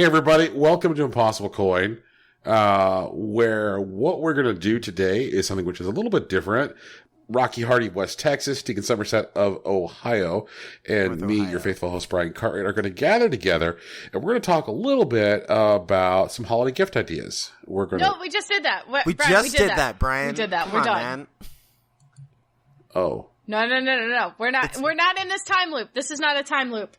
Hey everybody, welcome to Impossible Coin, where what we're going to do today is something which is a little bit different. Rocky Hardy of West Texas, Deacon Somerset of Ohio, and me, your faithful host Brian Cartwright, are going to gather together, and we're going to talk a little bit about some holiday gift ideas. We just did that. We did that, Brian. We did that. Come We're on, done. Man. Oh. No. We're not in this time loop. This is not a time loop.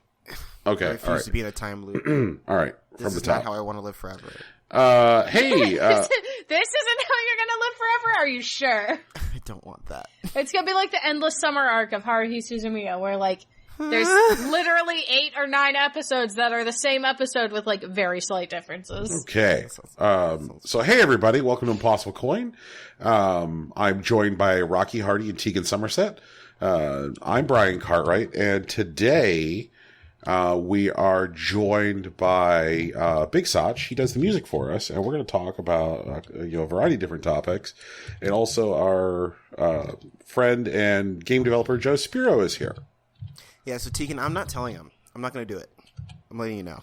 Okay, I refuse to be in a time loop. All right, this is not how I want to live forever. Hey, this isn't how you're gonna live forever. Are you sure? I don't want that. It's gonna be like the endless summer arc of Haruhi Suzumiya, where like there's literally 8 or 9 episodes that are the same episode with like very slight differences. Okay. So hey everybody, welcome to Impossible Coin. I'm joined by Rocky Hardy and Tegan Somerset. I'm Brian Cartwright, and today we are joined by Big Sach. He does the music for us, and we're going to talk about a variety of different topics. And also our friend and game developer Joe Spiro is here. Yeah, so Tegan, I'm not telling him. I'm not going to do it. I'm letting you know.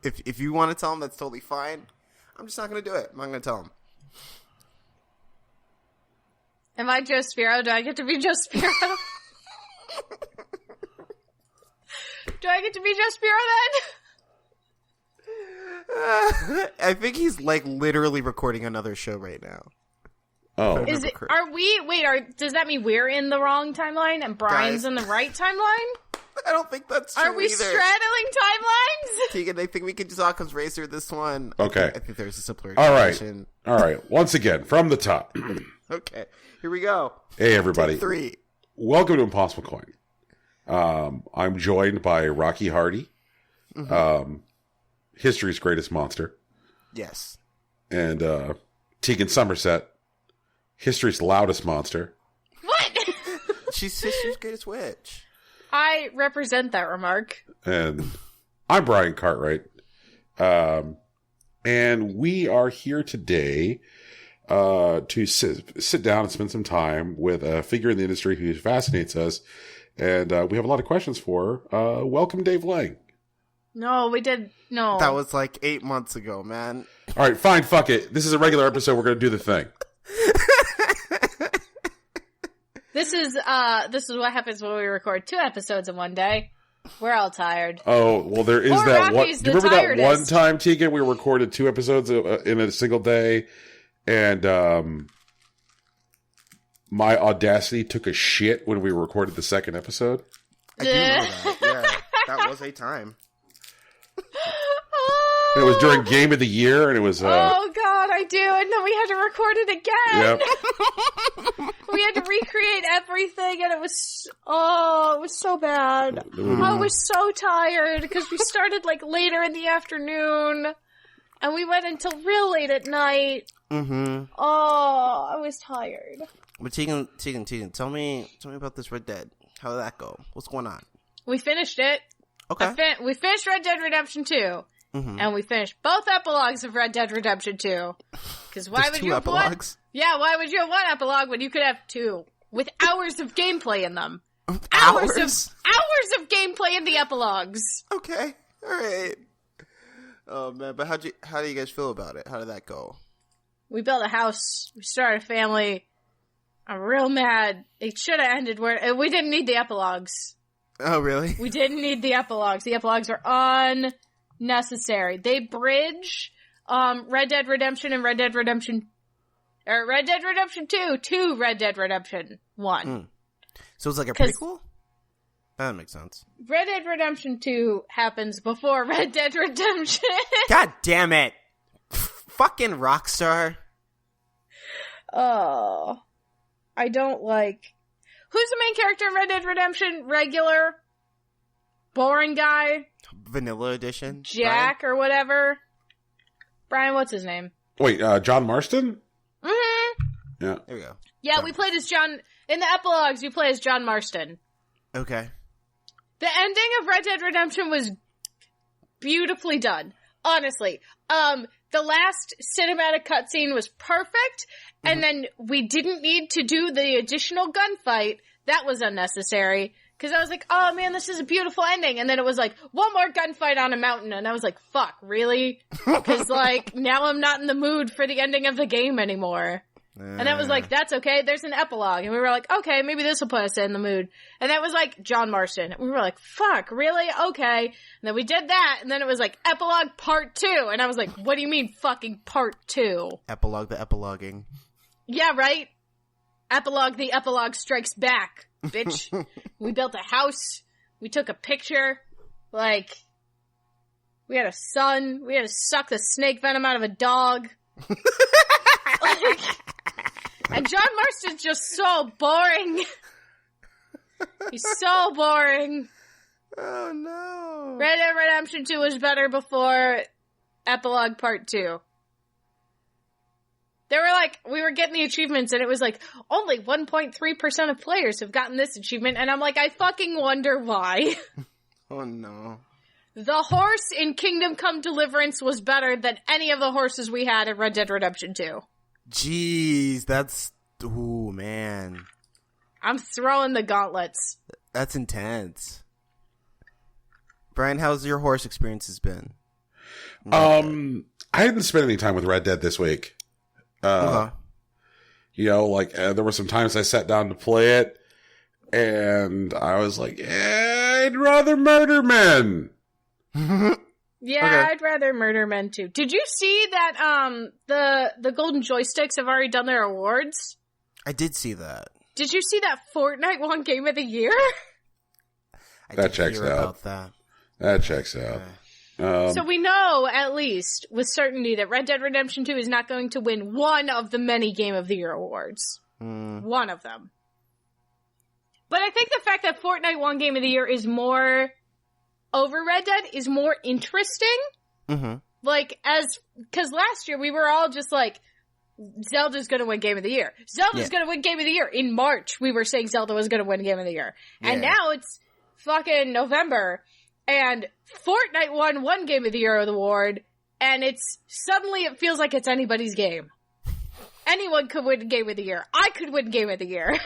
If you want to tell him, that's totally fine. I'm just not going to do it. I'm not going to tell him. Am I Joe Spiro? Do I get to be Joe Spiro? Do I get to be Joe Spiro then? I think he's like literally recording another show right now. Oh. Does that mean we're in the wrong timeline and Brian's in the right timeline? I don't think that's true. Are we straddling timelines? Tegan, I think we can just all come racer this one. Okay. I think there's a simpler All explanation. right. Once again, from the top. Okay. Here we go. Hey everybody. Take 3. Welcome to Impossible Coin. I'm joined by Rocky Hardy, history's greatest monster. Yes. And Tegan Somerset, history's loudest monster. What? She's history's greatest witch. I represent that remark. And I'm Brian Cartwright. And we are here today to sit down and spend some time with a figure in the industry who fascinates us. And we have a lot of questions for her. Welcome, Dave Lang. No, we did. No. That was like 8 months ago, man. All right, fine, fuck it. This is a regular episode. We're going to do the thing. This is what happens when we record 2 episodes in one day. We're all tired. Oh, well, there is Poor that one. Rocky's Do you remember that tiredest. one time, Tegan, we recorded 2 episodes in a single day, and my audacity took a shit when we recorded the second episode? I do remember that. Yeah, that was a time. And it was during Game of the Year, and it was... Oh, God, I do. And then we had to record it again. Yep. We had to recreate everything, and it was so bad. I was so tired, because we started, like, later in the afternoon, and we went until real late at night. Mm-hmm. Oh, I was tired. But Tegan, tell me about this Red Dead. How did that go? What's going on? We finished it. Okay. We finished Red Dead Redemption 2. Mm-hmm. And we finished both epilogues of Red Dead Redemption 2. Because why would 2 you have epilogues? one? Yeah, why would you have 1 epilogue when you could have 2 with hours of gameplay in them? Hours Hours of gameplay in the epilogues. Okay, all right. Oh man, but how do you guys feel about it? How did that go? We built a house. We started a family. I'm real mad. It should have ended where we didn't need the epilogues. Oh really? We didn't need the epilogues. The epilogues are unnecessary. They bridge Red Dead Redemption and Red Dead Redemption 2 to Red Dead Redemption 1. So it's like a prequel? That makes sense. Red Dead Redemption 2 happens before Red Dead Redemption. God damn it. Fucking Rockstar. Oh. I don't like... Who's the main character in Red Dead Redemption? Regular? Boring guy? Vanilla edition? Jack or whatever? Brian, what's his name? Wait, John Marston? Mm-hmm. Yeah. There we go. Yeah, John we played as John... In the epilogues, you play as John Marston. Okay. The ending of Red Dead Redemption was beautifully done. Honestly. The last cinematic cutscene was perfect, and then we didn't need to do the additional gunfight. That was unnecessary. Because I was like, oh man, this is a beautiful ending. And then it was like, one more gunfight on a mountain. And I was like, fuck, really? Because like, now I'm not in the mood for the ending of the game anymore. And I was like, that's okay, there's an epilogue. And we were like, okay, maybe this will put us in the mood. And that was like, John Marston. And we were like, fuck, really? Okay. And then we did that, and then it was like, epilogue part 2. And I was like, what do you mean fucking part 2? Epilogue the epiloguing. Yeah, right? Epilogue the epilogue strikes back, bitch. We built a house. We took a picture. Like, we had a son. We had to suck the snake venom out of a dog. Like, and John Marston's just so boring. He's so boring. Oh, no. Red Dead Redemption 2 was better before Epilogue Part 2. They were like, we were getting the achievements, and it was like, only 1.3% of players have gotten this achievement, and I'm like, I fucking wonder why. Oh, no. The horse in Kingdom Come Deliverance was better than any of the horses we had in Red Dead Redemption 2. Jeez, that's... Ooh, man. I'm throwing the gauntlets. That's intense. Brian, how's your horse experiences been? I didn't spend any time with Red Dead this week. You know, like, there were some times I sat down to play it, and I was like, I'd rather murder men. Yeah, okay. I'd rather murder men too. Did you see that the Golden Joysticks have already done their awards? I did see that. Did you see that Fortnite won Game of the Year? That checks out. That checks out. So we know, at least, with certainty, that Red Dead Redemption 2 is not going to win one of the many Game of the Year awards. One of them. But I think the fact that Fortnite won Game of the Year is more... over Red Dead is more interesting. Mm-hmm. Like, because last year we were all just like, Zelda's gonna win Game of the Year. Zelda's gonna win Game of the Year. In March, we were saying Zelda was gonna win Game of the Year. And now it's fucking November, and Fortnite won one Game of the Year award, and suddenly it feels like it's anybody's game. Anyone could win Game of the Year. I could win Game of the Year.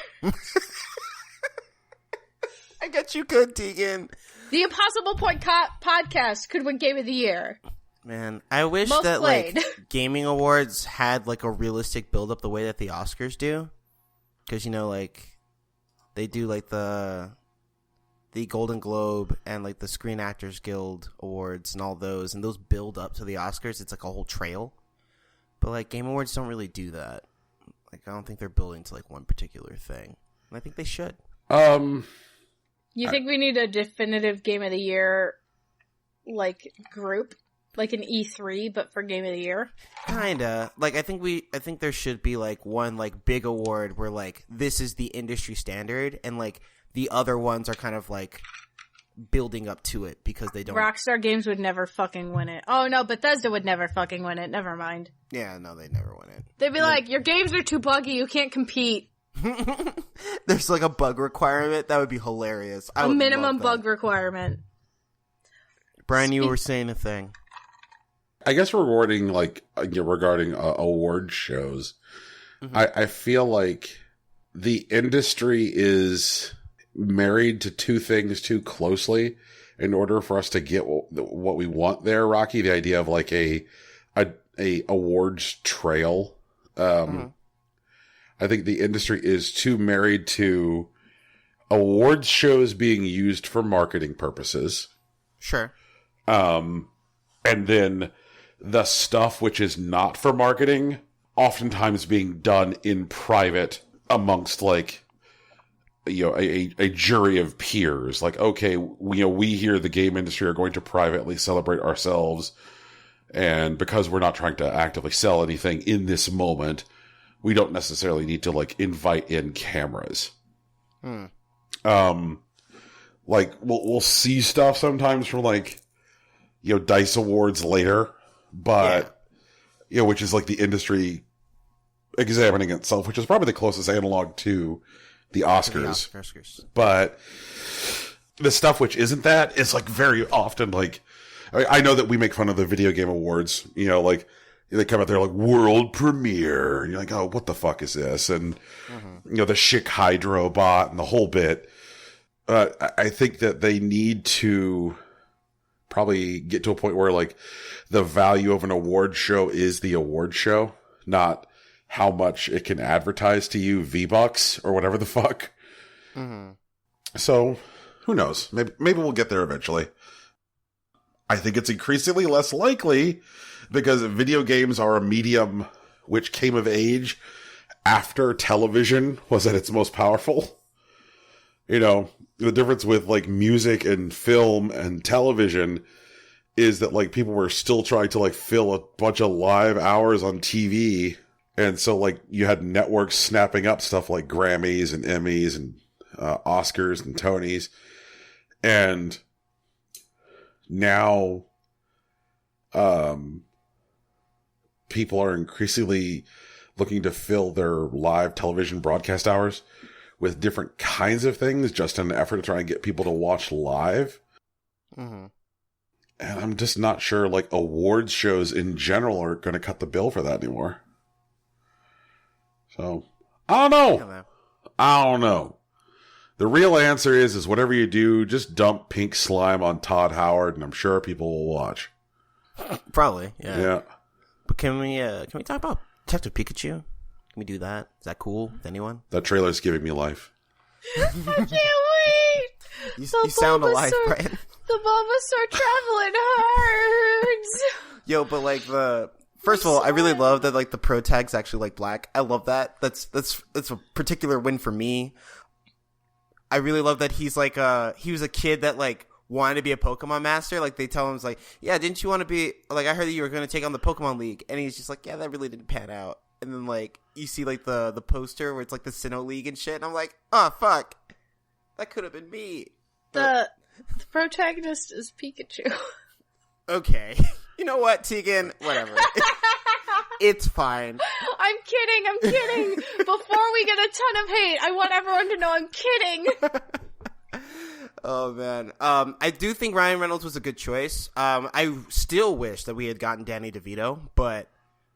I bet you could, Tegan. The Impossible Point podcast could win Game of the Year. Man, I wish Most that played. like gaming awards had like a realistic build up the way that the Oscars do, because you know, like they do like the Golden Globe and like the Screen Actors Guild awards and all those, and those build up to the Oscars. It's like a whole trail, but like Game Awards don't really do that. Like I don't think they're building to like one particular thing, and I think they should. You think we need a definitive Game of the Year, like, group? Like an E3, but for Game of the Year? Kinda. Like, I think there should be, like, one, like, big award where, like, this is the industry standard, and, like, the other ones are kind of, like, building up to it because they don't... Rockstar Games would never fucking win it. Oh, no, Bethesda would never fucking win it. Never mind. Yeah, no, they'd never win it. They'd be like, your games are too buggy, you can't compete. There's like a bug requirement. That would be hilarious. A minimum bug requirement. Brian, you were saying a thing. I guess regarding award shows, I feel like the industry is married to two things too closely in order for us to get what we want there, Rocky. The idea of like a awards trail. I think the industry is too married to awards shows being used for marketing purposes. Sure. And then the stuff which is not for marketing, oftentimes being done in private amongst like, you know, a jury of peers. Like, okay, we here, the game industry, are going to privately celebrate ourselves. And because we're not trying to actively sell anything in this moment, we don't necessarily need to like invite in cameras. Like we'll see stuff sometimes from like, you know, DICE Awards later, but you know, which is like the industry examining itself, which is probably the closest analog to the Oscars. But the stuff which isn't that is like very often like, I know that we make fun of the video game awards, you know, like they come out there like world premiere, and you're like, oh, what the fuck is this? And you know, the Chic Hydro bot and the whole bit. I think that they need to probably get to a point where like the value of an award show is the award show, not how much it can advertise to you V-Bucks or whatever the fuck. Mm-hmm. So who knows? Maybe we'll get there eventually. I think it's increasingly less likely because video games are a medium which came of age after television was at its most powerful. You know, the difference with like music and film and television is that like people were still trying to like fill a bunch of live hours on TV. And so like you had networks snapping up stuff like Grammys and Emmys and Oscars and Tonys. And now people are increasingly looking to fill their live television broadcast hours with different kinds of things just in an effort to try and get people to watch live. Mm-hmm. And I'm just not sure like awards shows in general are going to cut the bill for that anymore. So I don't know. I don't know. The real answer is whatever you do, just dump pink slime on Todd Howard, and I'm sure people will watch. Probably, yeah. Yeah. But can we talk about Detective Pikachu? Can we do that? Is that cool with anyone? That trailer's giving me life. I can't wait! You sound alive, Brian. The Bulbasaur traveling hurts! Yo, but like first of all, I really love that like the pro tag's actually like black. I love that. That's a particular win for me. I really love that he's like he was a kid that like wanted to be a Pokemon master. Like they tell him, it's like, yeah, didn't you want to be like, I heard that you were going to take on the Pokemon League, and he's just like, yeah, that really didn't pan out. And then like you see like the poster where it's like the Sinnoh League and shit, and I'm like, oh fuck, that could have been me. The protagonist is Pikachu. Okay, you know what, Tegan? Whatever. It's fine. I'm kidding. Before we get a ton of hate, I want everyone to know I'm kidding. Oh man, I do think Ryan Reynolds was a good choice. I still wish that we had gotten Danny DeVito, but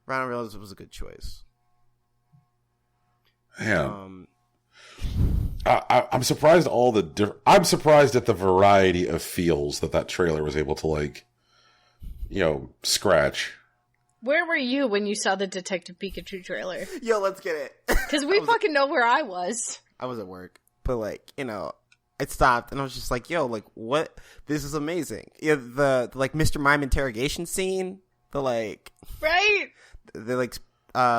Ryan Reynolds was a good choice. Yeah. I'm surprised I'm surprised at the variety of feels that trailer was able to like, scratch. Where were you when you saw the Detective Pikachu trailer? Yo, let's get it. Because we fucking know where I was. I was at work, but like, it stopped and I was just like, yo, like what? This is amazing. Yeah, the like Mr. Mime interrogation scene, the like, right? The like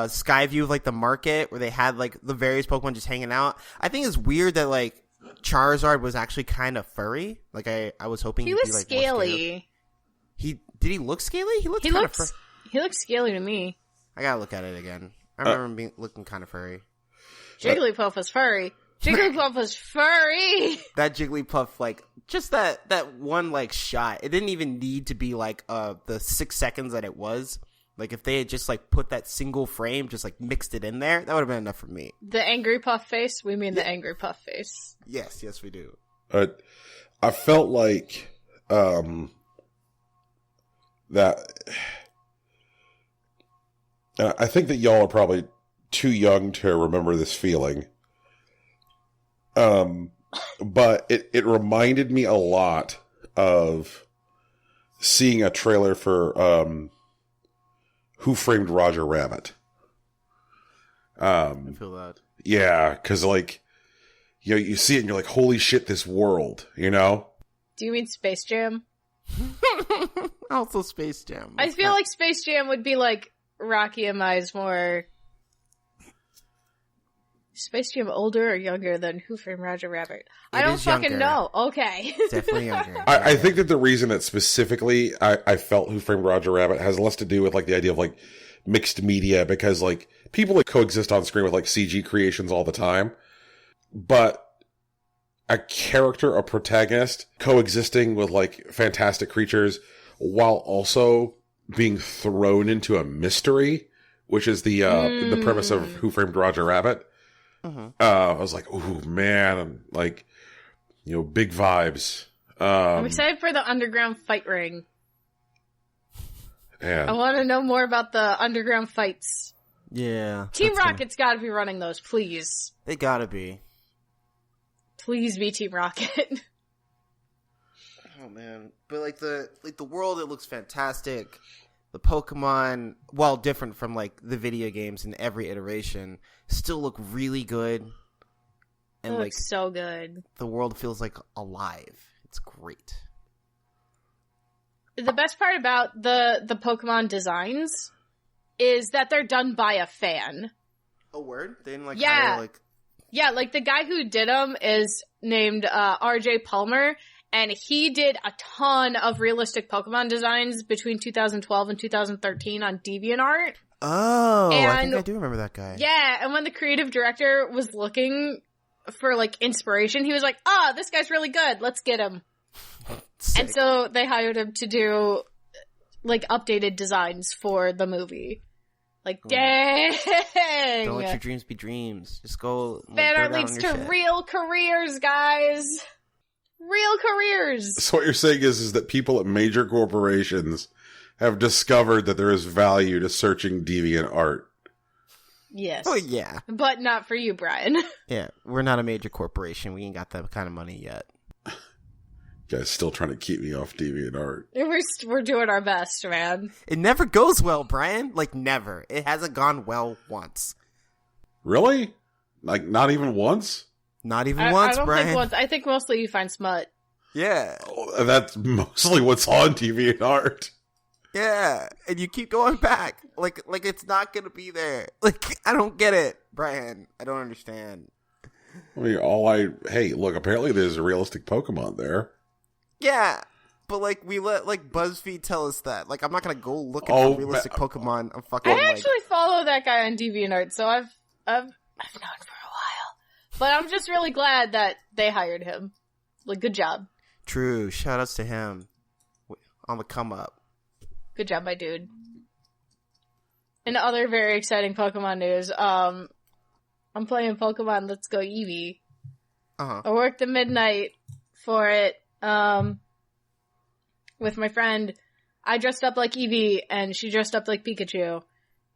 sky view of like the market where they had like the various Pokemon just hanging out. I think it's weird that like Charizard was actually kind of furry. Like I was hoping he was like scaly. Did he look scaly? He looks scaly to me. I gotta look at it again. I remember him looking kind of furry. Jigglypuff was furry. Jigglypuff was furry. That Jigglypuff, like, just that one, like, shot. It didn't even need to be, like, the 6 seconds that it was. Like, if they had just, like, put that single frame, just, like, mixed it in there, that would have been enough for me. The angry puff face? We mean the angry puff face. Yes, we do. I felt like, that... I think that y'all are probably too young to remember this feeling. But it reminded me a lot of seeing a trailer for Who Framed Roger Rabbit. I feel that. Yeah, because like, you see it and you're like, holy shit, this world, Do you mean Space Jam? Also Space Jam. I feel like Space Jam would be like Rocky and Sizemore. Space Jam older or younger than Who Framed Roger Rabbit? I don't fucking know. Okay. Definitely younger. I think that the reason that specifically I felt Who Framed Roger Rabbit has less to do with like the idea of like mixed media, because like people that coexist on screen with like CG creations all the time, but a character, a protagonist coexisting with like fantastic creatures while also being thrown into a mystery, which is the premise of Who Framed Roger Rabbit. Mm-hmm. I was like, "Ooh, man!" I'm like, big vibes. I'm excited for the underground fight ring. Yeah, I want to know more about the underground fights. Yeah, Team Rocket's got to be running those, please. They gotta be. Please be Team Rocket. Oh man, but like the world, it looks fantastic. The Pokemon, while different from like the video games in every iteration, still look really good. And It like looks so good. the world feels like alive. It's great. The best part about the Pokemon designs is that they're done by a fan. A word? They didn't like Yeah. hire like Yeah, like the guy who did them is named RJ Palmer, and he did a ton of realistic Pokemon designs between 2012 and 2013 on DeviantArt. Oh, I think And- I do remember that guy. Yeah, and when the creative director was looking for like inspiration, he was like, this guy's really good, let's get him. Sick. And so they hired him to do like updated designs for the movie. Like, dang! Don't let your dreams be dreams. Just go. Fan throw art down leads on to your shit. real careers, guys. Real careers. So what you're saying is that people at major corporations have discovered that there is value to searching deviant art. Yes. Oh yeah, But not for you, Brian. yeah. We're not a major corporation. We ain't got that kind of money yet. You guys still trying to keep me off deviant art. We're doing our best, man. It never goes well, Brian. Like never. It hasn't gone well once. Really? Like not even once? Not even I once, don't Brian. think once. I think mostly you find smut. Yeah, Oh, that's mostly what's on deviant art. yeah. And you keep going back, like it's not gonna be there. Like I don't get it, Brian. I don't understand. I mean, hey, look, apparently there's a realistic Pokemon there. Yeah, but like we let like BuzzFeed tell us that. Like I'm not gonna go looking Oh, for realistic Pokemon. I'm I fucking like. actually follow that guy on DeviantArt, so I've known for a while. But I'm just really glad that they hired him. Like, good job. True. Shout outs to him on the come up. Good job, my dude. In other very exciting Pokemon news, I'm playing Pokemon Let's Go Eevee. Uh-huh. I worked at midnight for it, with my friend. I dressed up like Eevee, and she dressed up like Pikachu.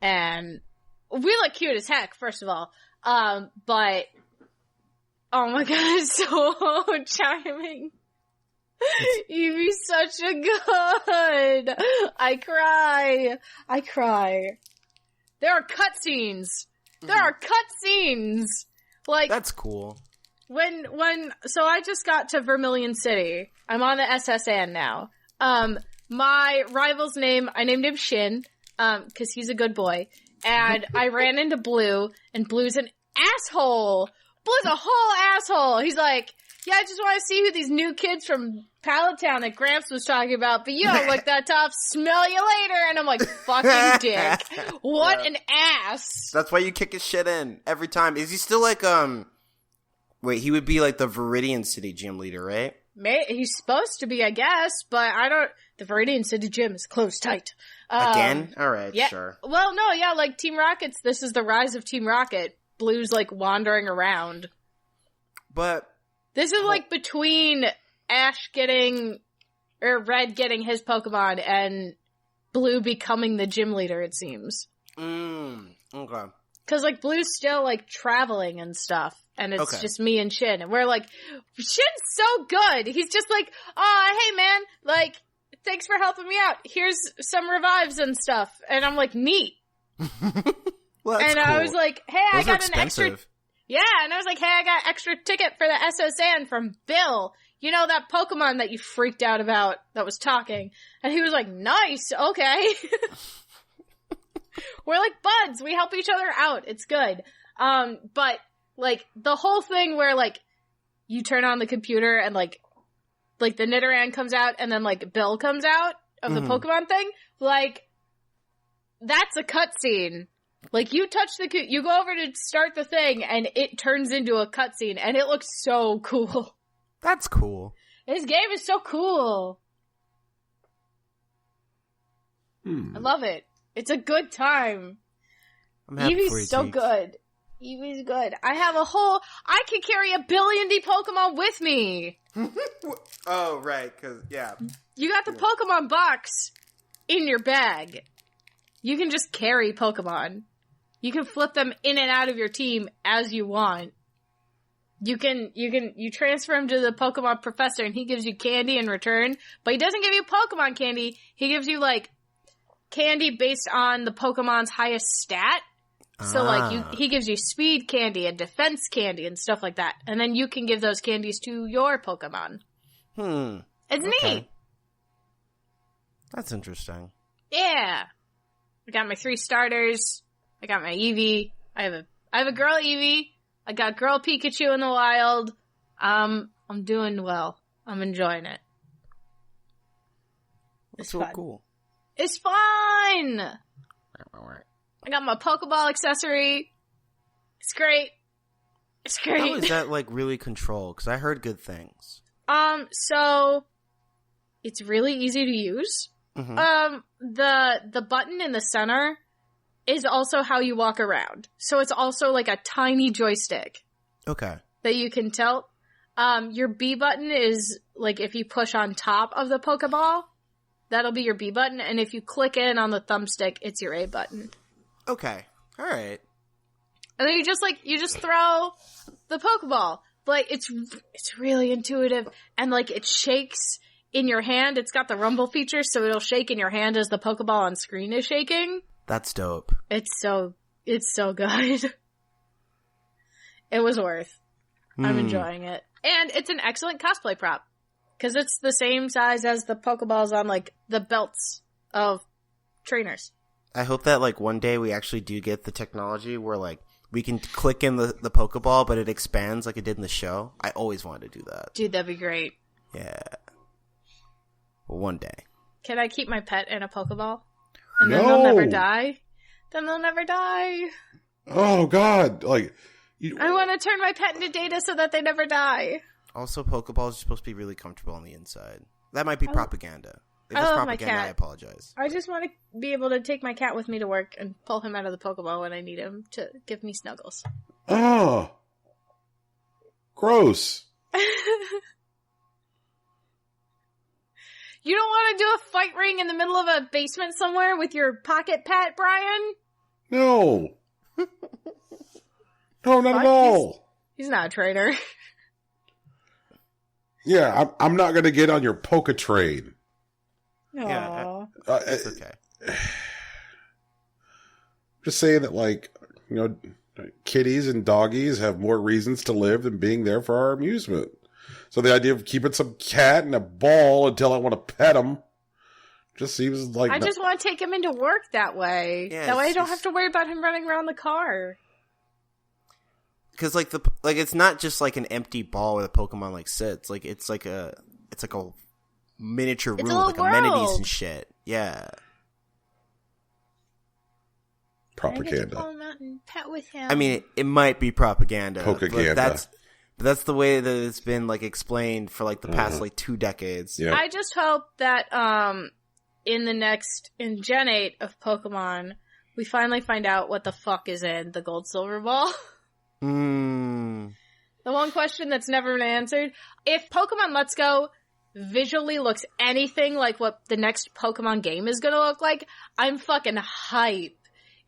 And we look cute as heck, first of all. But, oh my god, it's so charming. Eevee's such a good. I cry. There are cutscenes. Like, That's cool. so I just got to Vermilion City. I'm on the SSN now. My rival's name, I named him Shin, cause he's a good boy. And I ran into Blue, and Blue's an asshole. Blue's a whole asshole. He's like, yeah, I just want to see who these new kids from Pallet Town that Gramps was talking about, but you don't look that tough. Smell you later. And I'm like, fucking dick. What an ass. That's why you kick his shit in every time. Is he still like wait, he would be like the Viridian City gym leader, right? He's supposed to be, I guess, but the Viridian City gym is closed tight. Again? Alright, Yeah. sure. Well, no, yeah, like Team Rocket's, this is the rise of Team Rocket. Blue's like wandering around. But This is like between Red getting his Pokemon and Blue becoming the gym leader, it seems. Okay. Cause like Blue's still like traveling and stuff, and it's Okay. just me and Shin, and we're like, Shin's so good. He's just like, hey man, like, thanks for helping me out. Here's some revives and stuff, and I'm like, neat. Well, that's And cool. I was like, hey, Those I are got an extra. expensive. Yeah, and I was like, hey, I got extra ticket for the SSN from Bill. You know, that Pokemon that you freaked out about that was talking. And he was like, nice, okay. We're like buds. We help each other out. It's good. But, like, the whole thing where, like, you turn on the computer and, like the Nidoran comes out and then, like, Bill comes out of the Pokemon thing, like, that's a cutscene. Like, you touch you go over to start the thing, and it turns into a cutscene, and it looks so cool. That's cool. This game is so cool. I love it. It's a good time. I'm happy for you, Eevee's so Teeks. good. Eevee's good. I can carry 1 billion D Pokemon with me. Oh, right, because, yeah. You got the Pokemon box in your bag. You can just carry Pokemon. You can flip them in and out of your team as you want. you transfer him to the Pokemon professor and he gives you candy in return, but he doesn't give you Pokemon candy. He gives you like candy based on the Pokemon's highest stat. So like he gives you speed candy and defense candy and stuff like that. And then you can give those candies to your Pokemon. It's neat. That's interesting. Yeah. I got my 3 starters. I got my Eevee. I have a girl Eevee. I got girl Pikachu in the wild. I'm doing well. I'm enjoying it. It's so cool. It's fun! I got my Pokeball accessory. It's great. It's great. How is that, like, really controlled? Because I heard good things. So, it's really easy to use. The button in the center is also how you walk around. So it's also like a tiny joystick. Okay. That you can tilt. Your B button is like if you push on top of the Pokeball, that'll be your B button. And if you click in on the thumbstick, it's your A button. Okay. All right. And then you just throw the Pokeball. Like it's really intuitive and like it shakes in your hand. It's got the rumble feature, so it'll shake in your hand as the Pokeball on screen is shaking. That's dope. It's so good. It was worth. I'm enjoying it. And it's an excellent cosplay prop. Because it's the same size as the Pokeballs on, like, the belts of trainers. I hope that, like, one day we actually do get the technology where, like, we can click in the Pokeball, but it expands like it did in the show. I always wanted to do that. Dude, that'd be great. Yeah. Well, one day. Can I keep my pet in a Pokeball? And then they'll never die? Then they'll never die. Oh, God. Like, I want to turn my pet into Data so that they never die. Also, Pokeballs are supposed to be really comfortable on the inside. That might be propaganda. If it's love propaganda, my cat. I apologize. I just want to be able to take my cat with me to work and pull him out of the Pokeball when I need him to give me snuggles. Oh. Gross. You don't want to do a fight ring in the middle of a basement somewhere with your pocket pet, Brian? No. No, not at all. He's not a trainer. Yeah, I'm not going to get on your Poke train. Yeah, it's okay. Just saying that, like, you know, kitties and doggies have more reasons to live than being there for our amusement. So the idea of keeping some cat in a ball until I want to pet him just seems like... I just want to take him into work that way. Yeah, that way I don't have to worry about him running around the car. Because like it's not just like an empty ball where the Pokemon like sits. Like it's like a miniature room with like amenities and shit. Yeah. Propaganda. I pull him out and pet with him. I mean, it might be propaganda. Pokaganda. But that's the way that it's been like explained for like the past like 2 decades. Yeah. I just hope that in Gen 8 of Pokemon, we finally find out what the fuck is in the Gold Silver Ball. The one question that's never been answered. If Pokemon Let's Go visually looks anything like what the next Pokemon game is gonna look like, I'm fucking hype.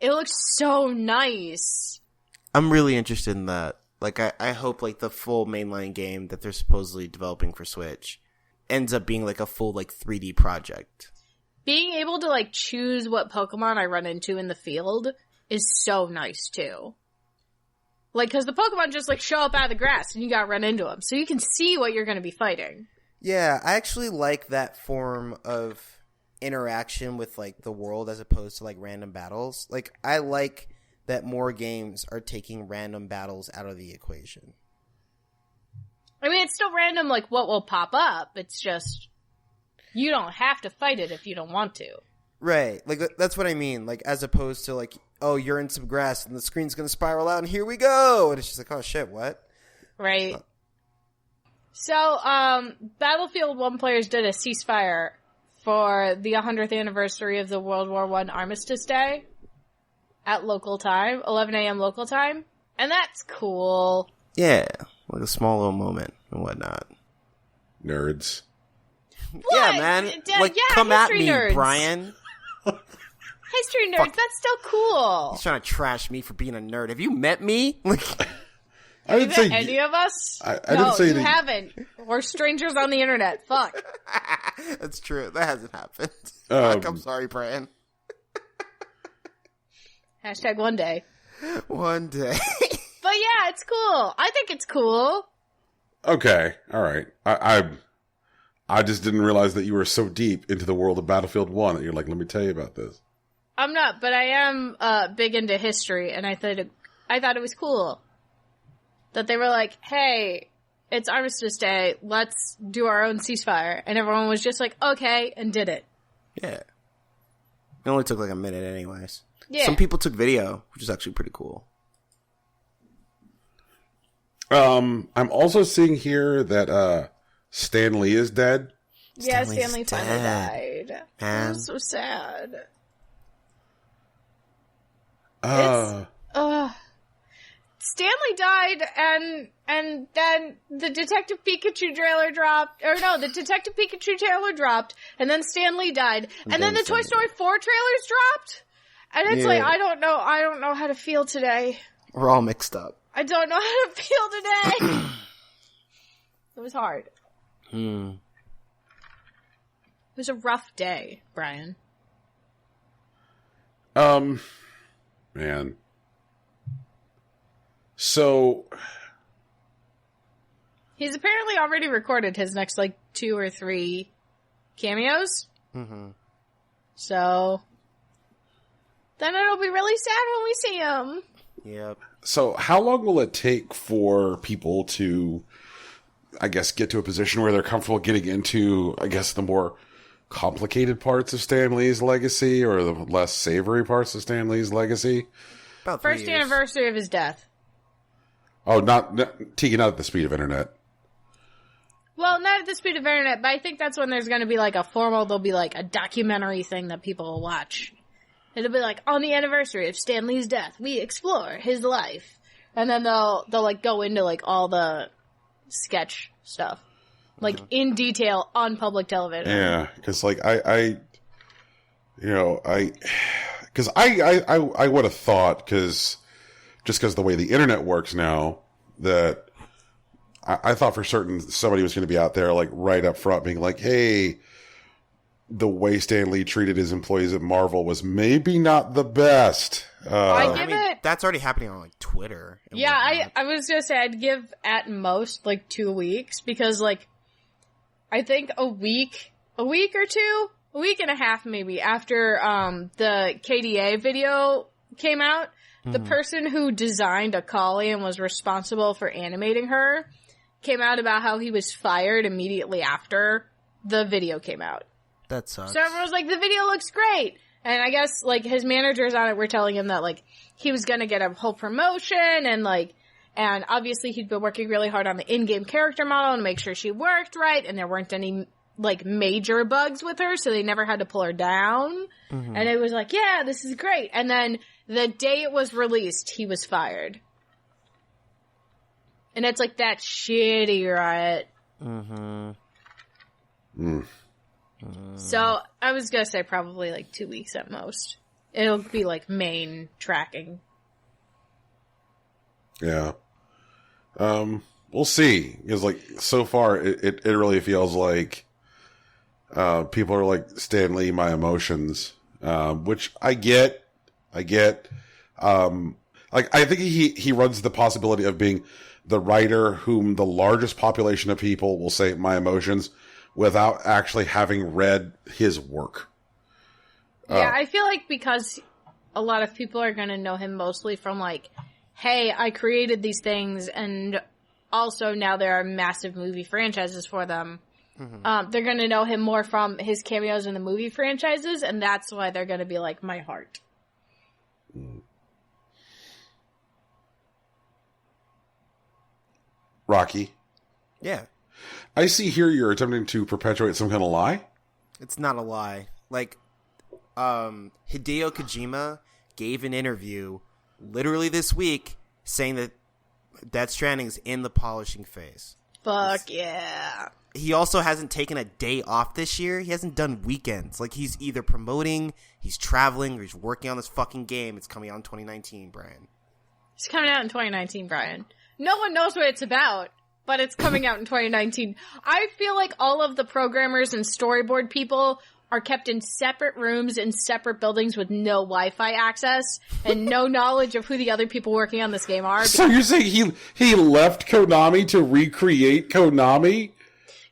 It looks so nice. I'm really interested in that. Like, I hope, like, the full mainline game that they're supposedly developing for Switch ends up being, like, a full, like, 3D project. Being able to, like, choose what Pokemon I run into in the field is so nice, too. Like, because the Pokemon just, like, show up out of the grass and you gotta run into them. So you can see what you're gonna be fighting. Yeah, I actually like that form of interaction with, like, the world as opposed to, like, random battles. Like, I like that more games are taking random battles out of the equation. I mean, it's still random, like, what will pop up. It's just, you don't have to fight it if you don't want to. Right. Like, that's what I mean. Like, as opposed to, like, oh, you're in some grass and the screen's going to spiral out and here we go. And it's just like, oh, shit, what? Right. So, Battlefield 1 players did a ceasefire for the 100th anniversary of the World War I Armistice Day at local time, 11 a.m. local time. And that's cool. Yeah. Like a small little moment and whatnot. Nerds. What? Yeah, man. Like, yeah, come at me, nerds. Brian. History nerds, that's still cool. He's trying to trash me for being a nerd. Have you met me? Like, I didn't say any of us. I no, didn't say you that. haven't. We're strangers on the internet. Fuck. That's true. That hasn't happened. Fuck, I'm sorry, Brian. Hashtag one day. One day. But yeah, it's cool. I think it's cool. Okay, all right. I just didn't realize that you were so deep into the world of Battlefield 1 that you're like, let me tell you about this. I'm not, but I am big into history, and I thought it was cool that they were like, "Hey, it's Armistice Day. Let's do our own ceasefire," and everyone was just like, "Okay," and did it. Yeah. It only took like a minute, anyways. Yeah. Some people took video, which is actually pretty cool. I'm also seeing here that Stan Lee is dead. Yeah, Stanley's Stanley finally dead. died. Man. I'm so sad. Stanley died, and then the Detective Pikachu trailer dropped. Or no, the Detective Pikachu trailer dropped, and then Stan Lee died, and then the Toy Story 4 trailers dropped. And it's like, I don't know how to feel today. We're all mixed up. I don't know how to feel today. It was hard. It was a rough day, Brian. Man. So He's apparently already recorded his next, 2 or 3 cameos. Mm-hmm. So then it'll be really sad when we see him. Yep. So how long will it take for people to, I guess, get to a position where they're comfortable getting into, I guess, the more complicated parts of Stan Lee's legacy or the less savory parts of Stan Lee's legacy? About 3 First years. anniversary of his death. Oh, not Tegan, not at the speed of internet. Well, not at the speed of internet, but I think that's when there's going to be there'll be a documentary thing that people will watch. It'll be on the anniversary of Stan Lee's death, we explore his life. And then they'll go into all the sketch stuff. In detail on public television. Yeah, because I would have thought, just because the way the internet works now, that I thought for certain somebody was going to be out there right up front being like, hey, the way Stan Lee treated his employees at Marvel was maybe not the best. That's already happening on Twitter. Yeah, I was going to say I'd give at most 2 weeks because I think a week or two, a week and a half maybe after the KDA video came out, the person who designed Akali and was responsible for animating her came out about how he was fired immediately after the video came out. That sucks. So everyone was like, the video looks great. And I guess, his managers on it were telling him that, he was gonna get a whole promotion and obviously he'd been working really hard on the in-game character model to make sure she worked right and there weren't any, major bugs with her, so they never had to pull her down. Mm-hmm. And it was yeah, this is great. And then the day it was released, he was fired. And it's that shitty, right? Mm-hmm. So, I was gonna say probably 2 weeks at most. It'll be main tracking. Yeah. We'll see. Because so far it really feels like people are Stan Lee, my emotions. Which I get. I think he runs the possibility of being the writer whom the largest population of people will say my emotions without actually having read his work. Yeah, I feel because a lot of people are going to know him mostly from hey, I created these things and also now there are massive movie franchises for them. Mm-hmm. They're going to know him more from his cameos in the movie franchises, and that's why they're going to be my heart. Rocky. Yeah. I see here you're attempting to perpetuate some kind of lie. It's not a lie. Hideo Kojima gave an interview literally this week saying that Death Stranding is in the polishing phase. Fuck yeah. He also hasn't taken a day off this year. He hasn't done weekends. He's either promoting, he's traveling, or he's working on this fucking game. It's coming out in 2019, Brian. It's coming out in 2019, Brian. no one knows what it's about, but it's coming out in 2019. I feel like all of the programmers and storyboard people are kept in separate rooms in separate buildings with no Wi-Fi access and no knowledge of who the other people working on this game are. So you're saying he left Konami to recreate Konami?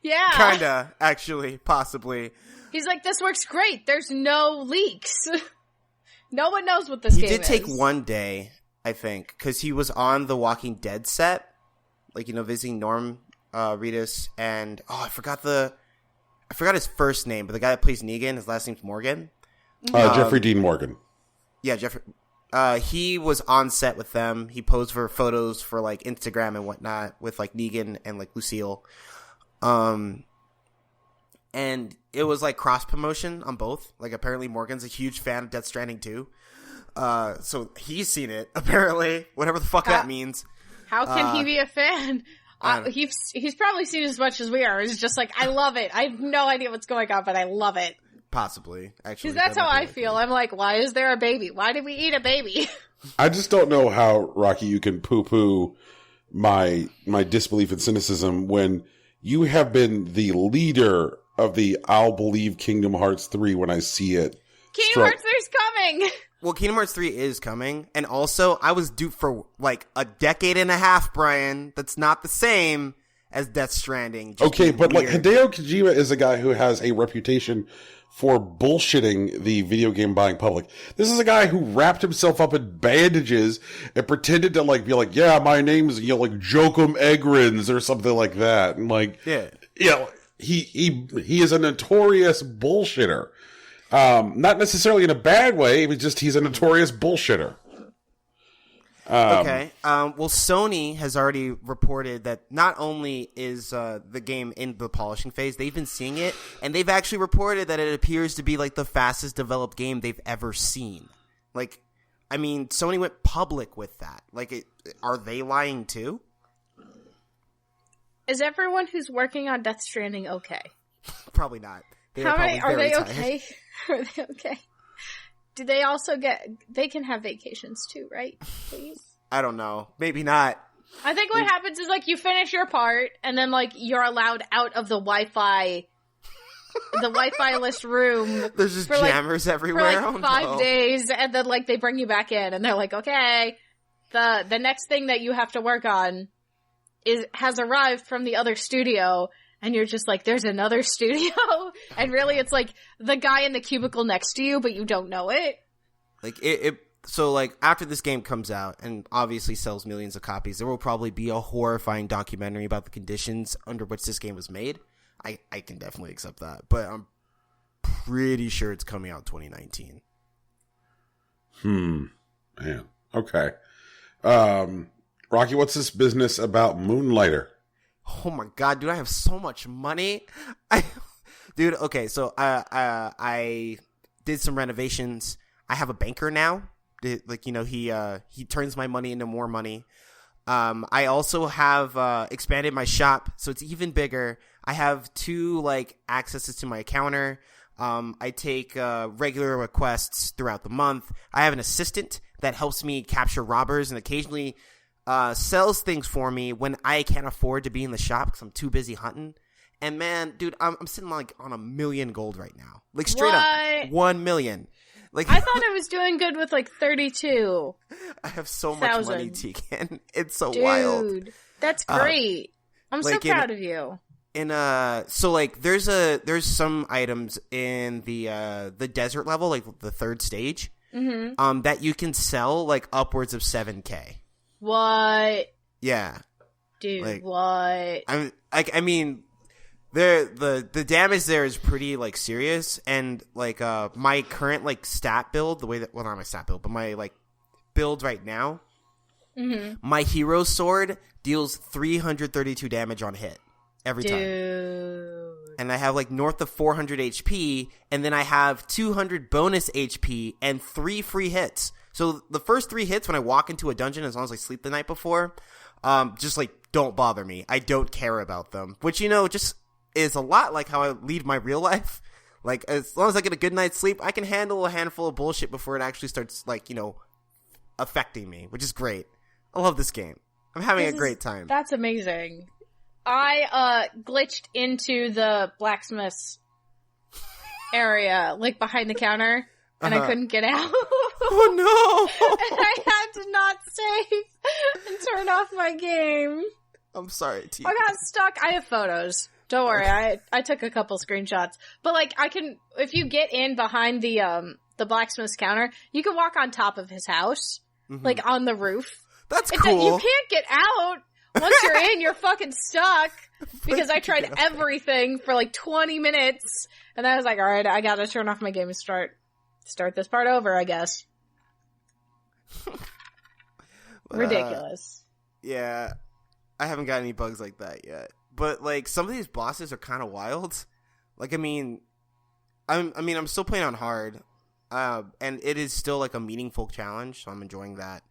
Yeah. Kinda, actually, possibly. He's like, this works great. There's no leaks. No one knows what this game is. He did take one day, I think, because he was on the Walking Dead set, like, visiting Norm Reedus, and, I forgot his first name, but the guy that plays Negan, his last name's Morgan. Jeffrey Dean Morgan. Yeah, Jeffrey. He was on set with them. He posed for photos for, like, Instagram and whatnot with, like, Negan and, like, Lucille. And it was, like, cross-promotion on both. Like, apparently Morgan's a huge fan of Death Stranding too. So he's seen it, apparently. Whatever the fuck that means. How can he be a fan? He's probably seen as much as we are. He's just like, I love it. I have no idea what's going on, but I love it. Possibly, actually. Because that's how I feel. I'm like, why is there a baby? Why did we eat a baby? I just don't know how, Rocky, you can poo-poo my disbelief and cynicism when you have been the leader of the I'll believe Kingdom Hearts 3 when I see it. Kingdom Hearts 3 is coming! Well, Kingdom Hearts 3 is coming, and also, I was due for, like, a decade and a half, Brian. That's not the same as Death Stranding. Okay, but, like, Hideo Kojima is a guy who has a reputation for bullshitting the video game buying public. This is a guy who wrapped himself up in bandages and pretended to, like, be like, yeah, my name's, like, Jokum Egrins or something like that. And, like, he is a notorious bullshitter. Not necessarily in a bad way, but just he's a notorious bullshitter. Okay. Well, Sony has already reported that not only is the game in the polishing phase, they've been seeing it, and they've actually reported that it appears to be like the fastest developed game they've ever seen. Like, I mean, Sony went public with that. Like, are they lying too? Is everyone who's working on Death Stranding okay? Probably not. How many are they okay? Are they okay? Do they also they can have vacations too, right? Please? I don't know. Maybe not. I think what happens is, like, you finish your part, and then, like, you're allowed out of the Wi-Fi list room. There's just jammers everywhere. For, like, 5 days, and then, like, they bring you back in, and they're like, okay, the next thing that you have to work on has arrived from the other studio. And you're just like, there's another studio? And really, it's like the guy in the cubicle next to you, but you don't know it. Like, so, like, after this game comes out and obviously sells millions of copies, there will probably be a horrifying documentary about the conditions under which this game was made. I can definitely accept that. But I'm pretty sure it's coming out in 2019. Man. Okay. Rocky, what's this business about Moonlighter? Oh my god, dude, I have so much money. Dude, okay, so I did some renovations. I have a banker now. Like, he turns my money into more money. I also have expanded my shop, so it's even bigger. I have 2, like, accesses to my counter. I take regular requests throughout the month. I have an assistant that helps me capture robbers and occasionally sells things for me when I can't afford to be in the shop because I'm too busy hunting. And man, dude, I'm sitting like on $1 million gold right now. Like, straight up, 1 million. Like, I thought I was doing good with like 32. I have so much money, Tegan. It's so dude, wild. Dude, that's great. I'm like, so proud of you. So like there's some items in the desert level, like the 3rd stage, that you can sell like upwards of 7K. What? Yeah. Dude, like, what? I mean, the damage there is pretty like serious, and like my current like stat build, not my stat build, but my like build right now, my hero sword deals 332 damage on hit every time. And I have like north of 400 HP, and then I have 200 bonus HP and 3 free hits. So the first 3 hits when I walk into a dungeon, as long as I sleep the night before, just like don't bother me. I don't care about them, which just is a lot like how I lead my real life. Like, as long as I get a good night's sleep, I can handle a handful of bullshit before it actually starts like affecting me, which is great. I love this game. I'm having a great time. That's amazing. I glitched into the blacksmith's area, like behind the counter, and I couldn't get out. Oh no! And I had to not save and turn off my game. I'm sorry, T. I got stuck. I have photos. Don't worry, I took a couple screenshots. But like, I can, if you get in behind the blacksmith's counter, you can walk on top of his house, like on the roof. That's cool. You can't get out. Once you're in, you're fucking stuck. Because I tried everything for like 20 minutes, and I was like, alright, I gotta turn off my game and start this part over, I guess. Ridiculous. Yeah. I haven't got any bugs like that yet. But like, some of these bosses are kind of wild. Like, I'm still playing on hard. And it is still like a meaningful challenge, so I'm enjoying that.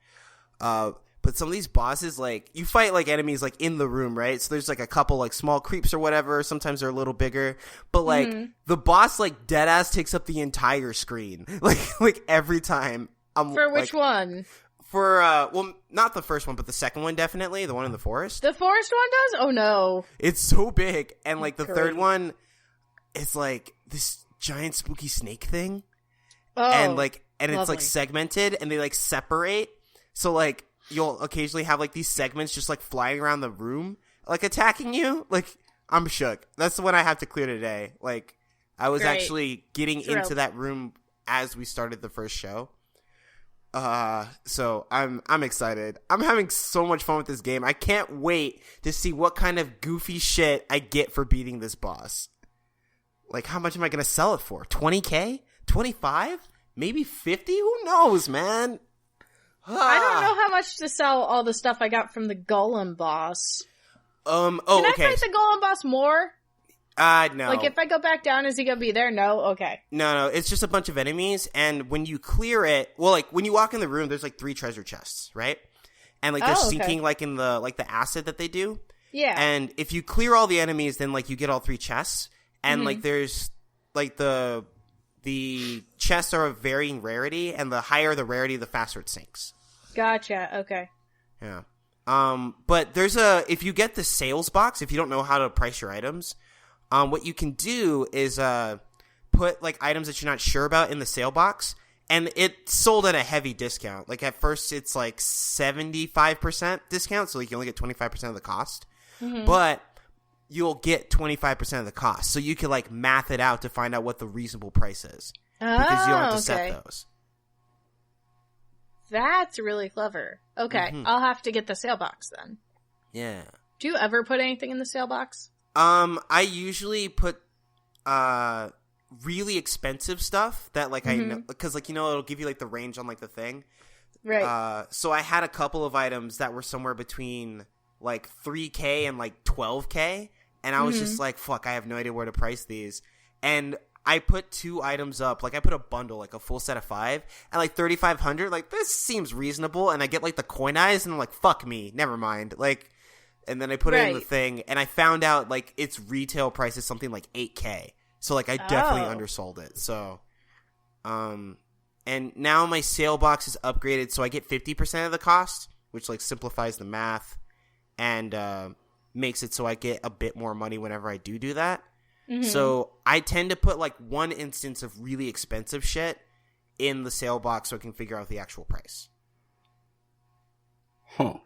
But some of these bosses, like, you fight like enemies like in the room, right? So there's like a couple like small creeps or whatever. Sometimes they're a little bigger, but like the boss like deadass takes up the entire screen, like every time. For which one? For well, not the first one, but the second one definitely, the one in the forest. The forest one does? Oh no! It's so big, and like the third one, it's like this giant spooky snake thing, and it's like segmented, and they like separate. So like, you'll occasionally have like these segments just like flying around the room, like attacking you. Like, I'm shook. That's the one I have to clear today. Like, I was actually getting into that room as we started the first show. So I'm excited. I'm having so much fun with this game. I can't wait to see what kind of goofy shit I get for beating this boss. Like, how much am I going to sell it for? 20K? 25? Maybe 50? Who knows, man? I don't know how much to sell all the stuff I got from the golem boss. Can I fight the golem boss more? No. Like, if I go back down, is he gonna be there? No? Okay. No, it's just a bunch of enemies, and when you clear it, well, like, when you walk in the room, there's, like, 3 treasure chests, right? And, like, they're sinking, like, in the, like, the acid that they do. Yeah. And if you clear all the enemies, then, like, you get all 3 chests, and, like, there's, like, the chests are of varying rarity, and the higher the rarity, the faster it sinks. Gotcha, okay. Yeah. But there's if you get the sales box, if you don't know how to price your items, what you can do is put like items that you're not sure about in the sale box, and it's sold at a heavy discount. Like, at first it's like 75% discount, so you can only get 25% of the cost. But you'll get 25% of the cost, so you can like math it out to find out what the reasonable price is, because you don't have to set those. That's really clever. Okay, I'll have to get the sale box then. Yeah. Do you ever put anything in the sale box? I usually put really expensive stuff that like I know, because like, you know, it'll give you like the range on like the thing. Right. So I had a couple of items that were somewhere between like 3K and like 12K, and I was just like, fuck, I have no idea where to price these. And I put 2 items up, like I put a bundle, like a full set of 5 at like 3,500. Like, this seems reasonable, and I get like the coin eyes, and I'm like, fuck me, never mind. Like, and then I put it in the thing, and I found out like its retail price is something like 8K. So like, I definitely undersold it. So, and now my sale box is upgraded, so I get 50% of the cost, which like simplifies the math and makes it so I get a bit more money whenever I do that. So I tend to put like one instance of really expensive shit in the sale box so I can figure out the actual price. Huh.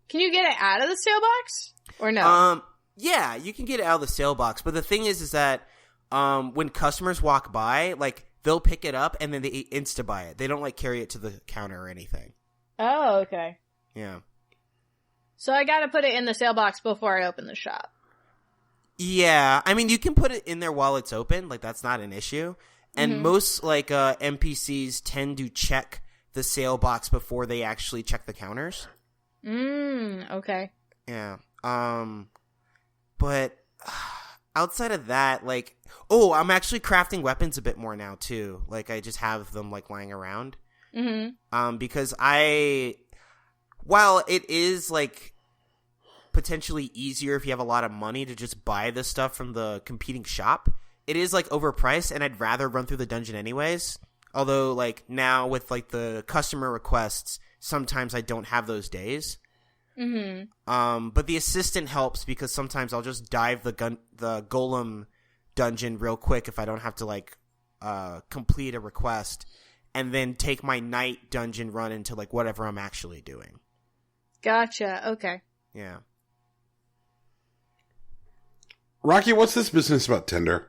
Can you get it out of the sale box? Or no? Yeah, you can get it out of the sale box. But the thing is that when customers walk by, like, they'll pick it up and then they insta-buy it. They don't like carry it to the counter or anything. Oh, okay. Yeah. So I gotta put it in the sale box before I open the shop. Yeah, I mean, you can put it in there while it's open. Like, that's not an issue. And most, like, NPCs tend to check the sale box before they actually check the counters. Okay. Yeah. But outside of that, like, I'm actually crafting weapons a bit more now, too. Like, I just have them, like, lying around. Because while it is, like, potentially easier if you have a lot of money to just buy this stuff from the competing shop, it is like overpriced, and I'd rather run through the dungeon anyways. Although like now with like the customer requests, sometimes I don't have those days. Mm-hmm. But the assistant helps because sometimes I'll just dive the golem dungeon real quick if I don't have to like complete a request, and then take my night dungeon run into like whatever I'm actually doing. Gotcha. Okay. Yeah. Rocky, what's this business about Tinder?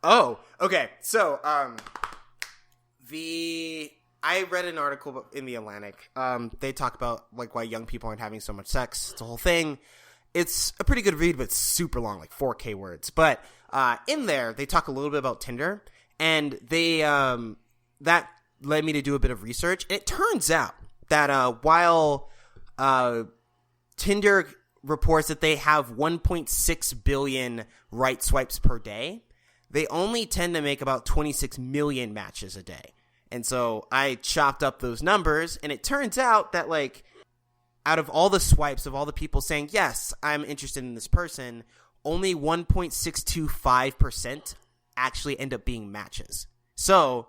Oh, okay. So, I read an article in The Atlantic. They talk about like why young people aren't having so much sex. It's a whole thing. It's a pretty good read, but it's super long, like 4K words. But in there, they talk a little bit about Tinder, and they that led me to do a bit of research. It turns out that while Tinder reports that they have 1.6 billion right swipes per day, they only tend to make about 26 million matches a day. And so I chopped up those numbers, and it turns out that, like, out of all the swipes of all the people saying, yes, I'm interested in this person, only 1.625% actually end up being matches. So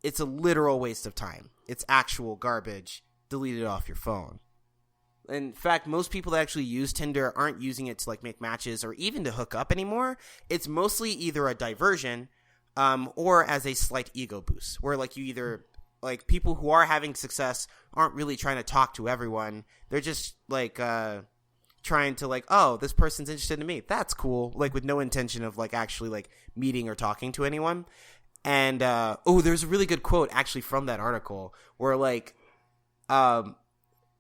it's a literal waste of time. It's actual garbage. Delete it off your phone. In fact, most people that actually use Tinder aren't using it to like make matches or even to hook up anymore. It's mostly either a diversion or as a slight ego boost, where like you either like people who are having success aren't really trying to talk to everyone. They're just like trying to like, oh, this person's interested in me. That's cool. Like with no intention of like actually like meeting or talking to anyone. And there's a really good quote actually from that article where like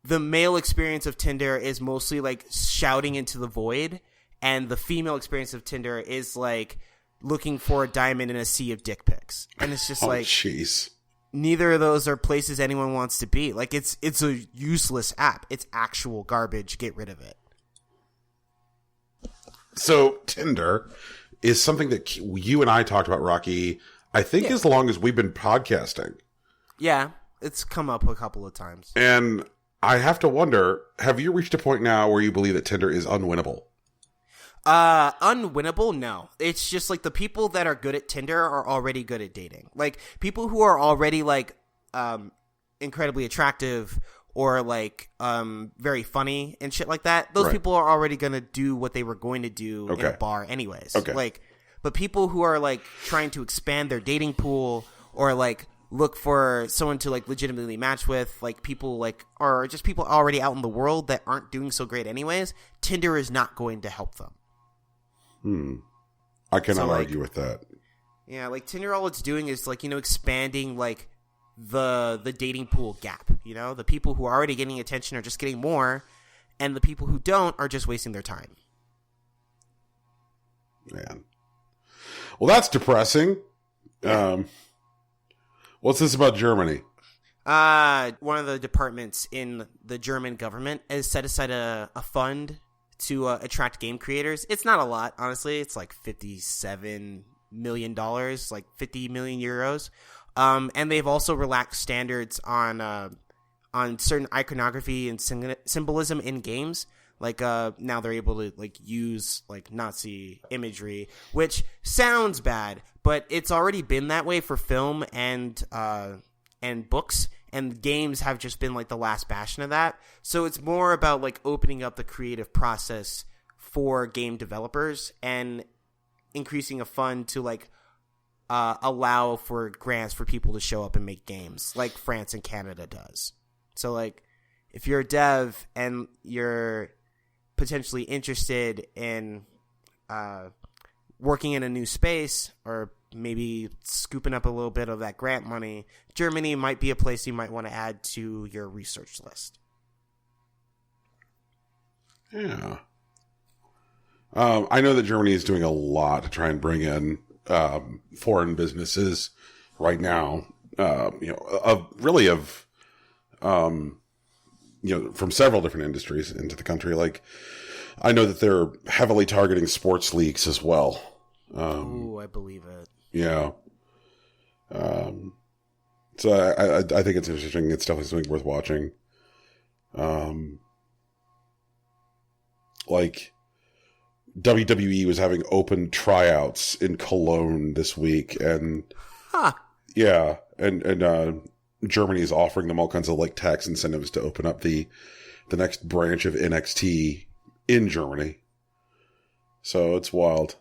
the male experience of Tinder is mostly like shouting into the void, and the female experience of Tinder is like looking for a diamond in a sea of dick pics. And it's just like, jeez. Neither of those are places anyone wants to be. Like it's a useless app. It's actual garbage. Get rid of it. So Tinder is something that you and I talked about, Rocky, I think as long as we've been podcasting. Yeah, it's come up a couple of times. And I have to wonder, have you reached a point now where you believe that Tinder is unwinnable? Unwinnable? No. It's just like the people that are good at Tinder are already good at dating. Like people who are already like incredibly attractive or like very funny and shit like that. Those people are already going to do what they were going to do in a bar anyways. Okay. Like, but people who are like trying to expand their dating pool or like look for someone to like legitimately match with, like people like or just people already out in the world that aren't doing so great anyways, Tinder is not going to help them. I cannot argue with that. Yeah, like Tinder, all it's doing is like, you know, expanding like the dating pool gap. You know, the people who are already getting attention are just getting more, and the people who don't are just wasting their time. Man, well, that's depressing. Yeah. What's this about Germany? One of the departments in the German government has set aside a fund to attract game creators. It's not a lot, honestly. It's like $57 million, like 50 million euros. And they've also relaxed standards on certain iconography and symbolism in games. Like now they're able to like use like Nazi imagery, which sounds bad, but it's already been that way for film and books, and games have just been like the last bastion of that. So it's more about like opening up the creative process for game developers and increasing a fund to like allow for grants for people to show up and make games like France and Canada does. So like if you're a dev and you're potentially interested in working in a new space or maybe scooping up a little bit of that grant money, Germany might be a place you might want to add to your research list. Yeah. I know that Germany is doing a lot to try and bring in foreign businesses right now, from several different industries into the country. Like, I know that they're heavily targeting sports leagues as well. I believe it. Yeah. So I think it's interesting. It's definitely something worth watching. Like WWE was having open tryouts in Cologne this week, and yeah, and Germany is offering them all kinds of like tax incentives to open up the the next branch of NXT in Germany. So it's wild.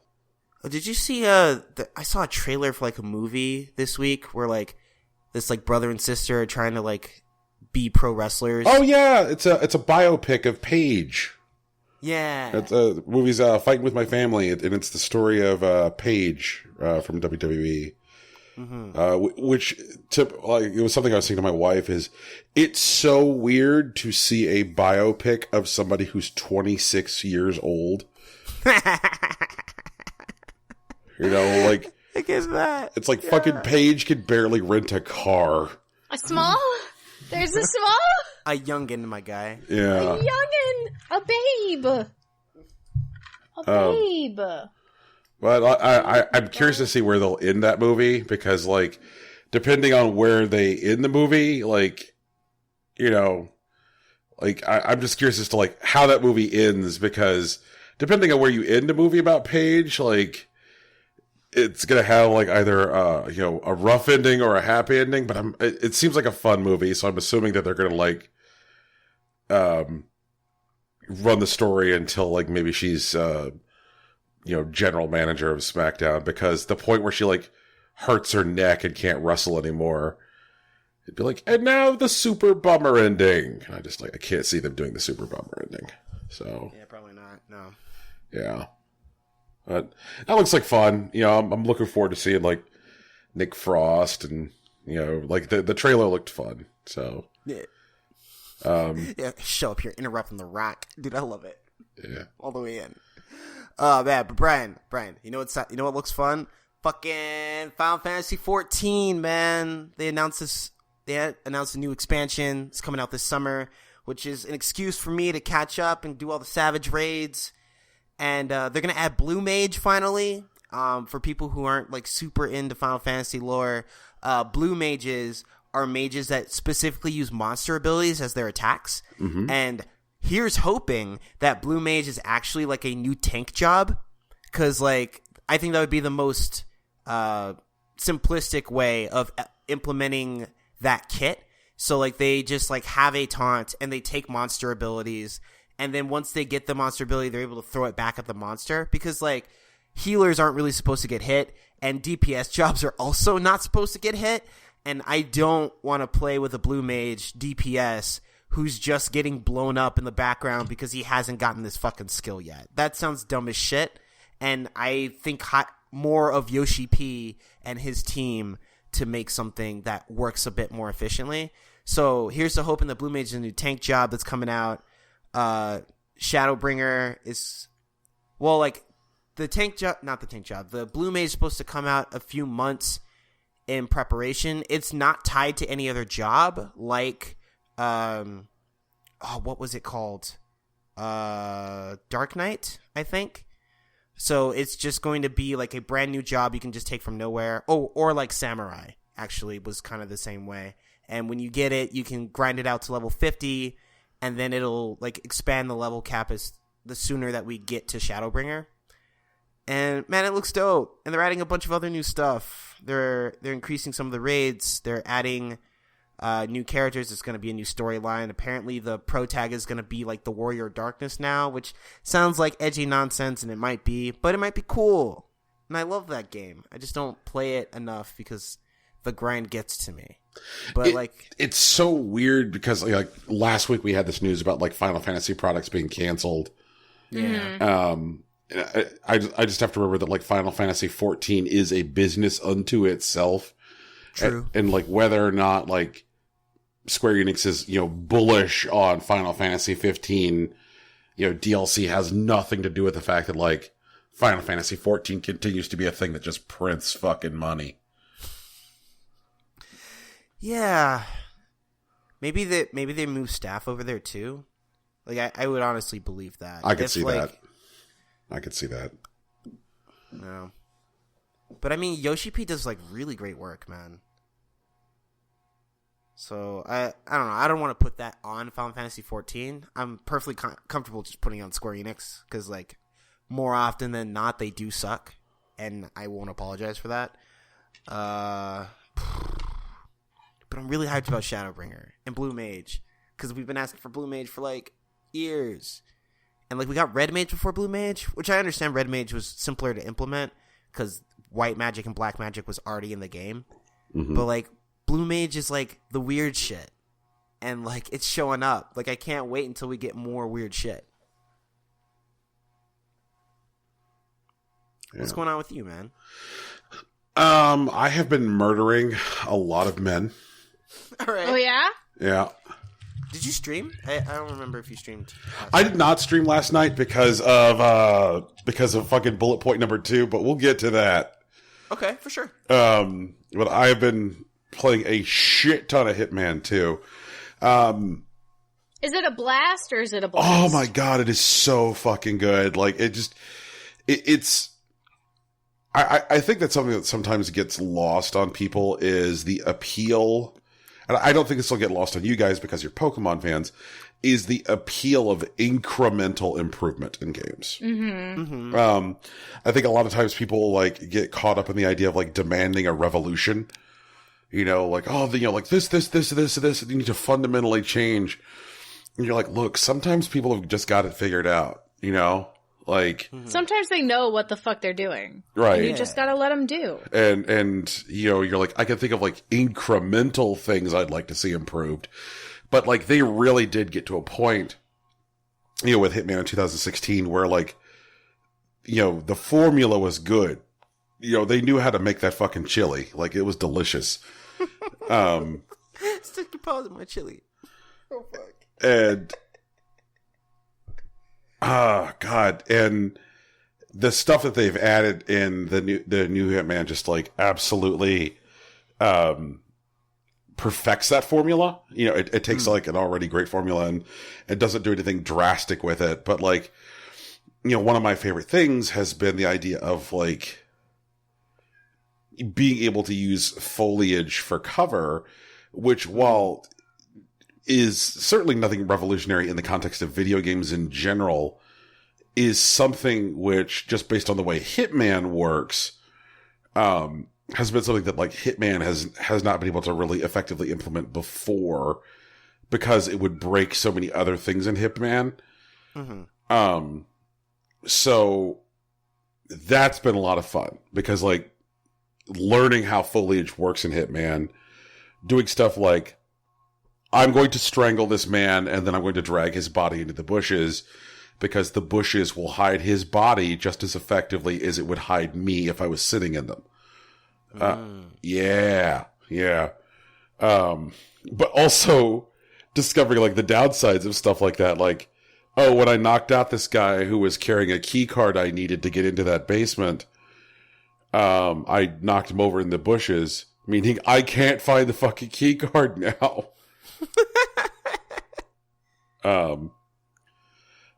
Oh, did you see? I saw a trailer for like a movie this week where like this like brother and sister are trying to like be pro wrestlers. Oh yeah, it's a biopic of Paige. Yeah, It's movie's Fighting with My Family, and it's the story of Paige from WWE. Which it was something I was saying to my wife is it's so weird to see a biopic of somebody who's 26 years old. You know, like I guess that it's like fucking Paige could barely rent a car. A small? There's a small? a youngin, my guy. Yeah, A youngin! A babe! A babe! but I'm curious to see where they'll end that movie because, like, depending on where they end the movie, like, you know, like I'm just curious as to like how that movie ends because depending on where you end a movie about Paige, like. It's gonna have like either a rough ending or a happy ending, but it seems like a fun movie, so I'm assuming that they're gonna like run the story until like maybe she's general manager of SmackDown, because the point where she like hurts her neck and can't wrestle anymore, it'd be like, and now the super bummer ending. And I can't see them doing the super bummer ending. So Yeah, probably not. No. yeah. But that looks like fun. You know, I'm looking forward to seeing like Nick Frost and like the trailer looked fun. So Yeah. Show up here interrupting the Rock, dude. I love it. Yeah, all the way in. Oh man, but Brian, you know what looks fun? Fucking Final Fantasy 14, man. They announced a new expansion. It's coming out this summer, which is an excuse for me to catch up and do all the Savage raids. And they're going to add Blue Mage finally. For people who aren't like super into Final Fantasy lore, Blue Mages are mages that specifically use monster abilities as their attacks. Mm-hmm. And here's hoping that Blue Mage is actually like a new tank job. Because like I think that would be the most simplistic way of implementing that kit. So like they just like have a taunt and they take monster abilities. And then once they get the monster ability, they're able to throw it back at the monster. Because, like, healers aren't really supposed to get hit. And DPS jobs are also not supposed to get hit. And I don't want to play with a blue mage DPS who's just getting blown up in the background because he hasn't gotten this fucking skill yet. That sounds dumb as shit. And I think more of Yoshi P and his team to make something that works a bit more efficiently. So here's the hope in the blue mage is a new tank job that's coming out. Shadowbringer is, well, like the Blue Mage is supposed to come out a few months in preparation. It's not tied to any other job, like, what was it called? Dark Knight, I think. So it's just going to be like a brand new job you can just take from nowhere. Oh, or like Samurai actually was kind of the same way. And when you get it, you can grind it out to level 50. And then it'll like expand the level cap as the sooner that we get to Shadowbringer. And man, it looks dope. And they're adding a bunch of other new stuff. They're increasing some of the raids. They're adding new characters. It's going to be a new storyline. Apparently, the pro tag is going to be like the Warrior of Darkness now, which sounds like edgy nonsense, and it might be, but it might be cool. And I love that game. I just don't play it enough because the grind gets to me. But it's so weird because like last week we had this news about like Final Fantasy products being canceled. Yeah. I just have to remember that like Final Fantasy 14 is a business unto itself. True. And like whether or not like Square Enix is, bullish on Final Fantasy 15, DLC has nothing to do with the fact that like Final Fantasy 14 continues to be a thing that just prints fucking money. Yeah, maybe they move staff over there too. Like I would honestly believe that. I could see that. I could see that. No, but I mean Yoshi P does like really great work, man. So I don't know. I don't want to put that on Final Fantasy 14. I'm perfectly comfortable just putting it on Square Enix because like more often than not they do suck, and I won't apologize for that. But I'm really hyped about Shadowbringer and Blue Mage because we've been asking for Blue Mage for like years. And like we got Red Mage before Blue Mage, which I understand Red Mage was simpler to implement because White Magic and Black Magic was already in the game. Mm-hmm. But like Blue Mage is like the weird shit. And like it's showing up. Like I can't wait until we get more weird shit. Yeah. What's going on with you, man? I have been murdering a lot of men. All right. Oh yeah? Yeah. Did you stream? I don't remember if you streamed. I did not stream last night because of fucking bullet point number 2, but we'll get to that. Okay, for sure. But I have been playing a shit ton of Hitman 2. Is it a blast or is it a blast? Oh my god, it is so fucking good. Like it's I think that's something that sometimes gets lost on people is the appeal, and I don't think this will get lost on you guys because you're Pokemon fans, is the appeal of incremental improvement in games. Mm-hmm. Mm-hmm. I think a lot of times people like get caught up in the idea of like demanding a revolution. You know, like, oh, like this, you need to fundamentally change. And you're like, look, sometimes people have just got it figured out, you know? Like, sometimes they know what the fuck they're doing. Right. And you just gotta let them do. And, you know, you're like, I can think of like incremental things I'd like to see improved. But like, they really did get to a point, you know, with Hitman in 2016 where like, you know, the formula was good. You know, they knew how to make that fucking chili. Like, it was delicious. Stick your paws in my chili. Oh, fuck. And God, and the stuff that they've added in the new Hitman just like absolutely perfects that formula. You know, it takes like an already great formula and it doesn't do anything drastic with it. But like, you know, one of my favorite things has been the idea of like being able to use foliage for cover, which while is certainly nothing revolutionary in the context of video games in general, is something which, just based on the way Hitman works, has been something that like Hitman has not been able to really effectively implement before because it would break so many other things in Hitman. Mm-hmm. So that's been a lot of fun because like learning how foliage works in Hitman, doing stuff like, I'm going to strangle this man and then I'm going to drag his body into the bushes because the bushes will hide his body just as effectively as it would hide me if I was sitting in them. Yeah. But also discovering like the downsides of stuff like that. Like, oh, when I knocked out this guy who was carrying a key card I needed to get into that basement, I knocked him over in the bushes, meaning I can't find the fucking key card now.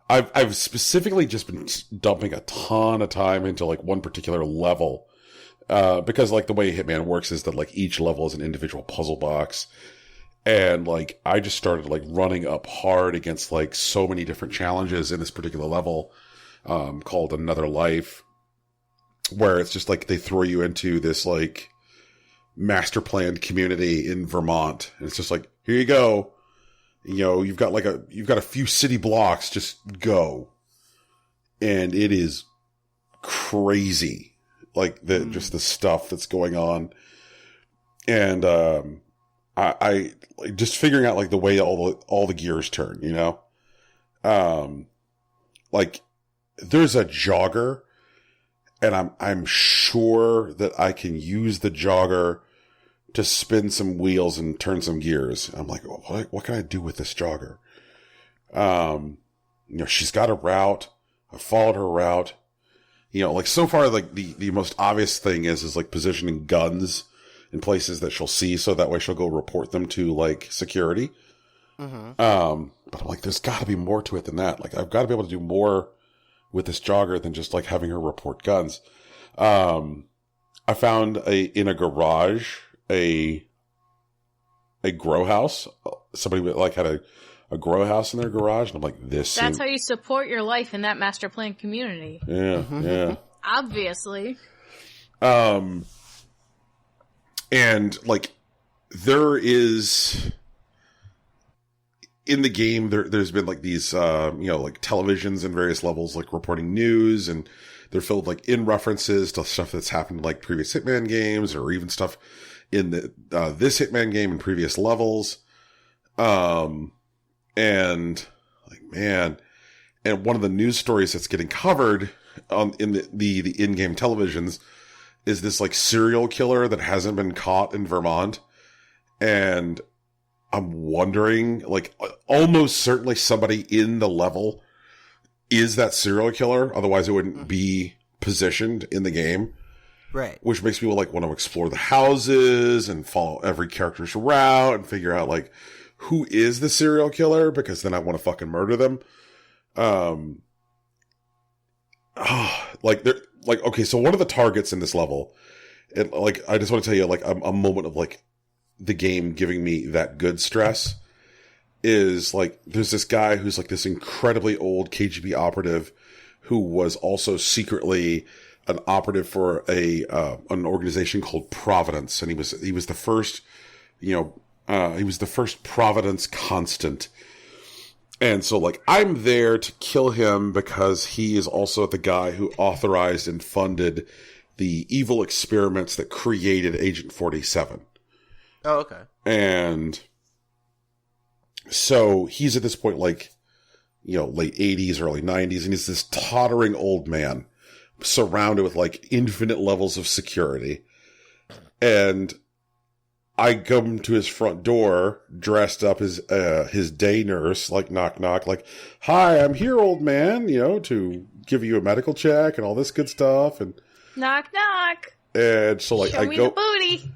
I've specifically just been dumping a ton of time into like one particular level, because like the way Hitman works is that like each level is an individual puzzle box, and like I just started like running up hard against like so many different challenges in this particular level, called Another Life, where it's just like they throw you into this like master planned community in Vermont, and it's just like, here you go. You know, you've got a few city blocks, just go. And it is crazy. Like just the stuff that's going on. And, I like just figuring out like the way all the gears turn, you know? Like there's a jogger and I'm sure that I can use the jogger to spin some wheels and turn some gears. I'm like, what can I do with this jogger? You know, she's got a route. I followed her route. You know, like so far, like the most obvious thing is like positioning guns in places that she'll see, so that way she'll go report them to like security. Mm-hmm. But I'm like, there's got to be more to it than that. Like, I've got to be able to do more with this jogger than just like having her report guns. I found in a garage a grow house. Somebody like had a grow house in their garage, and I'm like, that's how you support your life in that master plan community. Yeah, yeah. Obviously. And like there is in the game, there's been like these, like televisions in various levels, like reporting news, and they're filled like in references to stuff that's happened in like previous Hitman games, or even stuff in this Hitman game in previous levels. And like, man, and one of the news stories that's getting covered in the in-game televisions is this like serial killer that hasn't been caught in Vermont. And I'm wondering, like, almost certainly somebody in the level is that serial killer. Otherwise, it wouldn't be positioned in the game. Right. Which makes me like want to explore the houses and follow every character's route and figure out like who is the serial killer, because then I want to fucking murder them. Okay, so one of the targets in this level, and like I just want to tell you like a moment of like the game giving me that good stress, is like there's this guy who's like this incredibly old KGB operative who was also secretly an operative for an organization called Providence, and he was the first, he was the first Providence constant. And so like I'm there to kill him because he is also the guy who authorized and funded the evil experiments that created Agent 47. Oh, okay. And so he's at this point, like, late 80s, early 90s, and he's this tottering old man surrounded with, like, infinite levels of security. And I come to his front door dressed up as his day nurse, like, knock, knock, like, hi, I'm here, old man, to give you a medical check and all this good stuff. And knock, knock. And so, like, Show me the booty.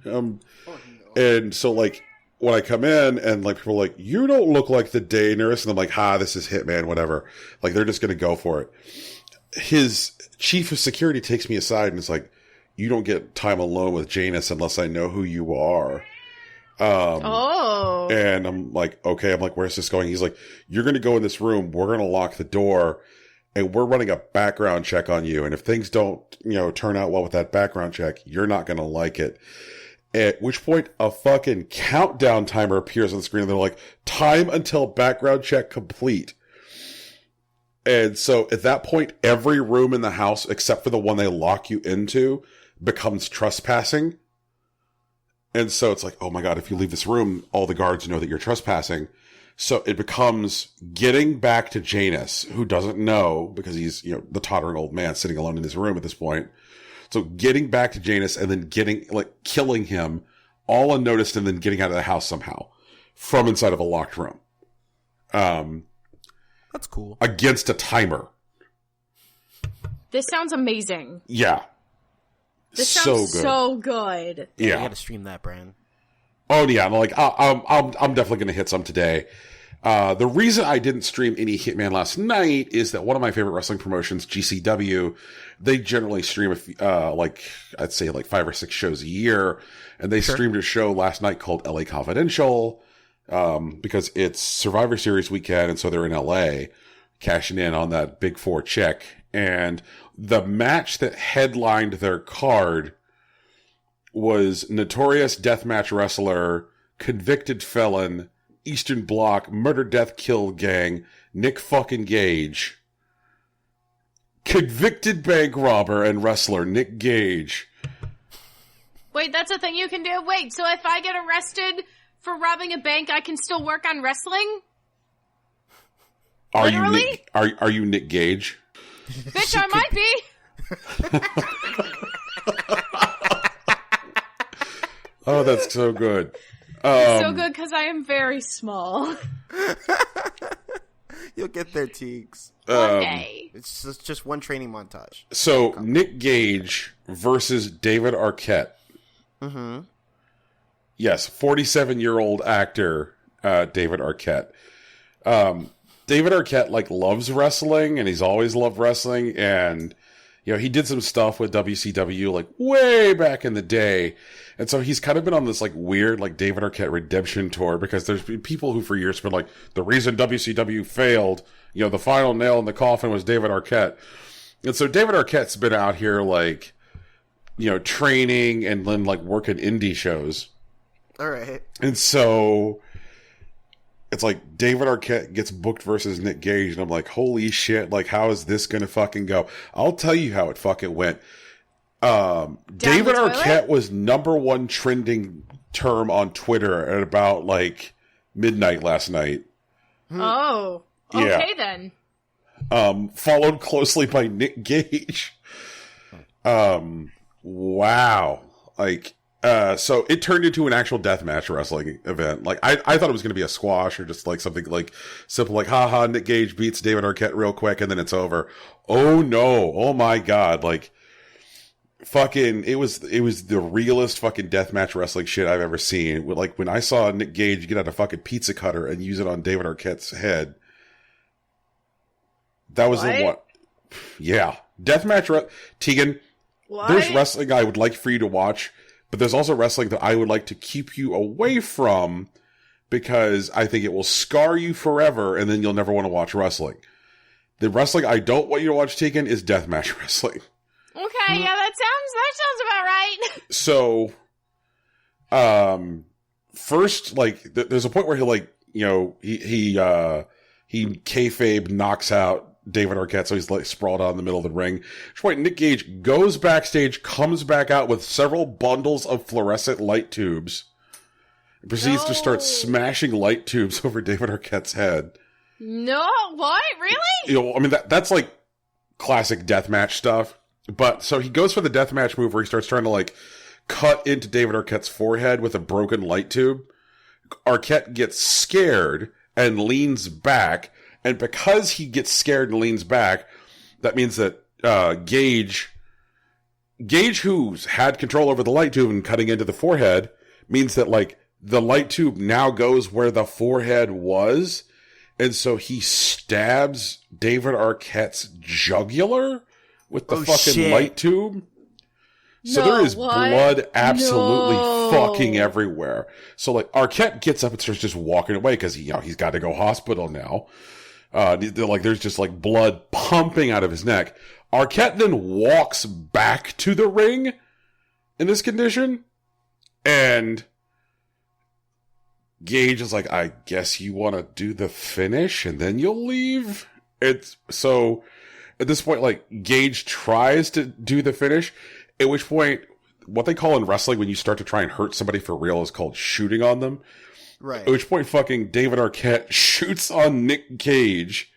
And so, like, when I come in and, like, people are like, you don't look like the day nurse. And I'm like, this is Hitman, whatever. Like, they're just going to go for it. His chief of security takes me aside and is like, you don't get time alone with Janus unless I know who you are. And I'm like, okay. I'm like, where's this going? He's like, you're going to go in this room. We're going to lock the door and we're running a background check on you. And if things don't, turn out well with that background check, you're not going to like it. At which point a fucking countdown timer appears on the screen and they're like, time until background check complete. And so at that point, every room in the house, except for the one they lock you into, becomes trespassing. And so it's like, oh my God, if you leave this room, all the guards know that you're trespassing. So it becomes getting back to Janus, who doesn't know because he's, the tottering old man sitting alone in his room at this point. So getting back to Janus and then killing him all unnoticed and then getting out of the house somehow from inside of a locked room. That's cool. Against a timer. This sounds amazing. Yeah. This sounds so good. Yeah. You gotta stream that, Brand. Oh yeah. I'm definitely gonna hit some today. The reason I didn't stream any Hitman last night is that one of my favorite wrestling promotions, GCW, they generally stream I'd say 5 or 6 shows a year, and they streamed a show last night called LA Confidential, because it's Survivor Series weekend, and so they're in LA cashing in on that Big 4 check. And the match that headlined their card was notorious deathmatch wrestler, convicted felon, Eastern Bloc, murder, death, kill gang, Nick fucking Gage. Convicted bank robber and wrestler, Nick Gage. Wait, that's a thing you can do? Wait, so if I get arrested for robbing a bank, I can still work on wrestling? Literally? Are you Nick Gage? Bitch, I might be. Oh, that's so good. It's so good because I am very small. You'll get there, Teagues. One day. It's just one training montage. So, Nick Gage versus David Arquette. Mm-hmm. Yes, 47-year-old actor, David Arquette. David Arquette, loves wrestling, and he's always loved wrestling, and, he did some stuff with WCW, way back in the day. And so he's kind of been on this, weird, David Arquette redemption tour, because there's been people who for years have been the reason WCW failed, the final nail in the coffin was David Arquette. And so David Arquette's been out here, training and then, working indie shows. All right. And so it's like David Arquette gets booked versus Nick Gage, and I'm like, holy shit, like, how is this gonna fucking go? I'll tell you how it fucking went. David Arquette was #1 trending term on Twitter at about like midnight last night. Oh, okay then. Followed closely by Nick Gage. Wow. Like, so it turned into an actual deathmatch wrestling event. Like, I thought it was going to be a squash or just like something like simple, like, haha, Nick Gage beats David Arquette real quick and then it's over. Oh no. Oh my God. Like, fucking, it was the realest fucking deathmatch wrestling shit I've ever seen. Like, when I saw Nick Gage get out a fucking pizza cutter and use it on David Arquette's head, that was the one. Yeah. Deathmatch, Tegan, there's wrestling I would like for you to watch, but there's also wrestling that I would like to keep you away from because I think it will scar you forever and then you'll never want to watch wrestling. The wrestling I don't want you to watch, Tegan, is deathmatch wrestling. Okay, yeah, that sounds about right. So, first, like, there's a point where he, like, you know, he kayfabe knocks out David Arquette, so he's like sprawled out in the middle of the ring. At which point, Nick Gage goes backstage, comes back out with several bundles of fluorescent light tubes, and proceeds to start smashing light tubes over David Arquette's head. No, what? Really? You know, I mean, that's like classic deathmatch stuff. But so he goes for the deathmatch move where he starts trying to like cut into David Arquette's forehead with a broken light tube. Arquette gets scared and leans back. And because he gets scared and leans back, that means that Gage, who's had control over the light tube and cutting into the forehead, means that like the light tube now goes where the forehead was. And so he stabs David Arquette's jugular with the fucking light tube. So there is blood absolutely fucking everywhere. So like Arquette gets up and starts just walking away because he's got to go hospital now. Like there's just like blood pumping out of his neck. Arquette then walks back to the ring in this condition, and Gage is like, I guess you want to do the finish and then you'll leave. It's so at this point, like Gage tries to do the finish, at which point what they call in wrestling when you start to try and hurt somebody for real is called shooting on them. Right. At which point fucking David Arquette shoots on Nick Gage.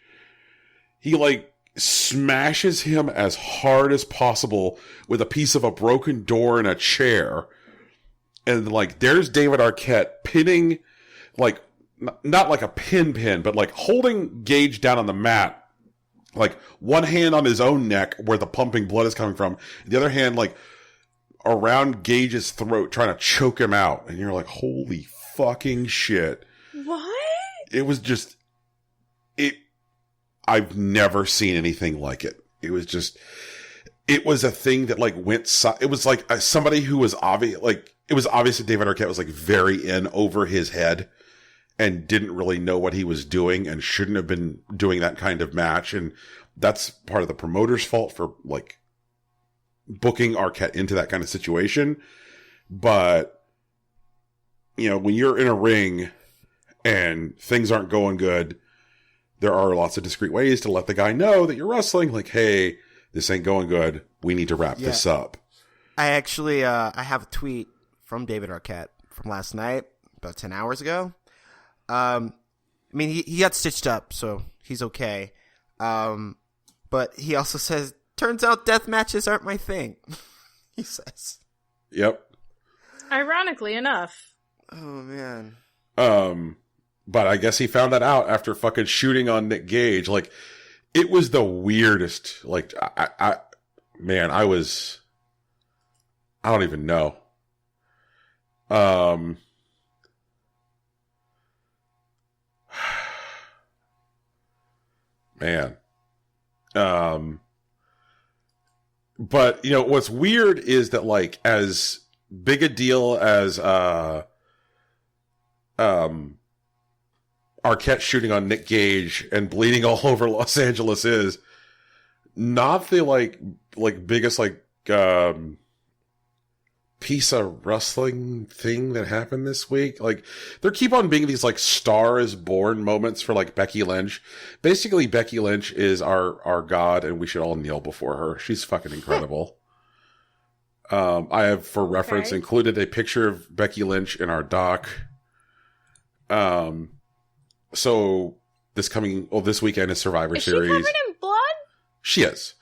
He like smashes him as hard as possible with a piece of a broken door and a chair. And like there's David Arquette pinning, like not like a pin, but like holding Gage down on the mat. Like one hand on his own neck where the pumping blood is coming from. The other hand like around Gage's throat trying to choke him out. And you're like, holy fucking shit. What? It was just, I've never seen anything like it. It was a thing that like it was like somebody who was obvious, like it was obvious that David Arquette was like very in over his head and didn't really know what he was doing and shouldn't have been doing that kind of match. And that's part of the promoter's fault for like booking Arquette into that kind of situation. But, you know, when you're in a ring and things aren't going good, there are lots of discreet ways to let the guy know that you're wrestling. Like, hey, this ain't going good. We need to wrap this up. I actually, I have a tweet from David Arquette from last night, about 10 hours ago. I mean, he got stitched up, so he's okay. But he also says, turns out death matches aren't my thing. He says. Yep. Ironically enough. Oh, man. But I guess he found that out after fucking shooting on Nick Gage. Like, it was the weirdest. Like, I don't even know. Man. But, you know, what's weird is that, like, as big a deal as, Arquette shooting on Nick Gage and bleeding all over Los Angeles is, not the, like biggest, like, piece of wrestling thing that happened this week. Like, there keep on being these like Star is Born moments for like Becky Lynch. Basically, Becky Lynch is our god, and we should all kneel before her. She's fucking incredible. I have, for reference, included a picture of Becky Lynch in our doc. So this weekend is Survivor Series. Is she covered in blood? She is.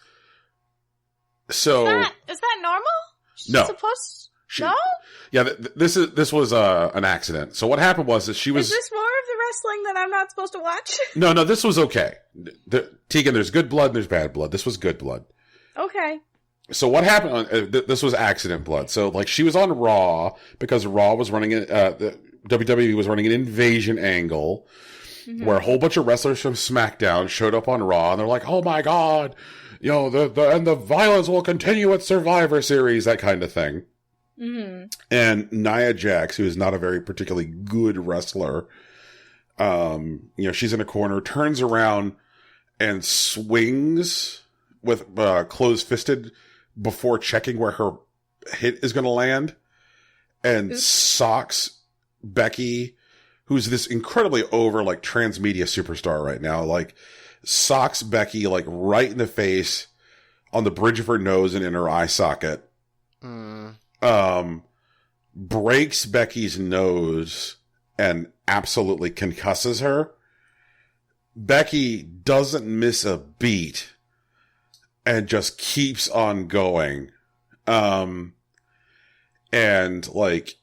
So is that normal? She's no. No? Yeah, this was an accident. So what happened was that she was... Is this more of the wrestling that I'm not supposed to watch? No, this was okay. Tegan, there's good blood and there's bad blood. This was good blood. Okay. So what happened, this was accident blood. So like she was on Raw because Raw was running, the WWE was running an invasion angle where a whole bunch of wrestlers from SmackDown showed up on Raw and they're like, oh my God, the violence will continue at Survivor Series, that kind of thing. Mm-hmm. And Nia Jax, who is not a very particularly good wrestler, she's in a corner, turns around and swings with closed-fisted before checking where her hit is going to land, and socks Becky, who's this incredibly over like transmedia superstar right now, like socks Becky like right in the face on the bridge of her nose and in her eye socket. Breaks Becky's nose and absolutely concusses her. Becky doesn't miss a beat and just keeps on going. And like,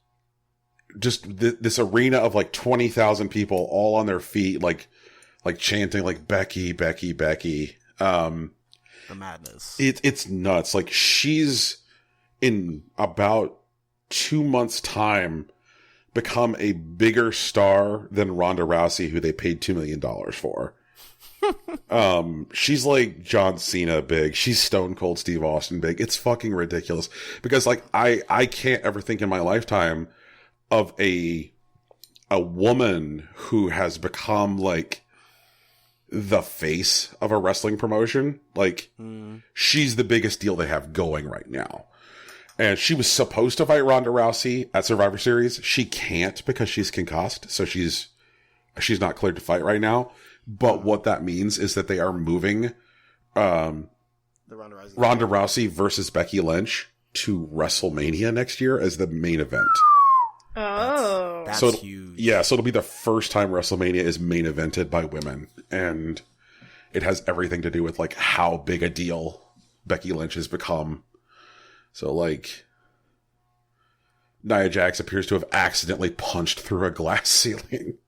just this arena of like 20,000 people all on their feet, like chanting like Becky, Becky, Becky. The madness. It's nuts. Like, she's in about 2 months' time become a bigger star than Ronda Rousey, who they paid $2 million for. She's like John Cena big. She's Stone Cold Steve Austin big. It's fucking ridiculous because like I can't ever think in my lifetime of a woman who has become like the face of a wrestling promotion. Like she's the biggest deal they have going right now. And she was supposed to fight Ronda Rousey at Survivor Series. She can't because she's concussed, so she's not cleared to fight right now. But what that means is that they are moving the Ronda Rousey versus Becky Lynch to WrestleMania next year as the main event. Oh. That's so huge. Yeah, so it'll be the first time WrestleMania is main evented by women. And it has everything to do with like how big a deal Becky Lynch has become. So, like, Nia Jax appears to have accidentally punched through a glass ceiling.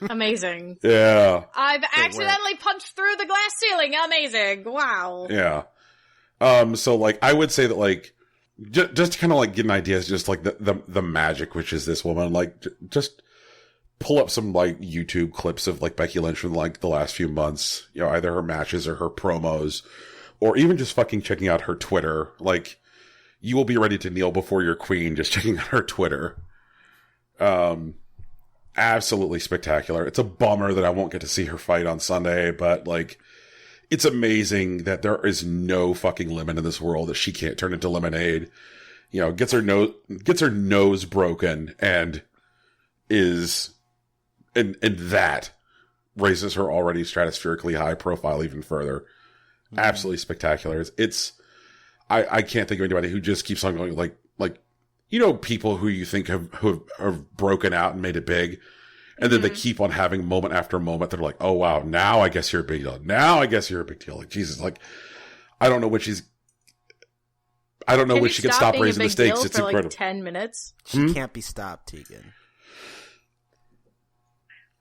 Amazing. Yeah. I've accidentally punched through the glass ceiling. Amazing. Wow. Yeah. So, like, I would say that, like, just to kind of, like, get an idea, it's just, like, the magic which is this woman. Like, just pull up some, like, YouTube clips of, like, Becky Lynch from, like, the last few months. You know, either her matches or her promos. Or even just fucking checking out her Twitter. Like, you will be ready to kneel before your queen just checking out her Twitter. Absolutely spectacular. It's a bummer that I won't get to see her fight on Sunday, but, like, it's amazing that there is no fucking limit in this world that she can't turn into lemonade. You know, gets her nose broken and that raises her already stratospherically high profile even further. Absolutely spectacular. I can't think of anybody who just keeps on going like, you know, people who you think have broken out and made it big. And then they keep on having moment after moment. They're like, oh wow, now I guess you're a big deal. Now I guess you're a big deal. Like, Jesus, like, I don't know when she can stop raising the stakes. It's incredible. Like 10 minutes. She can't be stopped, Tegan.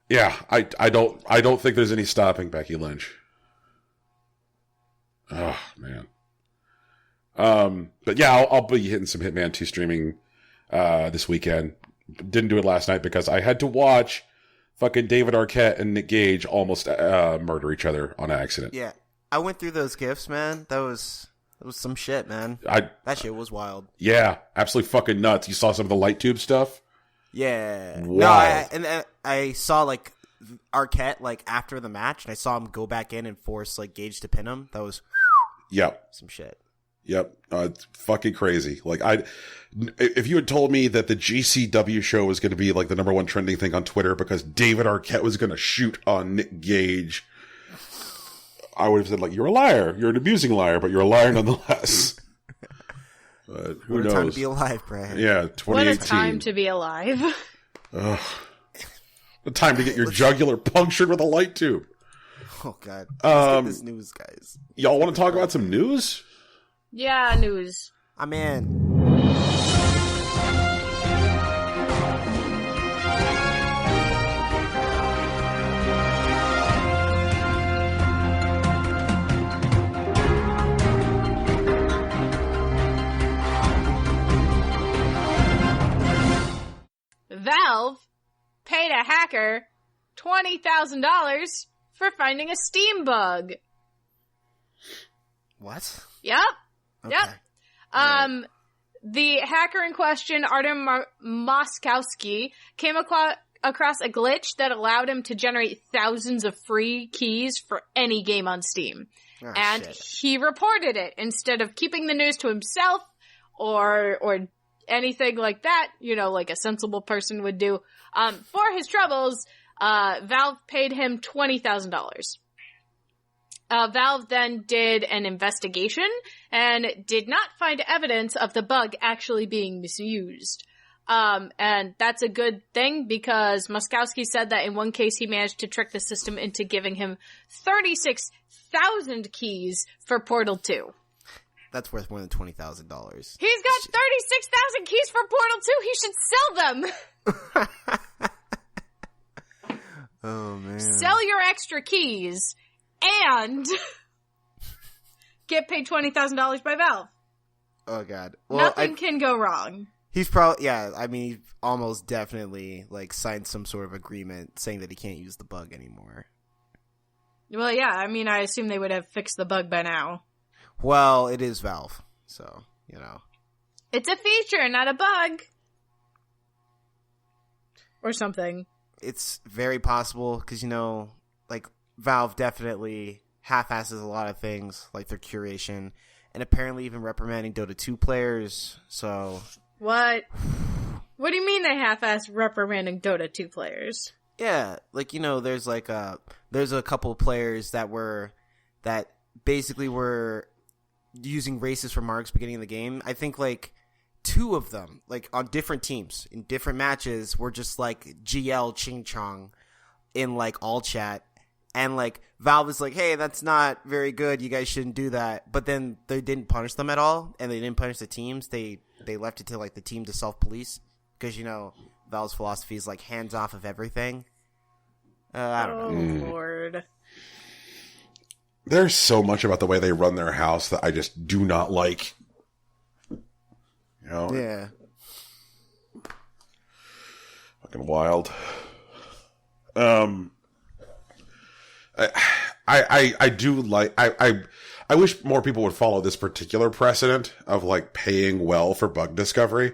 Yeah, I don't think there's any stopping Becky Lynch. Oh, man. But yeah, I'll be hitting some Hitman 2 streaming this weekend. Didn't do it last night because I had to watch fucking David Arquette and Nick Gage almost murder each other on accident. Yeah. I went through those gifs, man. That was some shit, man. That shit was wild. Yeah, absolutely fucking nuts. You saw some of the light tube stuff? Yeah. Wow. No, I saw, like, Arquette, like, after the match, and I saw him go back in and force, like, Gage to pin him. That was Yep. some shit. Yep. It's fucking crazy. Like, if you had told me that the GCW show was going to be like the #1 trending thing on Twitter because David Arquette was going to shoot on Nick Gage, I would have said, like, you're a liar. You're an abusing liar, but you're a liar nonetheless. But who knows? What a time to be alive, Brad. Yeah, 2018. What a time to be alive. Ugh. The time to get your jugular punctured with a light tube. Oh, God. Let's get this news, guys. Y'all want to talk about some news? Yeah, news. I'm in. Valve paid a hacker $20,000 for finding a Steam bug. What? Yep. Okay. Yep. Right. The hacker in question, Artem Moskowski, came across a glitch that allowed him to generate thousands of free keys for any game on Steam. Oh, and shit. he reported it instead of keeping the news to himself or anything like that, you know, like a sensible person would do. For his troubles, Valve paid him $20,000. Valve then did an investigation and did not find evidence of the bug actually being misused. And that's a good thing because Moskowski said that in one case he managed to trick the system into giving him 36,000 keys for Portal 2. That's worth more than $20,000. He's got 36,000 keys for Portal 2. He should sell them. Oh, man. Sell your extra keys and get paid $20,000 by Valve. Oh, God. Well, Nothing can go wrong. He's probably, yeah, I mean, he almost definitely, like, signed some sort of agreement saying that he can't use the bug anymore. Well, yeah, I mean, I assume they would have fixed the bug by now. Well, it is Valve, so, you know. It's a feature, not a bug. Or something. It's very possible, because, you know, like, Valve definitely half-asses a lot of things, like their curation, and apparently even reprimanding Dota 2 players, so... What? What do you mean they half-ass reprimanding Dota 2 players? Yeah, like, you know, there's like there's a couple of players that basically were using racist remarks beginning of the game. I think like 2 of them, like on different teams in different matches, were just like GL Ching Chong in like all chat, and like Valve is like, hey, that's not very good, you guys shouldn't do that. But then they didn't punish them at all, and they didn't punish the teams. They left it to like the team to self-police, because, you know, Valve's philosophy is like hands off of everything. I don't know. Oh, Lord. There's so much about the way they run their house that I just do not like. You know? Yeah. Fucking wild. I do like, I wish more people would follow this particular precedent of like paying well for bug discovery.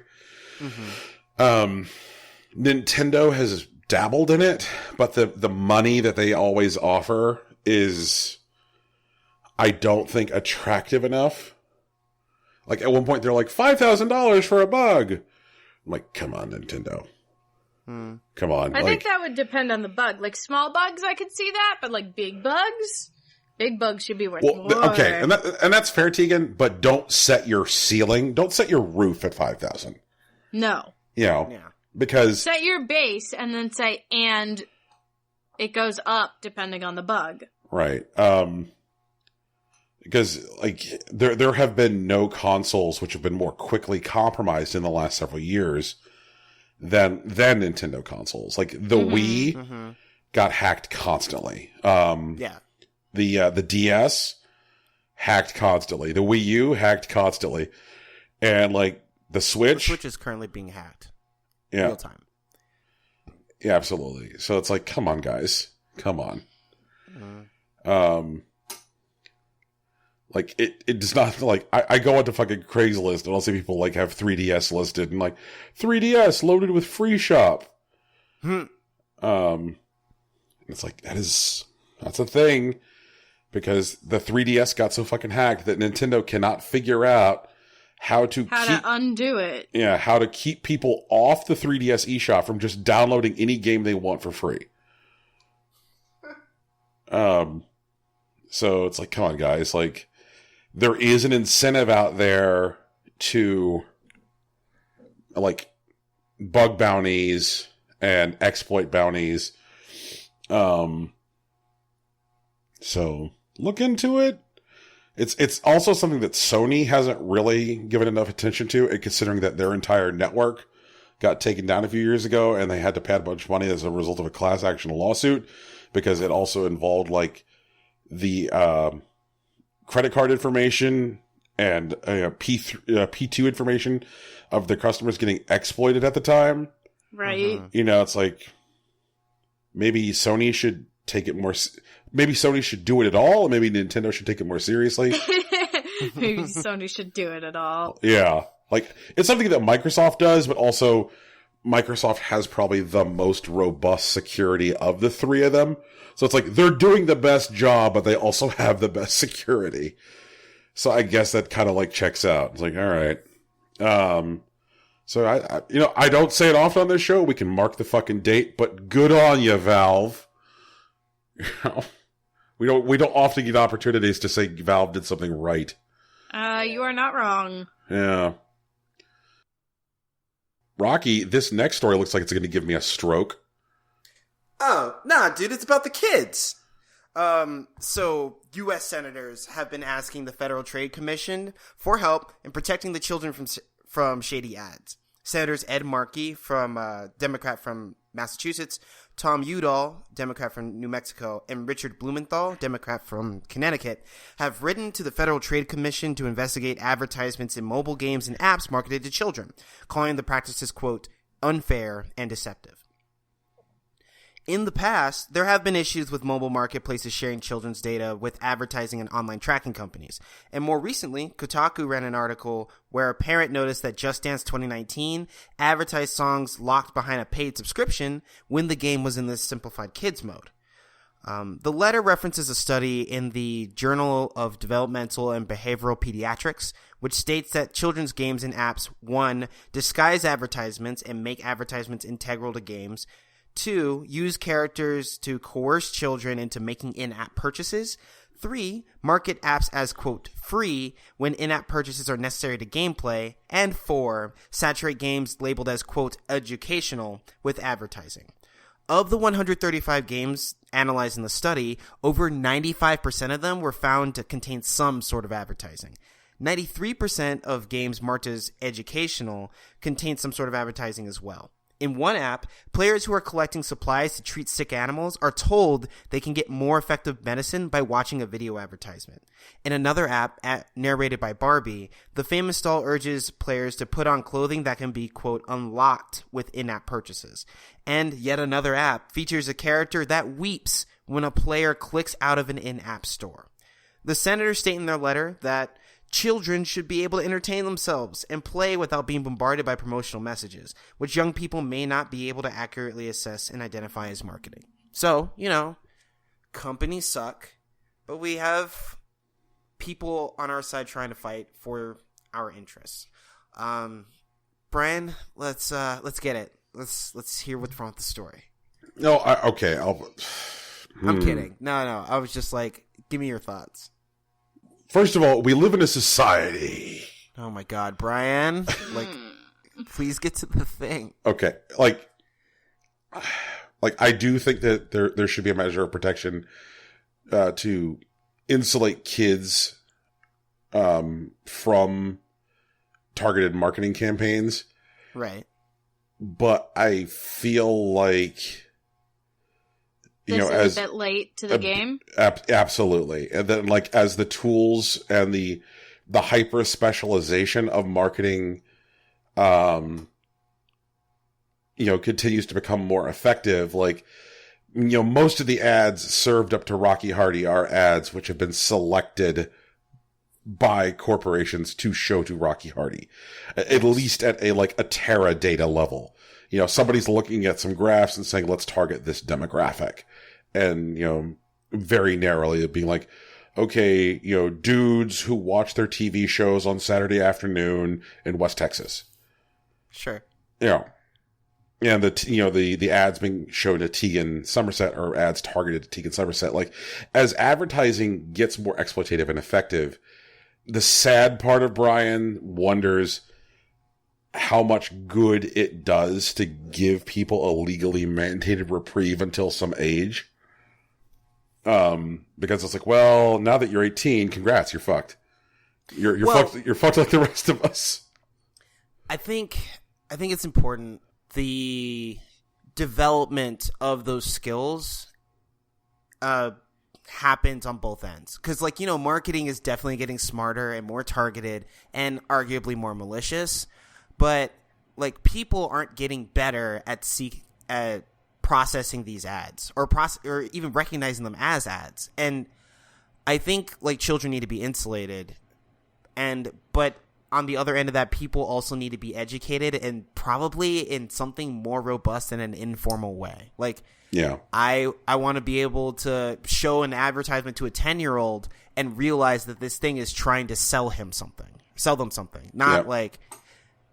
Mm-hmm. Nintendo has dabbled in it, but the money that they always offer is, I don't think, attractive enough. Like at one point they're like $5,000 for a bug. I'm like, come on, Nintendo. Come on. I think that would depend on the bug. Like small bugs, I could see that, but like big bugs should be worth more. Okay, and that's fair, Tegan. But don't set your ceiling. Don't set your roof at 5,000. No. You know, Yeah. because Set your base and then say, and it goes up depending on the bug. right. Because like there have been no consoles which have been more quickly compromised in the last several years than Nintendo consoles. Like the Wii got hacked constantly. Yeah. The DS hacked constantly. The Wii U hacked constantly, and like the The Switch Switch is currently being hacked. yeah, Real time. yeah, absolutely. So it's like, come on, guys, come on. Like it does not, like I go onto fucking Craigslist and I'll see people like have 3DS listed and like 3DS loaded with free shop. It's like that's a thing. because the 3DS got so fucking hacked that Nintendo cannot figure out how to undo it. Yeah, how to keep people off the 3DS eShop from just downloading any game they want for free. So it's like, come on, guys. Like, there is an incentive out there to, like, bug bounties and exploit bounties. So look into it. It's also something that Sony hasn't really given enough attention to, and considering that their entire network got taken down a few years ago, and they had to pay a bunch of money as a result of a class action lawsuit, because it also involved, like, the credit card information and P2 information of the customers getting exploited at the time. Right. You know, it's like, maybe Sony should take it more. Maybe Sony should do it at all. Or maybe Nintendo should take it more seriously. Maybe Sony should do it at all. Yeah. Like, it's something that Microsoft does, but also Microsoft has probably the most robust security of the three of them. So it's like, they're doing the best job, but they also have the best security. So I guess that kind of, like, checks out. It's like, all right. So I don't say it often on this show. We can mark the fucking date, but good on you, Valve. We don't often get opportunities to say Valve did something right. You are not wrong. Yeah. Rocky, this next story looks like it's going to give me a stroke. Oh, nah, dude, it's about the kids. So U.S. senators have been asking the Federal Trade Commission for help in protecting the children from shady ads. Senators Ed Markey, Democrat from Massachusetts, Tom Udall, Democrat from New Mexico, and Richard Blumenthal, Democrat from Connecticut, have written to the Federal Trade Commission to investigate advertisements in mobile games and apps marketed to children, calling the practices, quote, unfair and deceptive. In the past, there have been issues with mobile marketplaces sharing children's data with advertising and online tracking companies. And more recently, Kotaku ran an article where a parent noticed that Just Dance 2019 advertised songs locked behind a paid subscription when the game was in this simplified kids mode. The letter references a study in the Journal of Developmental and Behavioral Pediatrics, which states that children's games and apps, 1, disguise advertisements and make advertisements integral to games, 2, use characters to coerce children into making in-app purchases. 3, market apps as, quote, free when in-app purchases are necessary to gameplay. And 4, saturate games labeled as, quote, educational with advertising. Of the 135 games analyzed in the study, over 95% of them were found to contain some sort of advertising. 93% of games marked as educational contain some sort of advertising as well. In one app, players who are collecting supplies to treat sick animals are told they can get more effective medicine by watching a video advertisement. In another app, narrated by Barbie, the famous doll urges players to put on clothing that can be, quote, unlocked with in-app purchases. And yet another app features a character that weeps when a player clicks out of an in-app store. The senators state in their letter that children should be able to entertain themselves and play without being bombarded by promotional messages, which young people may not be able to accurately assess and identify as marketing. So, you know, companies suck, but we have people on our side trying to fight for our interests. Brian, let's get it. Let's hear what's wrong with the story. No, okay. I'm kidding. No. I was just like, give me your thoughts. First of all, we live in a society. Oh my God, Brian! Like, please get to the thing. Okay, like I do think that there should be a measure of protection to insulate kids from targeted marketing campaigns. Right. But I feel like, you know, as a bit late to the game. Absolutely. And then, like, as the tools and the hyper specialization of marketing, you know, continues to become more effective, like, you know, most of the ads served up to Rocky Hardy are ads which have been selected by corporations to show to Rocky Hardy, at least at a Terra data level. You know, somebody's looking at some graphs and saying, let's target this demographic. And, you know, very narrowly being like, okay, dudes who watch their TV shows on Saturday afternoon in West Texas. Sure. And the ads being shown to Tegan Somerset, or ads targeted to Tegan Somerset. Like, as advertising gets more exploitative and effective, the sad part of Brian wonders how much good it does to give people a legally mandated reprieve until some age. Because it's like, well, now that you're 18, congrats, you're fucked. You're fucked. You're fucked like the rest of us. I think it's important. The development of those skills happens on both ends. Because, marketing is definitely getting smarter and more targeted and arguably more malicious. But, people aren't getting better at processing these ads or even recognizing them as ads. And I think, children need to be insulated. But on the other end of that, people also need to be educated, and probably in something more robust in an informal way. I want to be able to show an advertisement to a 10-year-old and realize that this thing is trying to sell them something.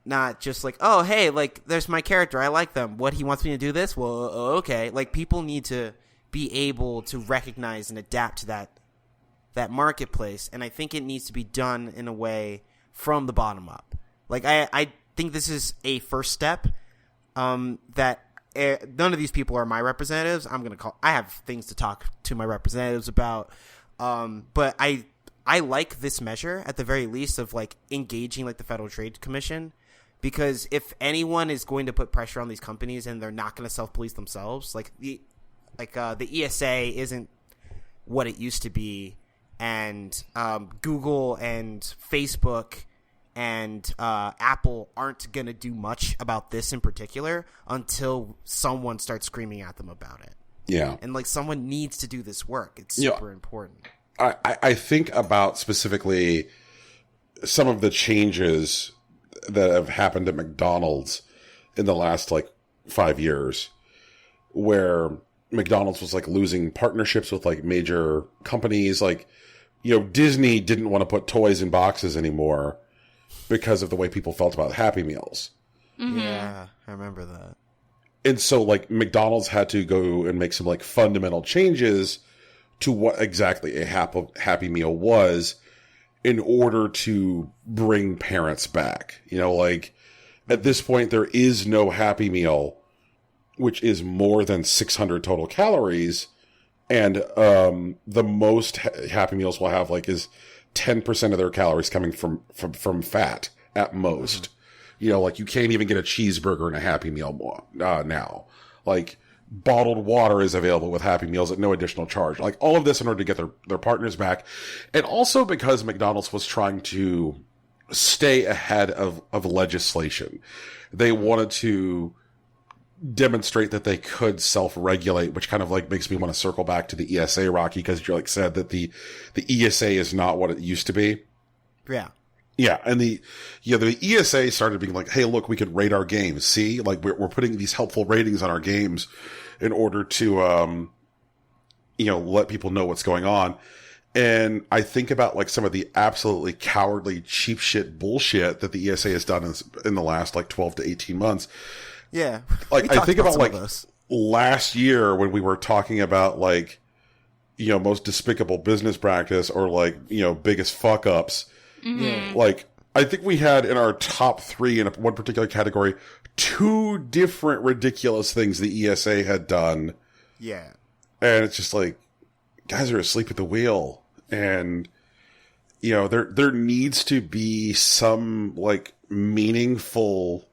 Not just oh, hey, there's my character. I like them. What, he wants me to do this? Well, okay. People need to be able to recognize and adapt to that marketplace. And I think it needs to be done in a way from the bottom up. I think this is a first step that none of these people are my representatives. I have things to talk to my representatives about. But I like this measure at the very least of engaging the Federal Trade Commission, because if anyone is going to put pressure on these companies and they're not going to self-police themselves, the ESA isn't what it used to be, and Google and Facebook and Apple aren't going to do much about this in particular until someone starts screaming at them about it. Yeah. And someone needs to do this work. It's super important. I think about specifically some of the changes that have happened at McDonald's in the last 5 years, where McDonald's was losing partnerships with major companies. Disney didn't want to put toys in boxes anymore because of the way people felt about Happy Meals. Mm-hmm. Yeah, I remember that. And so McDonald's had to go and make some fundamental changes to what exactly a Happy Meal was in order to bring parents back. At this point, there is no Happy Meal which is more than 600 total calories, and the most Happy Meals will have is 10% of their calories coming from fat at most. Mm-hmm. You can't even get a cheeseburger in a Happy Meal now. Bottled water is available with Happy Meals at no additional charge. All of this in order to get their partners back. And also because McDonald's was trying to stay ahead of salegislation. They wanted to demonstrate that they could self-regulate, which kind of makes me want to circle back to the ESA, Rocky, because you said that the ESA is not what it used to be. Yeah. Yeah, and the ESA started being hey, look, we can rate our games. See, we're putting these helpful ratings on our games in order to, let people know what's going on. And I think about some of the absolutely cowardly, cheap shit bullshit that the ESA has done in the last 12 to 18 months. Yeah, I think about last year when we were talking about most despicable business practice or biggest fuck ups. Mm-hmm. I think we had in our top 3 in one particular category 2 different ridiculous things the ESA had done. Yeah. And it's just guys are asleep at the wheel. And, there needs to be some meaningful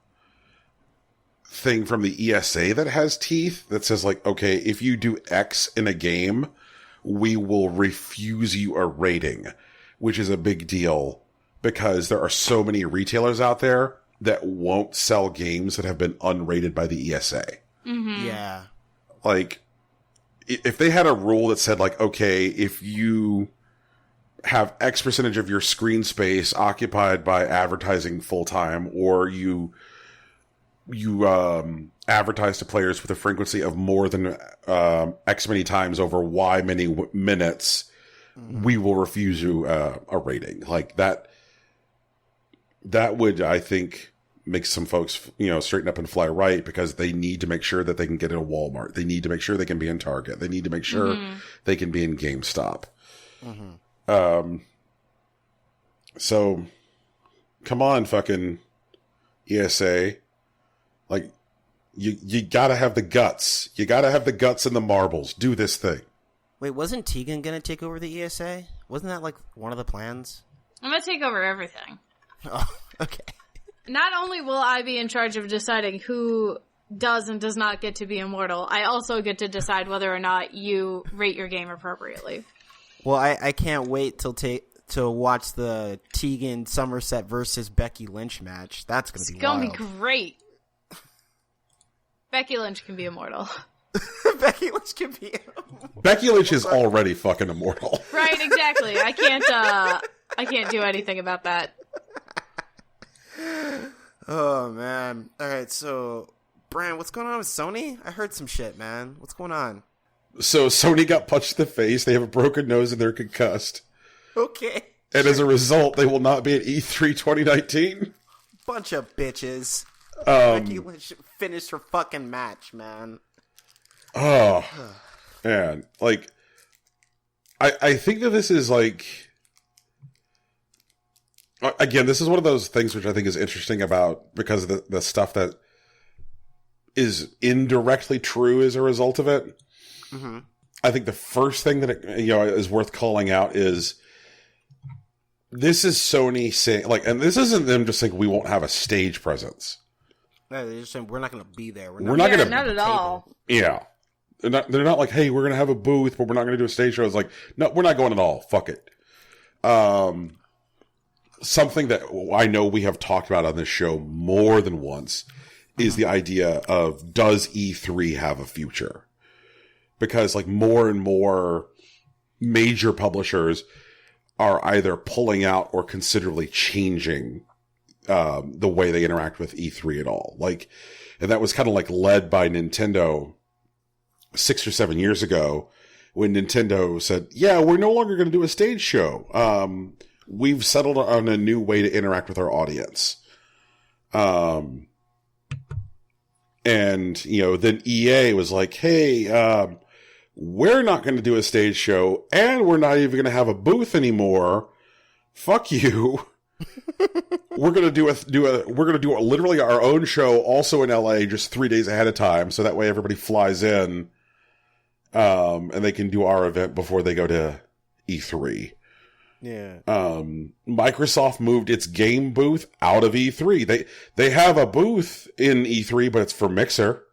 thing from the ESA that has teeth that says okay, if you do X in a game, we will refuse you a rating. Which is a big deal because there are so many retailers out there that won't sell games that have been unrated by the ESA. Mm-hmm. Yeah. If they had a rule that said okay, if you have X percentage of your screen space occupied by advertising full time, or you advertise to players with a frequency of more than X many times over Y many minutes, we will refuse you a rating. Like that would, I think, make some folks, straighten up and fly right, because they need to make sure that they can get in a Walmart. They need to make sure they can be in Target. They need to make sure they can be in GameStop. So come on, fucking ESA. Like, you gotta have the guts. You gotta have the guts and the marbles. Do this thing. Wait, wasn't Tegan gonna take over the ESA? Wasn't that like one of the plans? I'm gonna take over everything. Oh, okay. Not only will I be in charge of deciding who does and does not get to be immortal, I also get to decide whether or not you rate your game appropriately. Well, I can't wait to watch the Tegan Somerset versus Becky Lynch match. That's gonna be wild. It's gonna be great. Becky Lynch can be immortal. Becky Lynch can be immortal. Becky Lynch is already fucking immortal. Right, exactly. I can't do anything about that. Oh, man. All right, so, Brian, what's going on with Sony? I heard some shit, man. What's going on? So Sony got punched in the face. They have a broken nose and they're concussed. Okay. And as a result, they will not be at E3 2019. Bunch of bitches. Becky Lynch finished her fucking match, man. Oh, man. Like, I think that this is like... Again, this is one of those things which I think is interesting about, because of the stuff that is indirectly true as a result of it. Mm-hmm. I think the first thing that is worth calling out is this is Sony saying, like, and this isn't them just saying we won't have a stage presence. No, they're just saying we're not going to be there. We're not going to. Not at all. Yeah, they're not like, hey, we're going to have a booth, but we're not going to do a stage show. It's like, no, we're not going at all. Fuck it. Something that I know we have talked about on this show more than once is the idea of, does E3 have a future? Because like more and more major publishers are either pulling out or considerably changing the way they interact with E3 at all. Like, and that was kind of like led by Nintendo 6 or 7 years ago, when Nintendo said, yeah, we're no longer going to do a stage show. We've settled on a new way to interact with our audience. And, then EA was like, hey, we're not going to do a stage show, and we're not even going to have a booth anymore. Fuck you. We're going to do literally our own show also in LA just 3 days ahead of time. So that way everybody flies in, and they can do our event before they go to E3. Yeah. Microsoft moved its game booth out of E3. They have a booth in E3, but it's for Mixer.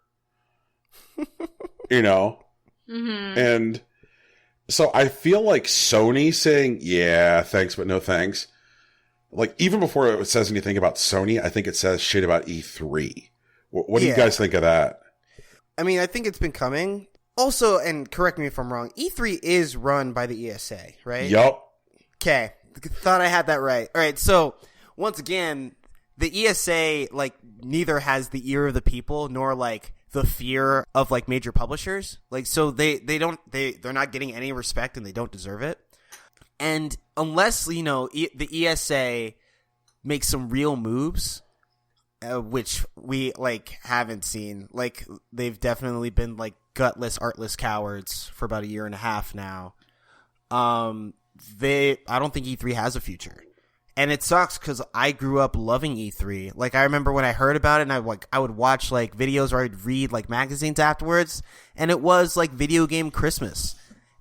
Mm-hmm. And so I feel like Sony saying, yeah, thanks, but no thanks. Like, even before it says anything about Sony, I think it says shit about E3. What do you guys think of that? I mean, I think it's been coming. Also, and correct me if I'm wrong, E3 is run by the ESA, right? Yup. Okay. Thought I had that right. All right. So once again, the ESA, like, neither has the ear of the people nor like the fear of like major publishers. Like, so they're not getting any respect and they don't deserve it. And unless, the ESA makes some real moves, which we like haven't seen, like they've definitely been like gutless, artless cowards for about a year and a half now. I don't think E3 has a future. And it sucks because I grew up loving E3. Like, I remember when I heard about it, and I would watch like videos, or I'd read like magazines afterwards, and it was like video game Christmas.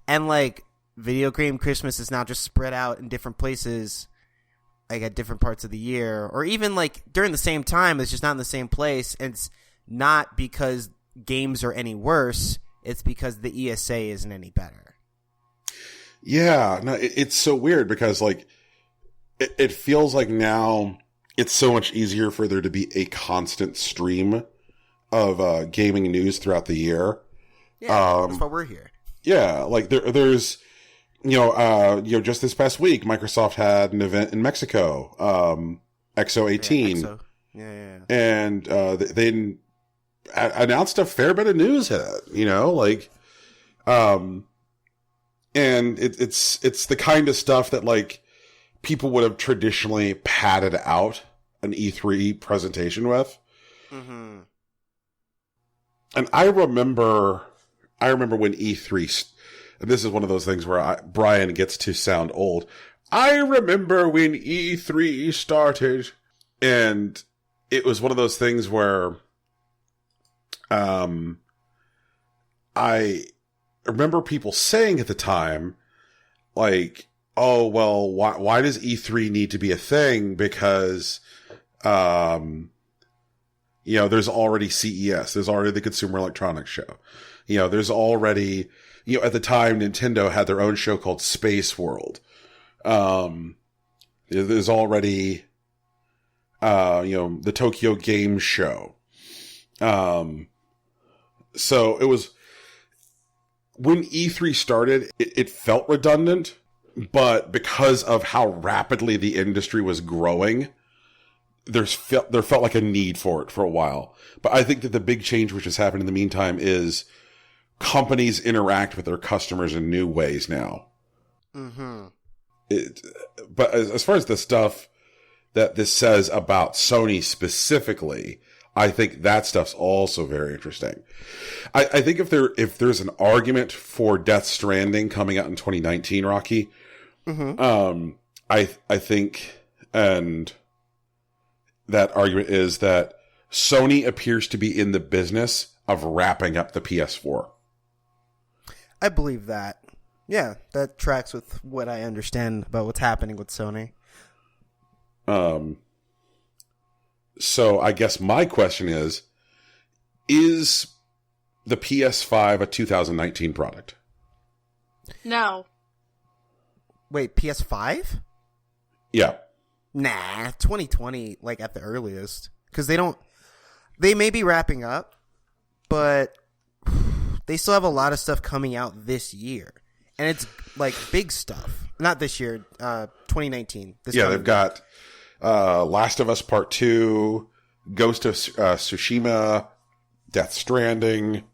And like video game Christmas is now just spread out in different places, like at different parts of the year, or even like during the same time. It's just not in the same place. And it's not because games are any worse. It's because the ESA isn't any better. Yeah, no, it's so weird because like it feels like now it's so much easier for there to be a constant stream of gaming news throughout the year. Yeah, that's why we're here. Yeah, like there's just this past week, Microsoft had an event in Mexico, XO18. Yeah, yeah. And they announced a fair bit of news, And it's the kind of stuff that, like, people would have traditionally padded out an E3 presentation with. Mm-hmm. And I remember when E3, and this is one of those things where Brian gets to sound old. I remember when E3 started, and it was one of those things where, I remember people saying at the time, like, oh, well, why does E3 need to be a thing? Because, there's already CES. There's already the Consumer Electronics Show. There's already, at the time, Nintendo had their own show called Space World. There's already, the Tokyo Game Show. So it was, when E3 started, it felt redundant, but because of how rapidly the industry was growing, there felt like a need for it for a while. But I think that the big change which has happened in the meantime is companies interact with their customers in new ways now. Mm-hmm. But as far as the stuff that this says about Sony specifically, I think that stuff's also very interesting. I think if there's an argument for Death Stranding coming out in 2019, Rocky, Mm-hmm. I think, and that argument is that Sony appears to be in the business of wrapping up the PS4. I believe that. Yeah, that tracks with what I understand about what's happening with Sony. So I guess my question is the PS5 a 2019 product? No. Wait, PS5? Yeah. Nah, 2020, like, at the earliest. Because they may be wrapping up, but they still have a lot of stuff coming out this year. And it's, like, big stuff. Not this year, 2019. They've got Last of Us Part 2, Ghost of Tsushima, Death Stranding,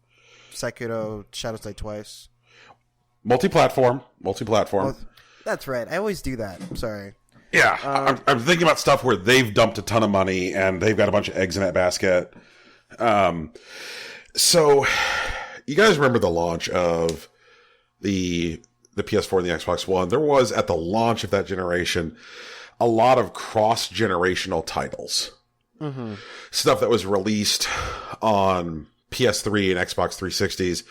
Sekiro, Shadows Die Twice. Multi-platform. Oh, that's right. I always do that. I'm sorry. Yeah, I'm thinking about stuff where they've dumped a ton of money and they've got a bunch of eggs in that basket. So, you guys remember the launch of the PS4 and the Xbox One? There was, at the launch of that generation, a lot of cross-generational titles. Mm-hmm. Stuff that was released on PS3 and Xbox 360s,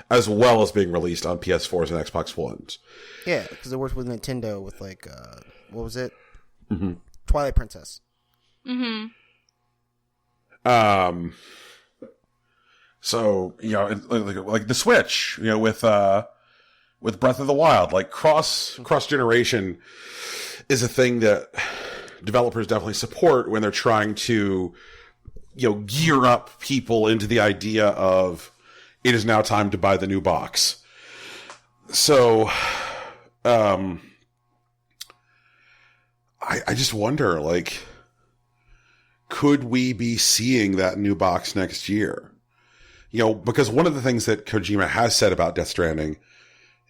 as well as being released on PS4s and Xbox Ones. Yeah, because it worked with Nintendo with, like, what was it? Mm-hmm. Twilight Princess. Mm-hmm. So, like the Switch, with Breath of the Wild, like cross-generation is a thing that developers definitely support when they're trying to, gear up people into the idea of it is now time to buy the new box. So, I just wonder, like, could we be seeing that new box next year? Because one of the things that Kojima has said about Death Stranding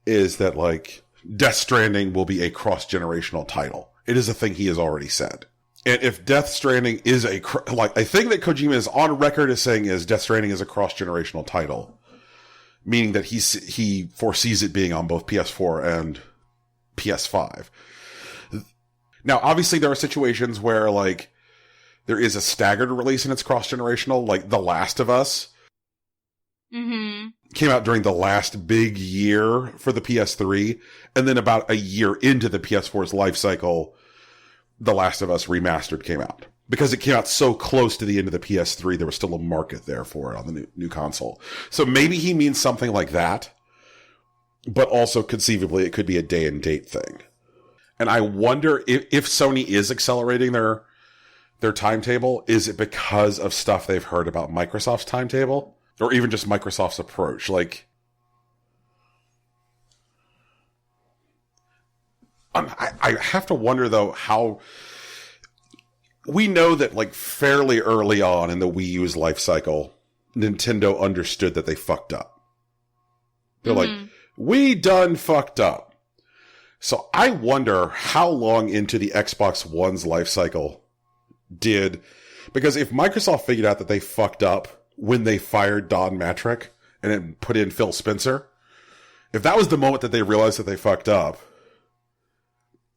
is that, like, Death Stranding will be a cross-generational title. It is a thing he has already said. And if Death Stranding is a thing that Kojima is on record as saying is Death Stranding is a cross-generational title, meaning that he foresees it being on both PS4 and PS5. Now, obviously, there are situations where, like, there is a staggered release and it's cross-generational, like The Last of Us. Mm-hmm. Came out during the last big year for the PS3, and then about a year into the PS4's life cycle, The Last of Us Remastered came out. Because it came out so close to the end of the PS3, there was still a market there for it on the new console. So maybe he means something like that, but also conceivably it could be a day and date thing. And I wonder if Sony is accelerating their timetable, is it because of stuff they've heard about Microsoft's timetable? Or even just Microsoft's approach? Like, I have to wonder, though, how... We know that, like, fairly early on in the Wii U's life cycle, Nintendo understood that they fucked up. They're like, we done fucked up. So I wonder how long into the Xbox One's life cycle because if Microsoft figured out that they fucked up when they fired Don Matrick and then put in Phil Spencer, if that was the moment that they realized that they fucked up,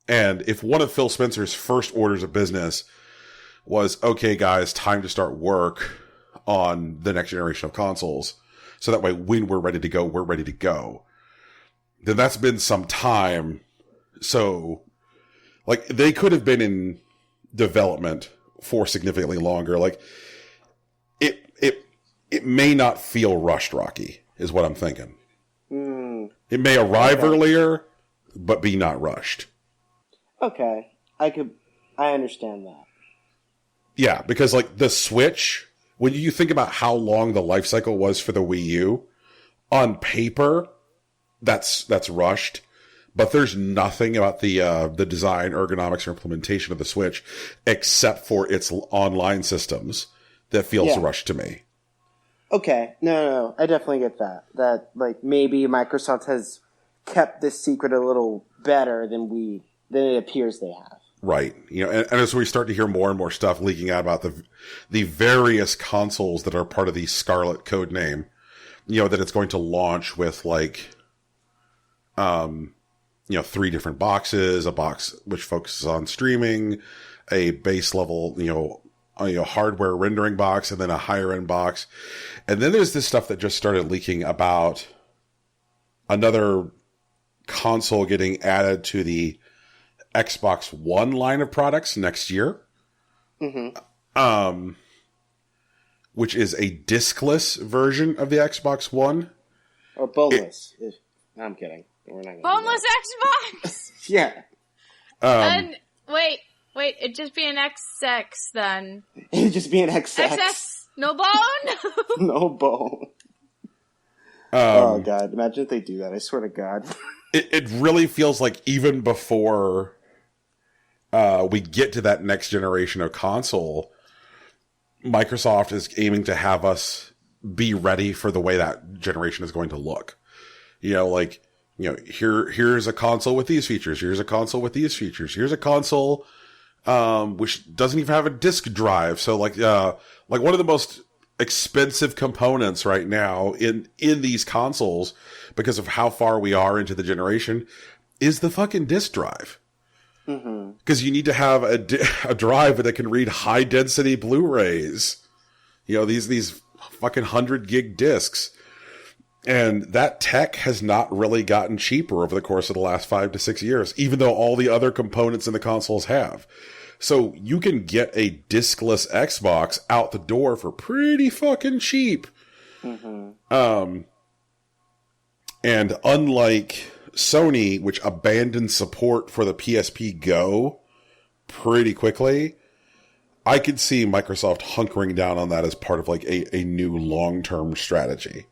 and if one of Phil Spencer's first orders of business was, okay, guys, time to start work on the next generation of consoles, so that way when we're ready to go, we're ready to go, then that's been some time. So, like, they could have been in development for significantly longer. Like, it may not feel rushed, Rocky, is what I'm thinking. It may arrive earlier, but be not rushed. Okay. I understand that. Yeah, because, like, the Switch, when you think about how long the life cycle was for the Wii U, on paper, that's rushed. But there's nothing about the design, ergonomics, or implementation of the Switch, except for its online systems, that feels rushed to me. Okay. No. I definitely get that. That, like, maybe Microsoft has kept this secret a little better than it appears they have. Right. You know, and as we start to hear more and more stuff leaking out about the various consoles that are part of the Scarlet code name, you know, that it's going to launch with, like, 3 different boxes, a box which focuses on streaming, a base level, hardware rendering box, and then a higher end box. And then there's this stuff that just started leaking about another console getting added to the Xbox One line of products next year. Mm-hmm. Which is a diskless version of the Xbox One. Or boneless. I'm kidding. We're not boneless Xbox? Yeah. And wait, it'd just be an XX then. It'd just be an XX. XX, no bone? No bone. Oh, God. Imagine if they do that. I swear to God. It really feels like even before we get to that next generation of console, Microsoft is aiming to have us be ready for the way that generation is going to look. Here's a console with these features. Here's a console with these features. Here's a console which doesn't even have a disk drive. So like one of the most expensive components right now in these consoles, because of how far we are into the generation, is the fucking disk drive. Because you need to have a drive that can read high density Blu-rays. These fucking 100 gig discs. And that tech has not really gotten cheaper over the course of the last 5 to 6 years, even though all the other components in the consoles have. So you can get a diskless Xbox out the door for pretty fucking cheap. And unlike Sony, which abandoned support for the PSP Go pretty quickly, I could see Microsoft hunkering down on that as part of like a new long-term strategy.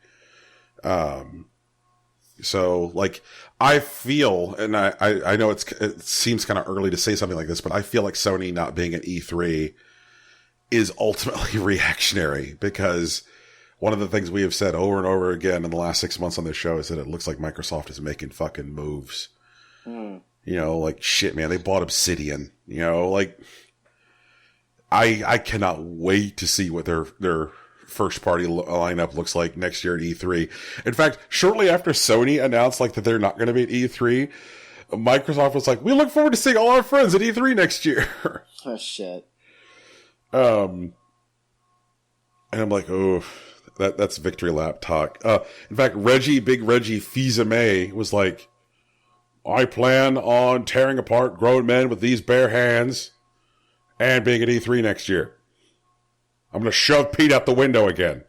So like I feel, and I know it seems kind of early to say something like this, but I feel like Sony not being at E3 is ultimately reactionary, because one of the things we have said over and over again in the last 6 months on this show is that it looks like Microsoft is making fucking moves. Like shit, man, they bought Obsidian, like I cannot wait to see what their first party lineup looks like next year at E3. In fact, shortly after Sony announced like that they're not going to be at E3, Microsoft was like, we look forward to seeing all our friends at E3 next year. Oh shit. And I'm like, oh, that's victory lap talk. In fact, Big Reggie Fils-Aimé was like, I plan on tearing apart grown men with these bare hands and being at E3 next year. I'm going to shove Pete out the window again.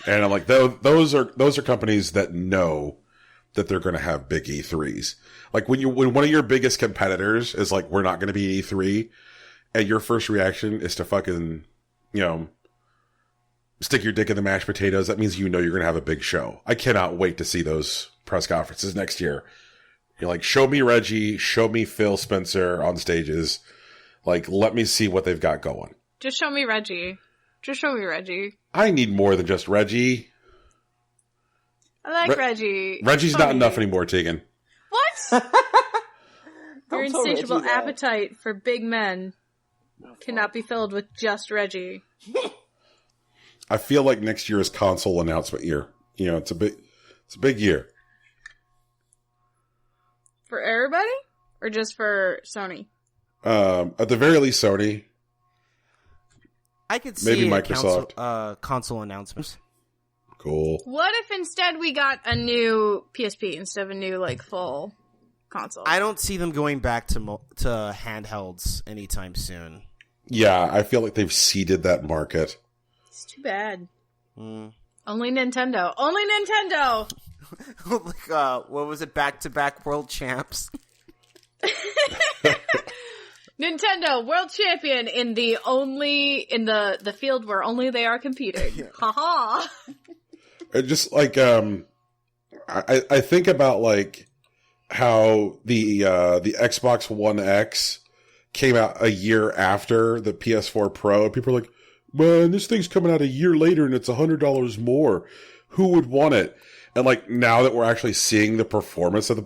And I'm like, those are companies that know that they're going to have big E3s. Like when one of your biggest competitors is like, we're not going to be at E3, and your first reaction is to fucking, stick your dick in the mashed potatoes, that means you're going to have a big show. I cannot wait to see those press conferences next year. You're like, show me Reggie, show me Phil Spencer on stages. Like, let me see what they've got going. Just show me Reggie. Just show me Reggie. I need more than just Reggie. I like Reggie. Reggie's not enough anymore, Tegan. What? Your tell insatiable Reggie that. appetite for big men cannot be filled with just Reggie. I feel like next year is console announcement year. You know, it's a big year. For everybody? Or just for Sony? At the very least, Sony. I could see Maybe a Microsoft. console announcements. Cool. What if instead we got a new PSP instead of a new, like, full console? I don't see them going back to handhelds anytime soon. Yeah, I feel like they've seeded that market. It's too bad. Only Nintendo. Only Nintendo! Like, what was it? Back-to-back world champs. Nintendo, world champion in the field where only they are competing. Haha. Just like I think about like how the Xbox One X came out a year after the PS4 Pro, and people are like, "Man, this thing's coming out a year later, and it's $100 more. Who would want it?" And like now that we're actually seeing the performance of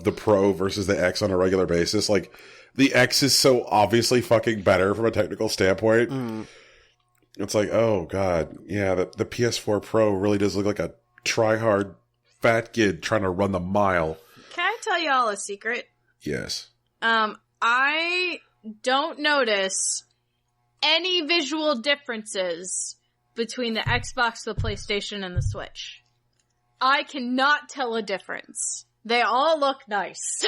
the Pro versus the X on a regular basis, like the X is so obviously fucking better from a technical standpoint. It's like, oh god, yeah, the PS4 Pro really does look like a try-hard fat kid trying to run the mile. Can I tell you all a secret? Yes. I don't notice any visual differences between the Xbox, the PlayStation, and the Switch. I cannot tell a difference. They all look nice.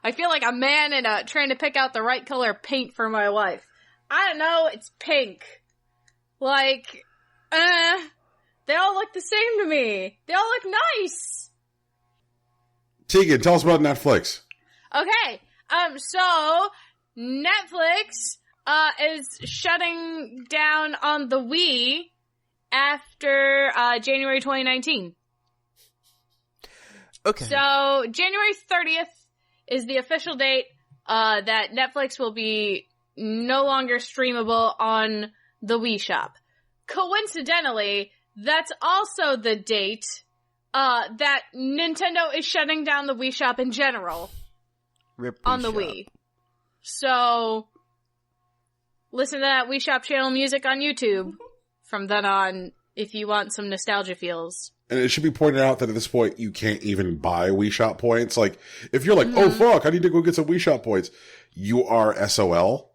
I feel like a man trying to pick out the right color paint for my wife. I don't know, it's pink. Like, they all look the same to me. They all look nice. Tegan, tell us about Netflix. Okay, so Netflix is shutting down on the Wii after January 2019. Okay. So January 30th is the official date that Netflix will be no longer streamable on the Wii Shop. Coincidentally, that's also the date that Nintendo is shutting down the Wii Shop in general. Rip on the Shop. Wii. So, listen to that Wii Shop channel music on YouTube from then on if you want some nostalgia feels. And it should be pointed out that at this point, you can't even buy Wii Shop points. Like, if you're like, oh fuck, I need to go get some Wii Shop points, you are SOL.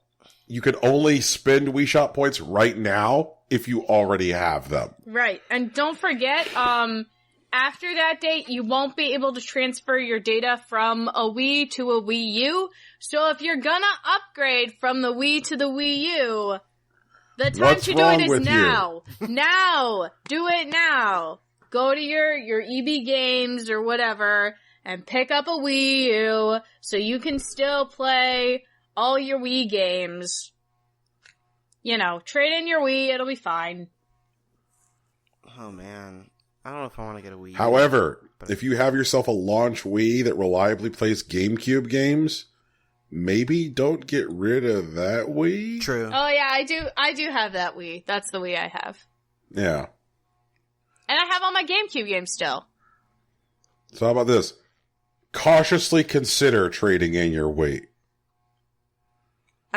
You can only spend Wii Shop points right now if you already have them. Right. And don't forget, after that date, you won't be able to transfer your data from a Wii to a Wii U. So if you're gonna upgrade from the Wii to the Wii U, the time What's to do wrong it is with now. Now! Do it now! Go to your EB Games or whatever and pick up a Wii U so you can still play all your Wii games. You know, trade in your Wii, it'll be fine. Oh man. I don't know if I want to get a Wii. However, if you have yourself a launch Wii that reliably plays GameCube games, maybe don't get rid of that Wii. True. Oh yeah, I do have that Wii. That's the Wii I have. Yeah. And I have all my GameCube games still. So how about this? Cautiously consider trading in your Wii.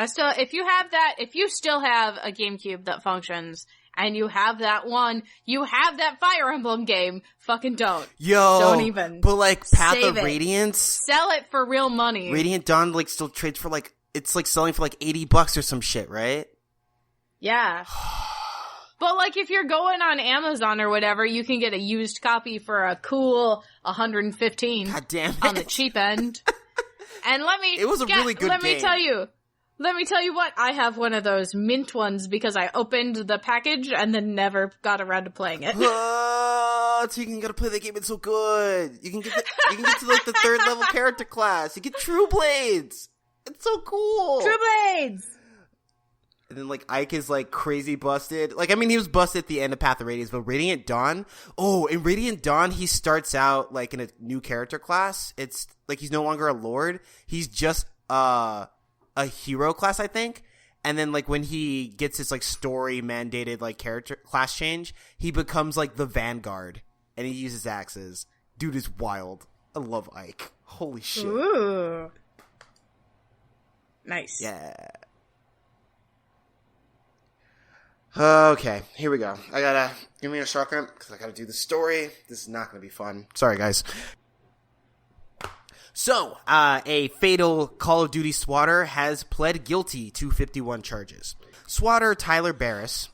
If you still have a GameCube that functions, and you have that one, you have that Fire Emblem game, fucking don't. Yo, Don't even. But like Path Save of it. Radiance, Sell it for real money. Radiant Dawn like still trades for like, it's like selling for like $80 or some shit, right? Yeah. But like if you're going on Amazon or whatever, you can get a used copy for a cool $115 God damn it. on the cheap end. And It was a really good Let me game. tell you what, I have one of those mint ones because I opened the package and then never got around to playing it. Oh, so you gotta play the game. It's so good. You can get to like the 3rd level character class. You get True Blades. It's so cool. True Blades! And then like Ike is like crazy busted. Like I mean he was busted at the end of Path of Radiance, but Radiant Dawn. Oh, in Radiant Dawn he starts out like in a new character class. It's like he's no longer a lord. He's just a hero class, I think. And then, like, when he gets his, like, story-mandated, like, character class change, he becomes, like, the Vanguard. And he uses axes. Dude is wild. I love Ike. Holy shit. Ooh. Nice. Yeah. Okay, here we go. Give me a second, because I gotta do the story. This is not gonna be fun. Sorry, guys. So, a fatal Call of Duty swatter has pled guilty to 51 charges. Swatter Tyler Barris,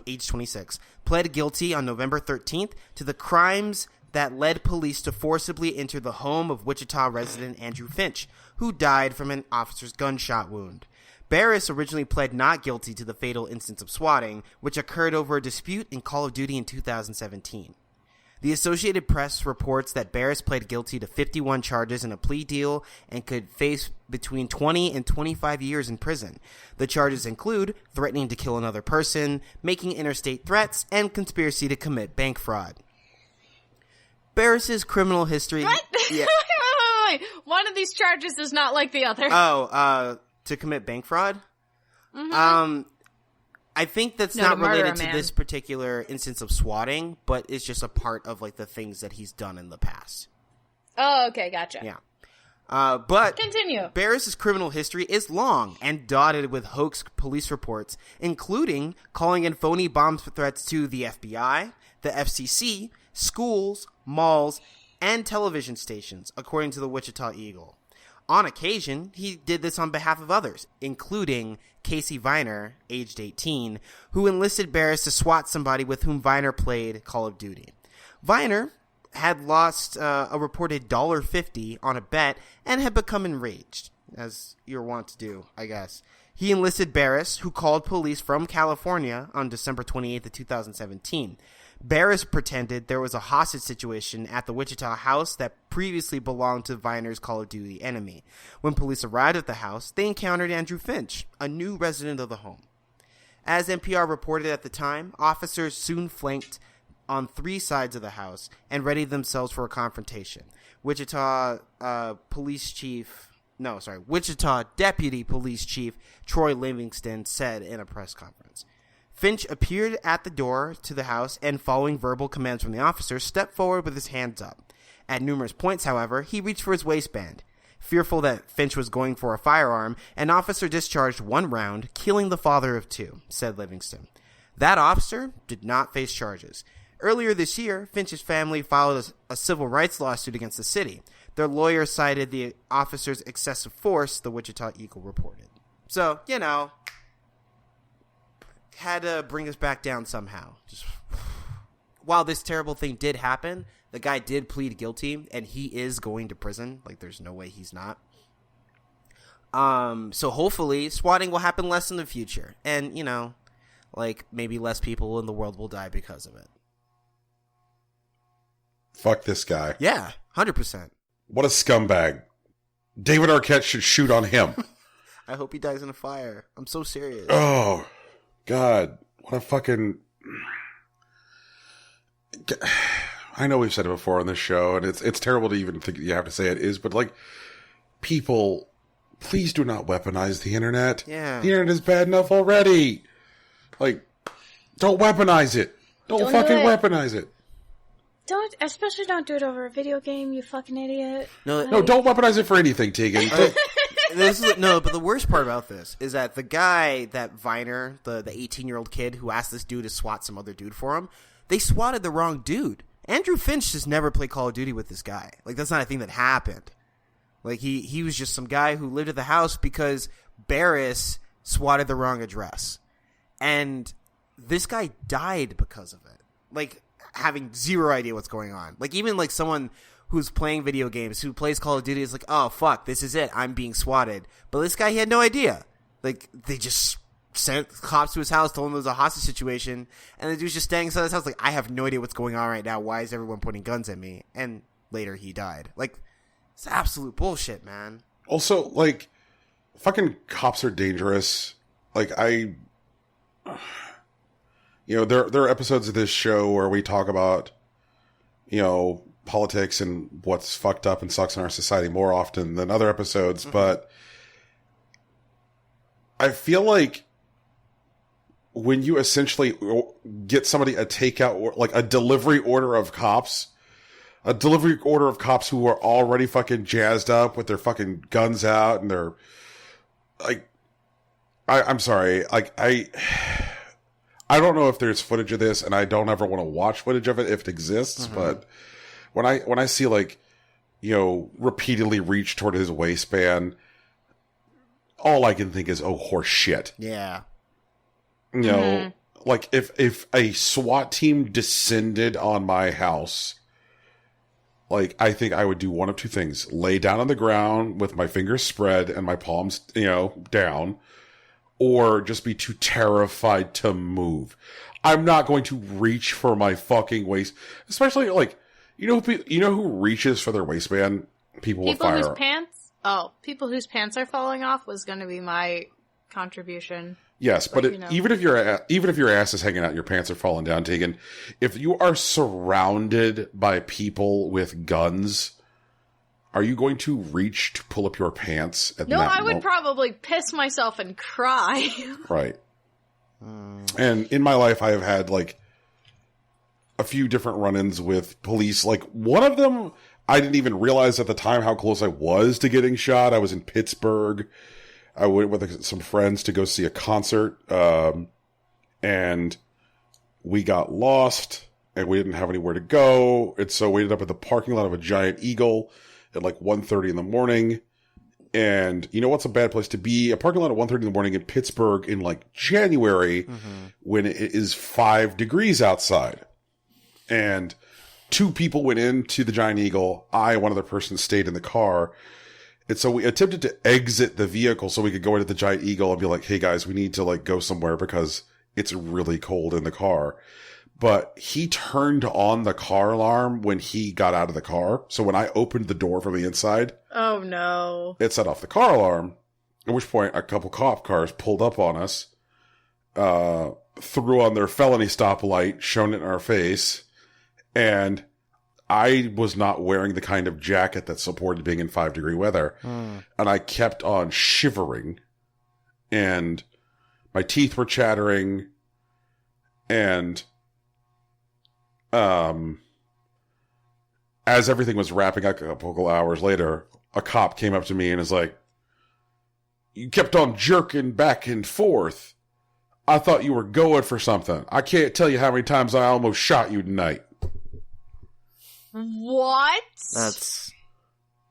age 26, pled guilty on November 13th to the crimes that led police to forcibly enter the home of Wichita resident Andrew Finch, who died from an officer's gunshot wound. Barris originally pled not guilty to the fatal instance of swatting, which occurred over a dispute in Call of Duty in 2017. The Associated Press reports that Barris pled guilty to 51 charges in a plea deal and could face between 20 and 25 years in prison. The charges include threatening to kill another person, making interstate threats, and conspiracy to commit bank fraud. Barris's criminal history... What? Yeah. Wait. One of these charges is not like the other. To commit bank fraud? Mm-hmm. I think that's No, not to murder related a to man. this particular instance of swatting, but it's just a part of, like, the things that he's done in the past. Oh, okay, gotcha. Yeah. But Continue. Barris's criminal history is long and dotted with hoax police reports, including calling in phony bomb threats to the FBI, the FCC, schools, malls, and television stations, according to the Wichita Eagle. On occasion, he did this on behalf of others, including Casey Viner, aged 18, who enlisted Barris to swat somebody with whom Viner played Call of Duty. Viner had lost a reported $1.50 on a bet and had become enraged, as you're wont to do, I guess. He enlisted Barris, who called police from California on December 28th of 2017. Barris pretended there was a hostage situation at the Wichita house that previously belonged to Viner's Call of Duty enemy. When police arrived at the house, they encountered Andrew Finch, a new resident of the home. As NPR reported at the time, officers soon flanked on three sides of the house and readied themselves for a confrontation. Wichita Deputy Police Chief Troy Livingston said in a press conference. Finch appeared at the door to the house and, following verbal commands from the officers, stepped forward with his hands up. At numerous points, however, he reached for his waistband. Fearful that Finch was going for a firearm, an officer discharged one round, killing the father of two, said Livingston. That officer did not face charges. Earlier this year, Finch's family filed a civil rights lawsuit against the city. Their lawyer cited the officer's excessive force, the Wichita Eagle reported. So, had to bring us back down somehow. Just while this terrible thing did happen, the guy did plead guilty, and he is going to prison. Like, there's no way he's not. So hopefully, swatting will happen less in the future. And, maybe less people in the world will die because of it. Fuck this guy. Yeah, 100%. What a scumbag. David Arquette should shoot on him. I hope he dies in a fire. I'm so serious. Oh, God. What a fucking... I know we've said it before on this show, and it's terrible to even think you have to say it is, but, people, please do not weaponize the internet. Yeah. The internet is bad enough already. Don't weaponize it. Don't fucking weaponize it. Especially don't do it over a video game, you fucking idiot. No, don't weaponize it for anything, Tegan. But the worst part about this is that the guy that Viner, the 18-year-old kid who asked this dude to swat some other dude for him, they swatted the wrong dude. Andrew Finch just never played Call of Duty with this guy. That's not a thing that happened. He was just some guy who lived at the house because Barris swatted the wrong address. And this guy died because of it. Having zero idea what's going on. Even someone who's playing video games, who plays Call of Duty, is oh, fuck, this is it. I'm being swatted. But this guy, he had no idea. They just sent cops to his house, told him there was a hostage situation, and the dude's just standing inside his house I have no idea what's going on right now. Why is everyone pointing guns at me? And later he died. It's absolute bullshit, man. Also, fucking cops are dangerous. There are episodes of this show where we talk about, politics and what's fucked up and sucks in our society more often than other episodes, but I feel like when you essentially get somebody a takeout or like a delivery order of cops. A delivery order of cops who are already fucking jazzed up with their fucking guns out and they're like, I'm sorry, like I don't know if there's footage of this, and I don't ever want to watch footage of it if it exists. But when I see like, you know, repeatedly reach toward his waistband, all I can think is, oh, horse shit. Yeah. You know, like if a SWAT team descended on my house. Like, I think I would do one of two things. Lay down on the ground with my fingers spread and my palms, you know, down. Or just be too terrified to move. I'm not going to reach for my fucking waist. Especially, like, you know who reaches for their waistband? People with fire. People whose pants are falling off was going to be my contribution. Yes, but you know. even if your ass is hanging out, your pants are falling down, Tegan. If you are surrounded by people with guns, are you going to reach to pull up your pants at No, that I would moment? probably piss myself and cry. Right. And in my life, I have had like a few different run-ins with police. Like one of them, I didn't even realize at the time how close I was to getting shot. I was in Pittsburgh. I went with some friends to go see a concert, and we got lost, and we didn't have anywhere to go, and so we ended up at the parking lot of a Giant Eagle at like 1:30 in the morning, and you know what's a bad place to be? A parking lot at 1:30 in the morning in Pittsburgh in like January when it is 5 degrees outside, and 2 people went into the Giant Eagle. One other person stayed in the car. And so we attempted to exit the vehicle so we could go into the Giant Eagle and be like, hey guys, we need to like go somewhere because it's really cold in the car. But he turned on the car alarm when he got out of the car. So when I opened the door from the inside, Oh no. it set off the car alarm. At which point a couple cop cars pulled up on us, threw on their felony stoplight, shone it in our face, and I was not wearing the kind of jacket that supported being in 5-degree weather. And I kept on shivering. And my teeth were chattering. And as everything was wrapping up a couple hours later, a cop came up to me and is like, you kept on jerking back and forth. I thought you were going for something. I can't tell you how many times I almost shot you tonight. What? That's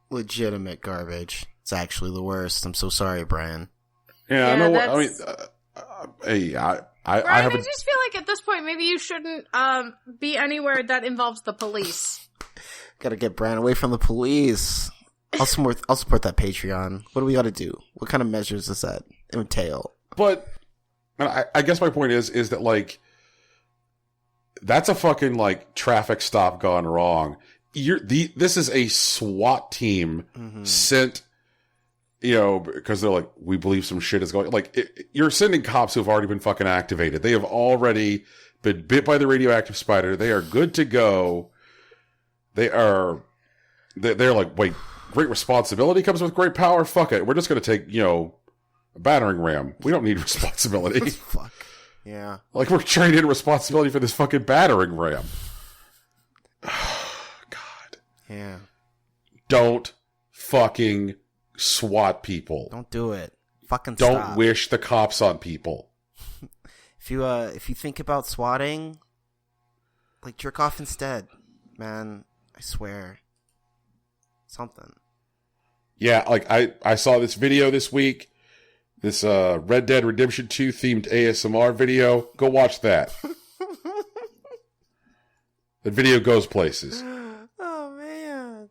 legitimate garbage. It's actually the worst. I'm so sorry, Brian. Yeah, I know what, I mean, Brian, I have I just feel like at this point, maybe you shouldn't be anywhere that involves the police. Gotta get Brian away from the police. I'll support that Patreon. What do we gotta do? What kind of measures does that entail? But I guess my point is that like that's a fucking like traffic stop gone wrong. This is a SWAT team sent, you know, because they're like, we believe some shit is going. Like you're sending cops who have already been fucking activated. They have already been bit by the radioactive spider. They are good to go. They're like, wait, great responsibility comes with great power. Fuck it, we're just gonna take, you know, a battering ram. We don't need responsibility. Fuck. Yeah. Like, we're trading responsibility for this fucking battering ram. God. Yeah. Don't fucking SWAT people. Don't do it. Fucking Don't stop. wish the cops on people. If you think about swatting, like jerk off instead, man. I swear. Something. Yeah, like I saw this video this week. This Red Dead Redemption 2 themed ASMR video. Go watch that. The video goes places. Oh man.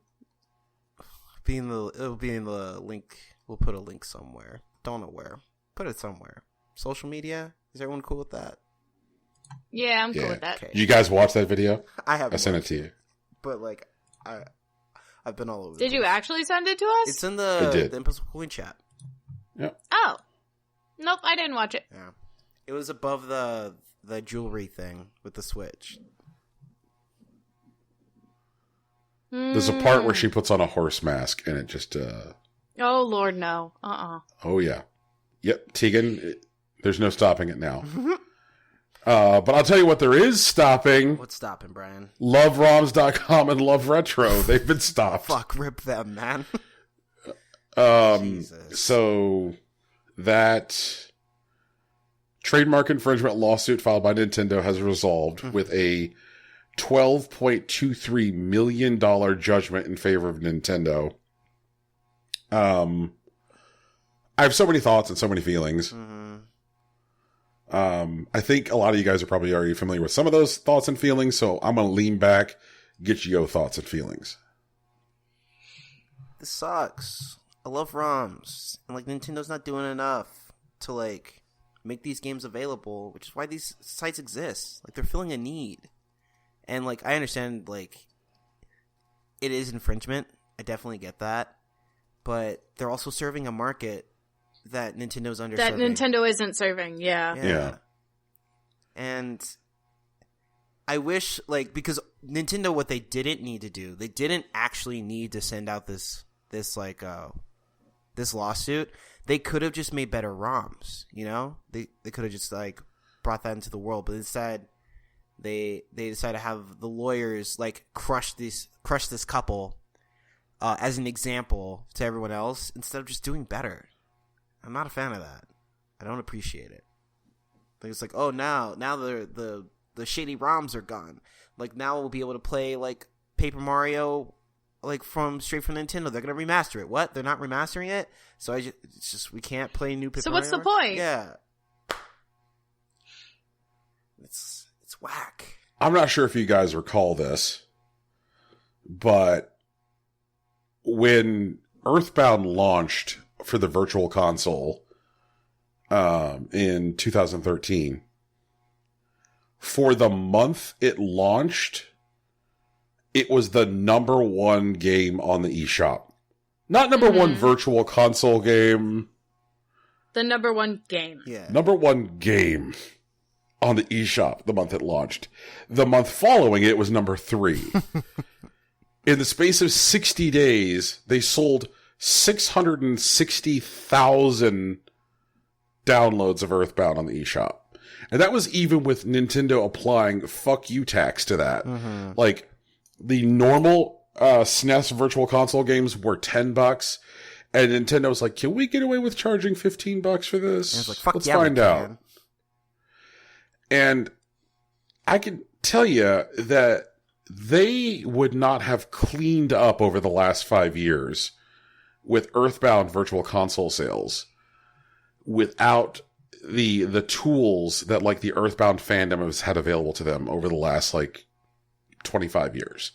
It'll be in the link. We'll put a link somewhere. Don't know where. Put it somewhere. Social media? Is everyone cool with that? Yeah, I'm cool with that. Okay. You guys watch that video? I haven't. I sent it to you. But like I've been all over. Did you actually send it to us? It's in I did. the Impossible Coin chat. Yep. Oh. Nope, I didn't watch it. Yeah. It was above the jewelry thing with the switch. There's a part where she puts on a horse mask and it just Oh, Lord, no. oh yeah. Yep, Tegan, there's no stopping it now. But I'll tell you what there is stopping. What's stopping, Brian? LoveRoms.com and Love Retro. They've been stopped. Fuck, rip them, man. Jesus. So that trademark infringement lawsuit filed by Nintendo has resolved with a $12.23 million judgment in favor of Nintendo. I have so many thoughts and so many feelings. I think a lot of you guys are probably already familiar with some of those thoughts and feelings, so I'm going to lean back, get your thoughts and feelings. This sucks. I love ROMs. And, like, Nintendo's not doing enough to, like, make these games available, which is why these sites exist. Like, they're filling a need. And, like, I understand, like, it is infringement. I definitely get that. But they're also serving a market that Nintendo's underserving. That Nintendo isn't serving, yeah. And I wish, like, because Nintendo, what they didn't need to do, they didn't actually need to send out this lawsuit. They could have just made better ROMs, you know? They could have just, like, brought that into the world. But instead, they decided to have the lawyers, like, crush this couple as an example to everyone else instead of just doing better. I'm not a fan of that. I don't appreciate it. Like, it's like, oh, now the shady ROMs are gone. Like, now we'll be able to play, like, Paper Mario, like, straight from Nintendo. They're gonna remaster it. What? They're not remastering it? So it's just we can't play new Paper Mario. So what's the point? Yeah. It's whack. I'm not sure if you guys recall this, but when Earthbound launched for the Virtual Console in 2013, for the month it launched, it was the number one game on the eShop. Not number one Virtual Console game. The number one game. Yeah. Number one game on the eShop the month it launched. The month following it was number 3. In the space of 60 days, they sold 660,000 downloads of Earthbound on the eShop. And that was even with Nintendo applying fuck you tax to that. Like, the normal SNES Virtual Console games were $10, and Nintendo was like, can we get away with charging $15 for this? And it's like, fuck Let's yeah, find out. Man. And I can tell you that they would not have cleaned up over the last 5 years with Earthbound Virtual Console sales without the tools that, like, the Earthbound fandom has had available to them over the last, like, 25 years.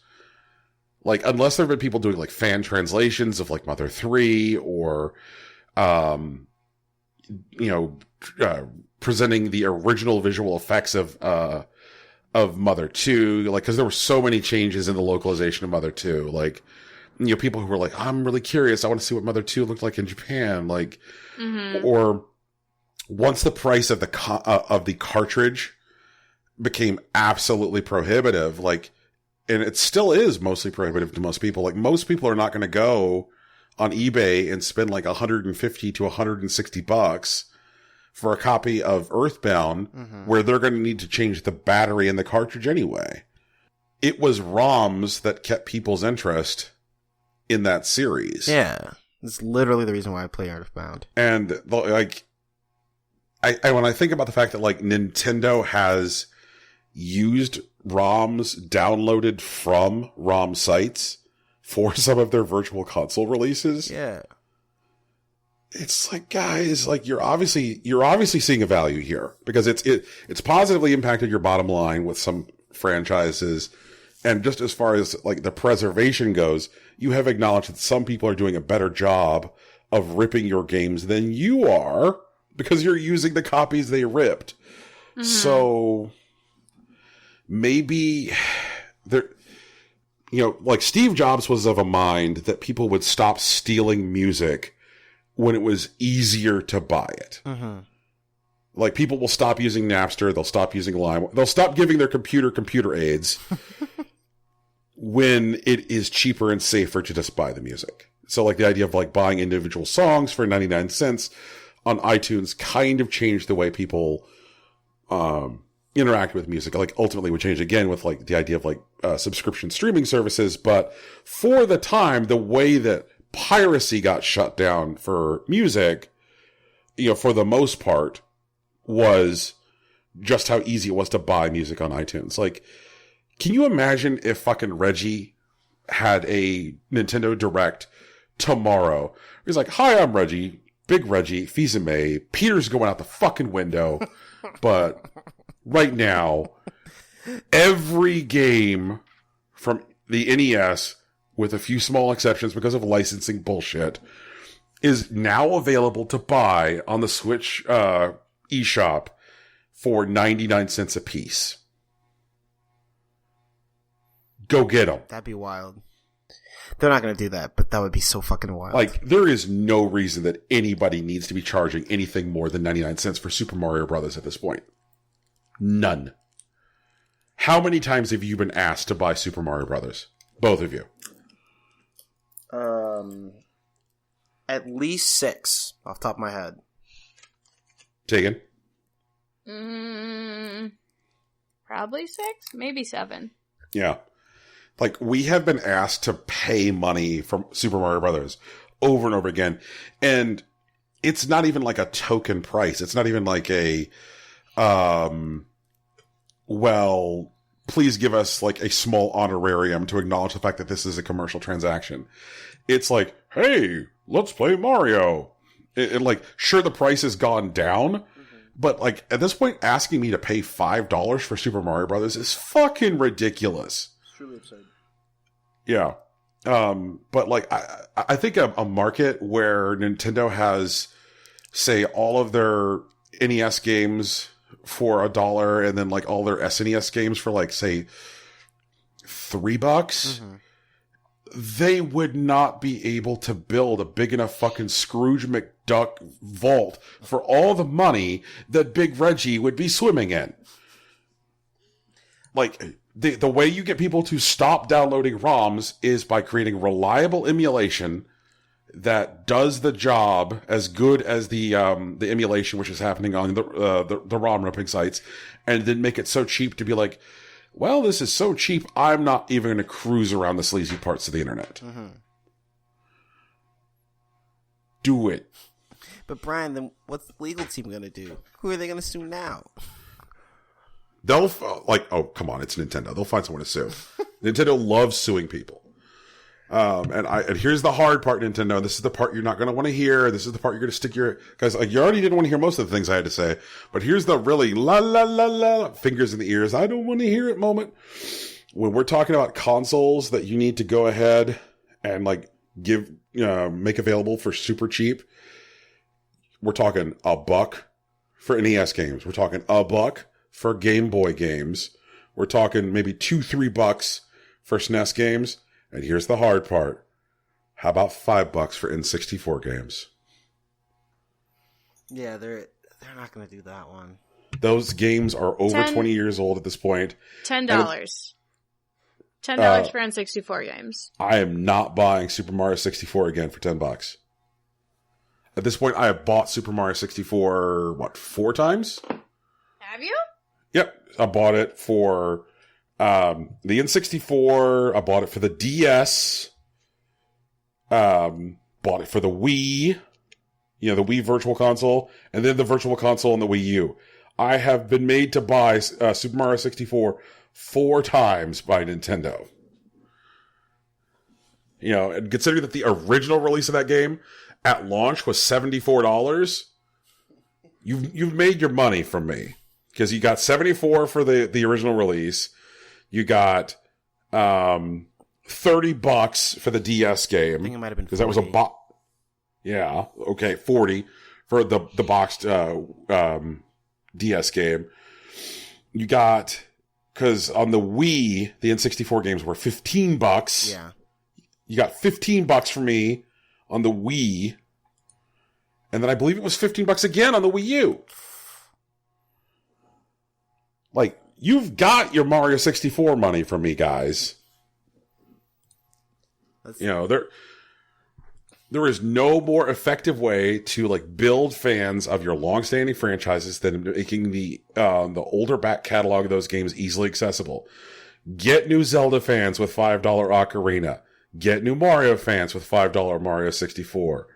Like, unless there have been people doing, like, fan translations of, like, Mother 3 or, presenting the original visual effects of Mother 2, like, because there were so many changes in the localization of Mother 2. Like, you know, people who were like, I'm really curious, I want to see what Mother 2 looked like in Japan. Like, or once the price of the cartridge became absolutely prohibitive, like, and it still is mostly prohibitive to most people. Like, most people are not going to go on eBay and spend like $150 to $160 for a copy of Earthbound, where they're going to need to change the battery in the cartridge anyway. It was ROMs that kept people's interest in that series. Yeah. It's literally the reason why I play Earthbound. And, like, I when I think about the fact that, like, Nintendo has used ROMs downloaded from ROM sites for some of their Virtual Console releases. Yeah. It's like, guys, like, you're obviously seeing a value here, because it's positively impacted your bottom line with some franchises. And just as far as, like, the preservation goes, you have acknowledged that some people are doing a better job of ripping your games than you are, because you're using the copies they ripped. So maybe there, you know, like, Steve Jobs was of a mind that people would stop stealing music when it was easier to buy it. Like, people will stop using Napster, they'll stop using Lime, they'll stop giving their computer aids when it is cheaper and safer to just buy the music. So, like, the idea of, like, buying individual songs for 99 cents on iTunes kind of changed the way people interact with music. Like ultimately would change again with like the idea of like subscription streaming services. But for the time, the way that piracy got shut down for music, for the most part, was just how easy it was to buy music on iTunes. Like, can you imagine if fucking Reggie had a Nintendo Direct tomorrow? He's like, "Hi, I'm Reggie, Big Reggie, Fils-Aimé. Peter's going out the fucking window, but right now, every game from the NES, with a few small exceptions because of licensing bullshit, is now available to buy on the Switch eShop for 99 cents a piece. Go get them." That'd be wild. They're not going to do that, but that would be so fucking wild. Like, there is no reason that anybody needs to be charging anything more than 99 cents for Super Mario Brothers at this point. None. How many times have you been asked to buy Super Mario Brothers? Both of you. At least 6 off the top of my head. Tegan? Probably 6, maybe 7. Yeah. Like, we have been asked to pay money for Super Mario Brothers over and over again. And it's not even like a token price. It's not even like a, well, please give us like a small honorarium to acknowledge the fact that this is a commercial transaction. It's like, hey, let's play Mario. And like, sure, the price has gone down, but like at this point, asking me to pay $5 for Super Mario Brothers is fucking ridiculous. It's truly absurd. Yeah. But like, I think a market where Nintendo has, say, all of their NES games for $1 and then like all their SNES games for like, say, $3, they would not be able to build a big enough fucking Scrooge McDuck vault for all the money that Big Reggie would be swimming in. Like, the way you get people to stop downloading ROMs is by creating reliable emulation that does the job as good as the emulation which is happening on the ROM ripping sites, and then make it so cheap to be like, well, this is so cheap, I'm not even going to cruise around the sleazy parts of the internet. Do it. But Brian, then what's the legal team going to do? Who are they going to sue now? They'll, like, oh, come on, it's Nintendo. They'll find someone to sue. Nintendo loves suing people. And here's the hard part, Nintendo. This is the part you're not going to want to hear. This is the part you're going to stick your, because like, you already didn't want to hear most of the things I had to say. But here's the really la la la la fingers in the ears. I don't want to hear it moment. When we're talking about consoles that you need to go ahead and like make available for super cheap, we're talking $1 for NES games. We're talking $1 for Game Boy games. We're talking maybe $2-3 for SNES games. And here's the hard part. How about $5 for N64 games? Yeah, they're not going to do that one. Those games are over 20 years old at this point. $10. $10 for N64 games. I am not buying Super Mario 64 again for $10. At this point, I have bought Super Mario 64, 4 times? Have you? Yep. I bought it for the N64. I bought it for the DS. Bought it for the Wii. The Wii Virtual Console. And then the Virtual Console and the Wii U. I have been made to buy Super Mario 64 4 times by Nintendo. And considering that the original release of that game at launch was $74, you've made your money from me. Because you got $74 for the original release. You got $30 for the DS game. I think it might have been 40. Because that was a box. Yeah, okay, 40 for the boxed DS game. You got, because on the Wii, the N64 games were $15. Yeah. You got $15 for me on the Wii. And then I believe it was $15 again on the Wii U. Like, you've got your Mario 64 money from me, guys. They're There is no more effective way to like build fans of your long-standing franchises than making the older back catalog of those games easily accessible. Get new Zelda fans with $5 Ocarina. Get new Mario fans with $5 Mario 64.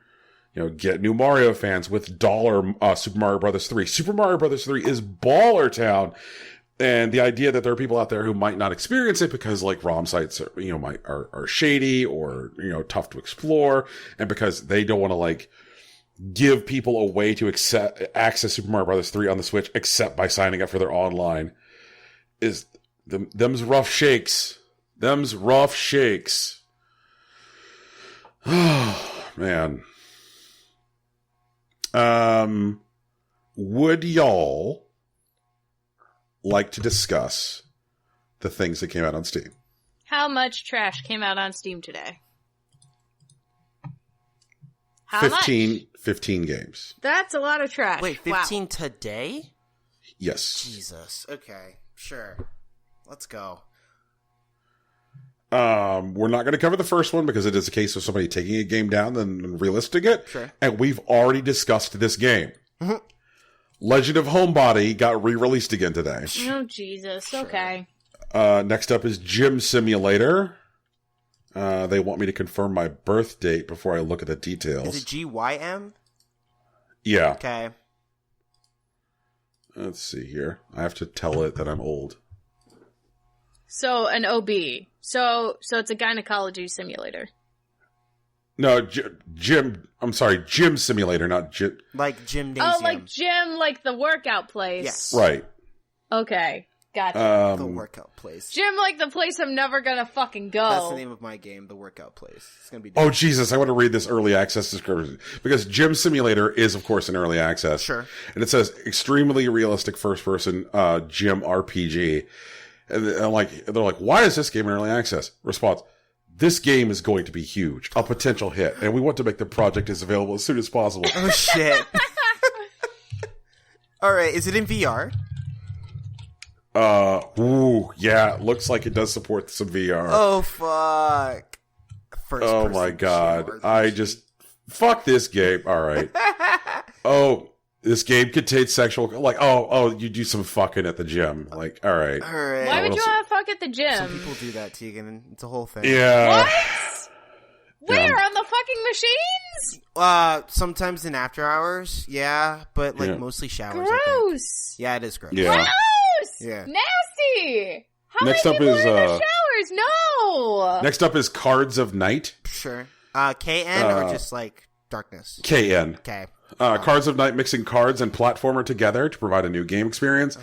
Get new Mario fans with $1 Super Mario Brothers 3. Super Mario Brothers 3 is baller town. And the idea that there are people out there who might not experience it because like ROM sites are shady or, tough to explore. And because they don't want to like give people a way to access Super Mario Brothers 3 on the Switch, except by signing up for their online is them's rough shakes. Them's rough shakes. Oh, man. Would y'all like to discuss the things that came out on Steam? How much trash came out on Steam today? 15 games. That's a lot of trash. Wait, 15 today? Yes. Jesus. Okay. Sure. Let's go. We're not going to cover the first one because it is a case of somebody taking a game down and relisting it. Sure. And we've already discussed this game. Mm-hmm. Legend of Homebody got re-released again today. Oh, Jesus. Sure. Okay. Next up is Gym Simulator. They want me to confirm my birth date before I look at the details. Is it GYM? Yeah. Okay. Let's see here. I have to tell it that I'm old. So, an OB. So it's a gynecology simulator. No, Gym Simulator, not Gym. Like Gymnasium. Oh, like gym, like the workout place. Yes. Right. Okay. Gotcha. The workout place. Gym, like the place I'm never gonna fucking go. That's the name of my game, the workout place. It's gonna be Oh, Jesus, I want to read this early access description. Because Gym Simulator is, of course, an early access. Sure. And it says, extremely realistic first-person gym RPG. And they're like, why is this game in early access? Response, this game is going to be huge. A potential hit. And we want to make the project as available as soon as possible. Oh, shit. Alright, is it in VR? Yeah, looks like it does support some VR. Oh, fuck. Oh my god. Fuck this game. Alright. Oh, this game contains sexual, like, you do some fucking at the gym. Like, alright. Alright. Why would you want to fuck at the gym? Some people do that, Tegan. It's a whole thing. Yeah. What? Where? On the fucking machines? Sometimes in after hours, yeah, but mostly showers. Gross. Yeah, it is gross. Yeah. Gross. Yeah. Nasty. How Next many up people is, are in the showers? No. Next up is Cards of Night. Sure. KN or just like darkness? KN. Okay. Cards of Night, mixing cards and platformer together to provide a new game experience.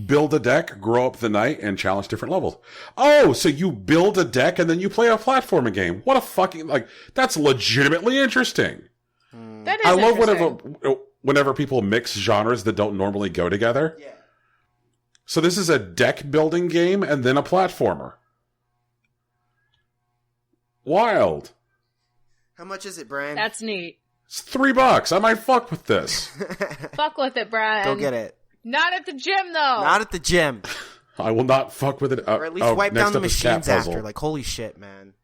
Build a deck, grow up the night, and challenge different levels. Oh, so you build a deck and then you play a platforming game. What a fucking, that's legitimately interesting. That is I love interesting. whenever people mix genres that don't normally go together. Yeah. So this is a deck building game and then a platformer. Wild. How much is it, Brian? That's neat. It's $3. I might fuck with this. Fuck with it, Brian. Go get it. Not at the gym, though. Not at the gym. I will not fuck with it. Or at least wipe next down the up is Cat machines Puzzle. after. Like, holy shit, man.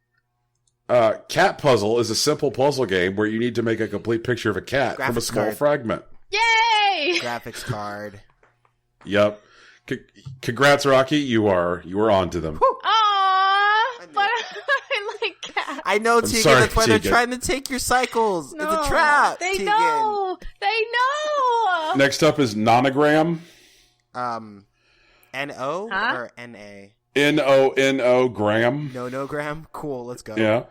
Cat Puzzle is a simple puzzle game where you need to make a complete picture of a cat from a Graphics small card. fragment. Yay! Graphics card. Yep. Congrats, Rocky. You are on to them. Aww, but I like cats. I know, Tegan. sorry, That's why they're Tegan. trying to take your cycles. No, It's a trap. They Tegan. know. They know. Next up is Nonogram. N-O Huh? or N-A? Nono Gram. Nonogram? Cool, let's go. Yeah.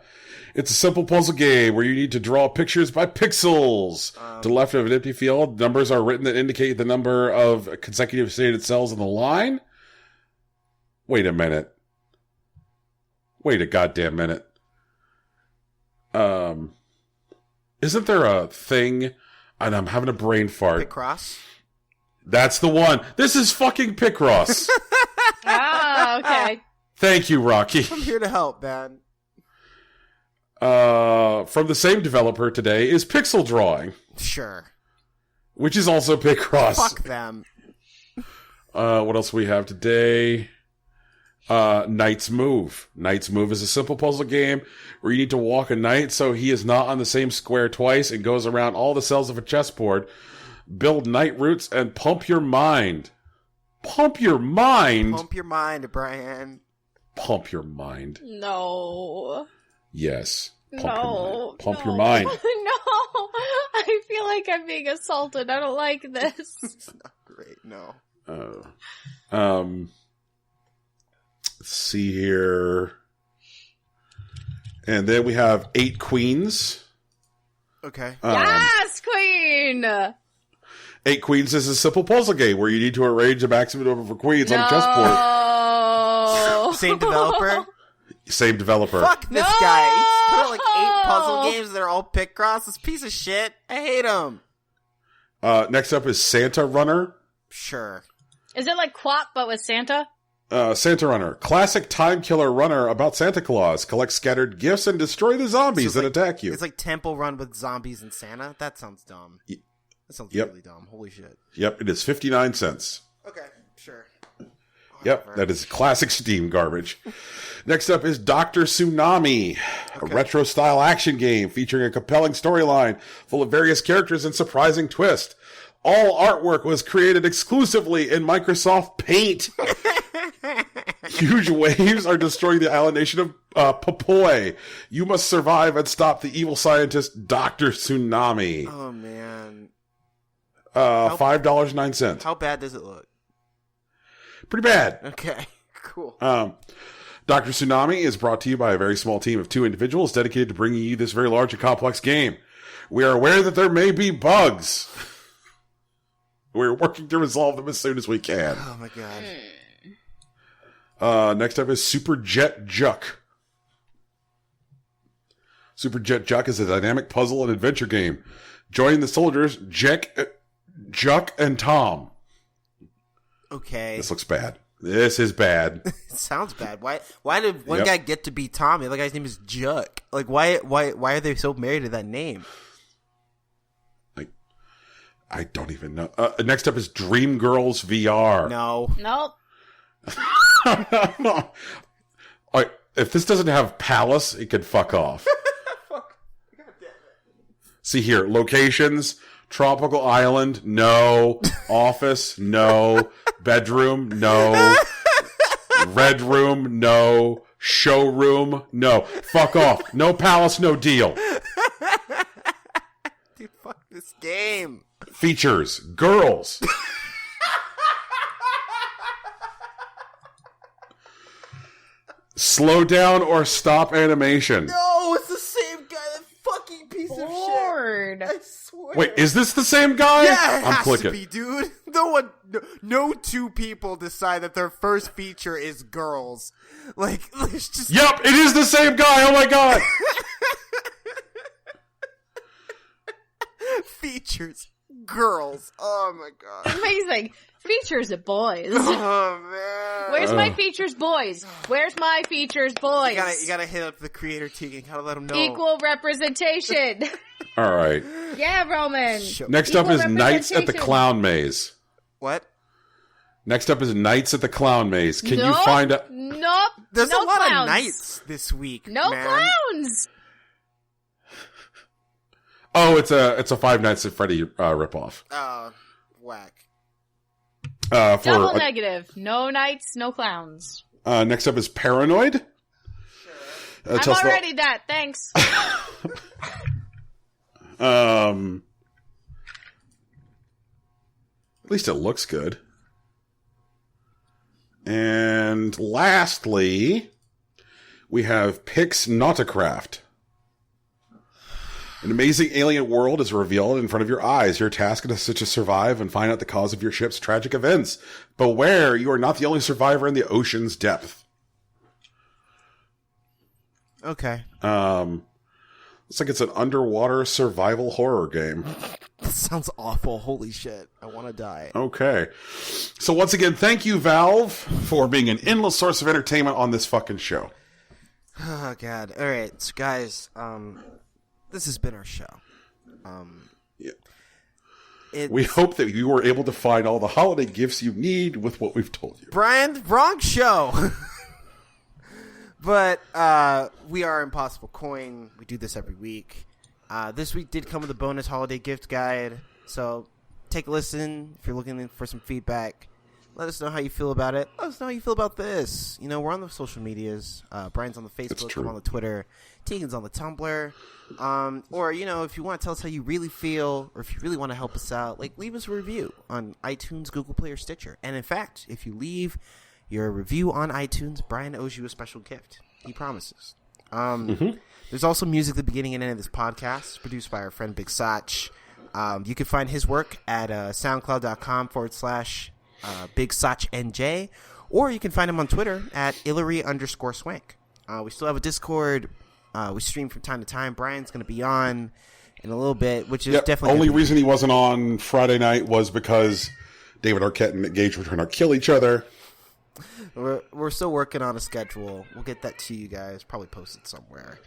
It's a simple puzzle game where you need to draw pictures by pixels. To the left of an empty field, numbers are written that indicate the number of consecutive stated cells in the line. Wait a minute. Wait a goddamn minute. Isn't there a thing, and I'm having a brain fart. Picross? That's the one. This is fucking Picross. Ah, okay. Thank you, Rocky. I'm here to help, man. From the same developer today is Pixel Drawing, Sure. which is also Picross. Fuck them. What else we have today? Knight's Move. Knight's Move is a simple puzzle game where you need to walk a knight so he is not on the same square twice and goes around all the cells of a chessboard. Build knight routes and pump your mind. Pump your mind? Pump your mind, Brian. Pump your mind. No. Yes. No. Pump your mind. No. I feel like I'm being assaulted. I don't like this. It's not great, no. Let's see here. And then we have 8 Queens. Okay. Yes, Queen! 8 Queens is a simple puzzle game where you need to arrange a maximum number of queens on a chessboard. Same developer? Same developer. Fuck this guy. He's put out like 8 puzzle games that are all pick cross. This piece of shit. I hate him. Next up is Santa Runner. Sure. Is it like Quap, but with Santa? Santa Runner. Classic time killer runner about Santa Claus. Collect scattered gifts and destroy the zombies that attack you. It's like Temple Run with zombies and Santa? That sounds dumb. That sounds really dumb. Holy shit. Yep, it is 59 cents. Okay, sure. Yep, that is classic Steam garbage. Next up is Dr. Tsunami, a retro-style action game featuring a compelling storyline full of various characters and surprising twist. All artwork was created exclusively in Microsoft Paint. Huge waves are destroying the island nation of Papoi. You must survive and stop the evil scientist Dr. Tsunami. Oh, man. $5.09. How bad does it look? Pretty bad. Okay, cool. Dr. Tsunami is brought to you by a very small team of 2 individuals dedicated to bringing you this very large and complex game. We are aware that there may be bugs. We're working to resolve them as soon as we can. Oh my god. Next up is Super Jet Juck. Super Jet Juck is a dynamic puzzle and adventure game. Join the soldiers Juck and Tom. Okay. This looks bad. This is bad. It sounds bad. Why did one guy get to be Tom? The other guy's name is Juck. Like, why are they so married to that name? Like, I don't even know. Next up is Dream Girls VR. No. Nope. All right, if this doesn't have Palace, it can fuck off. See here, locations, tropical island, no. Office, no. Bedroom, no. Red room, no. Showroom, no. Fuck off. No Palace, no deal. Dude, fuck this game. Features, girls. Slow down or stop animation. No, it's the same guy. That fucking piece of shit. I swear. Wait, is this the same guy? Yeah, it I'm has clicking. to be, dude. No 2 people decide that their first feature is girls. Like, it's just. Yep, it is the same guy. Oh my god. Features girls. Oh my god. Amazing. Features of boys. Oh man. Where's my features boys? Where's my features boys? You gotta hit up the creator team. You gotta let them know. Equal representation. All right. Yeah, Roman. Next up Equal is Knights at the representation. Clown Maze. What? Next up is Knights at the Clown Maze. Can you Nope. find out? Nope. There's no a lot clowns. of nights this week. No man. clowns. Oh, it's a Five Nights at Freddy ripoff. Whack. Double negative. No knights, no clowns. Next up is Paranoid. I'm already that. Thanks. At least it looks good. And lastly, we have Pix Nautacraft. An amazing alien world is revealed in front of your eyes. Your task is to survive and find out the cause of your ship's tragic events. Beware, you are not the only survivor in the ocean's depth. Okay. Looks like it's an underwater survival horror game. That sounds awful. Holy shit. I want to die. Okay. So once again, thank you, Valve, for being an endless source of entertainment on this fucking show. Oh, God. All right. So, guys, this has been our show. Yeah. We hope that you were able to find all the holiday gifts you need with what we've told you. Brian, wrong show. But we are Impossible Coin. We do this every week. This week did come with a bonus holiday gift guide. So take a listen if you're looking for some feedback. Let us know how you feel about it. Let us know how you feel about this. You know, we're on the social medias. Brian's on the Facebook. I'm on the Twitter. Tegan's on the Tumblr. Or, you know, if you want to tell us how you really feel, or if you really want to help us out, like, leave us a review on iTunes, Google Play, or Stitcher. And in fact, if you leave your review on iTunes, Brian owes you a special gift. He promises. There's also music at the beginning and end of this podcast, produced by our friend Big Sach. You can find his work at soundcloud.com/Big Sach NJ, or you can find him on Twitter at Hillary_Swank. We still have a Discord. We stream from time to time. Brian's going to be on in a little bit, which is definitely only reason he wasn't on Friday night was because David Arquette and Nick Gage were trying to kill each other. We're still working on a schedule. We'll get that to you guys. Probably post it somewhere.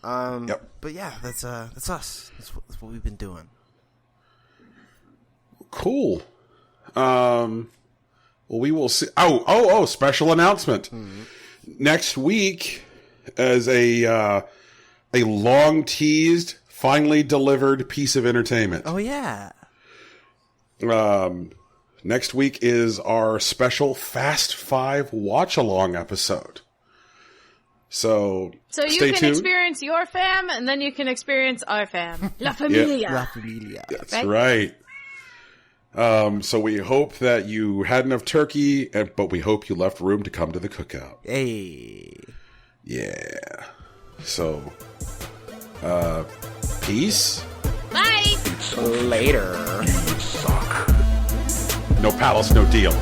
But yeah, that's us. That's what we've been doing. Cool. Well, we will see. Oh! Special announcement. Next week, as a long teased, finally delivered piece of entertainment. Oh yeah. Next week is our special Fast 5 watch along episode. So you stay can tuned. experience your fam, and then you can experience our fam. La Familia. La Familia. That's right. So we hope that you had enough turkey, but we hope you left room to come to the cookout. Hey. Yeah. So, peace. Bye. Later. No palace, no deal.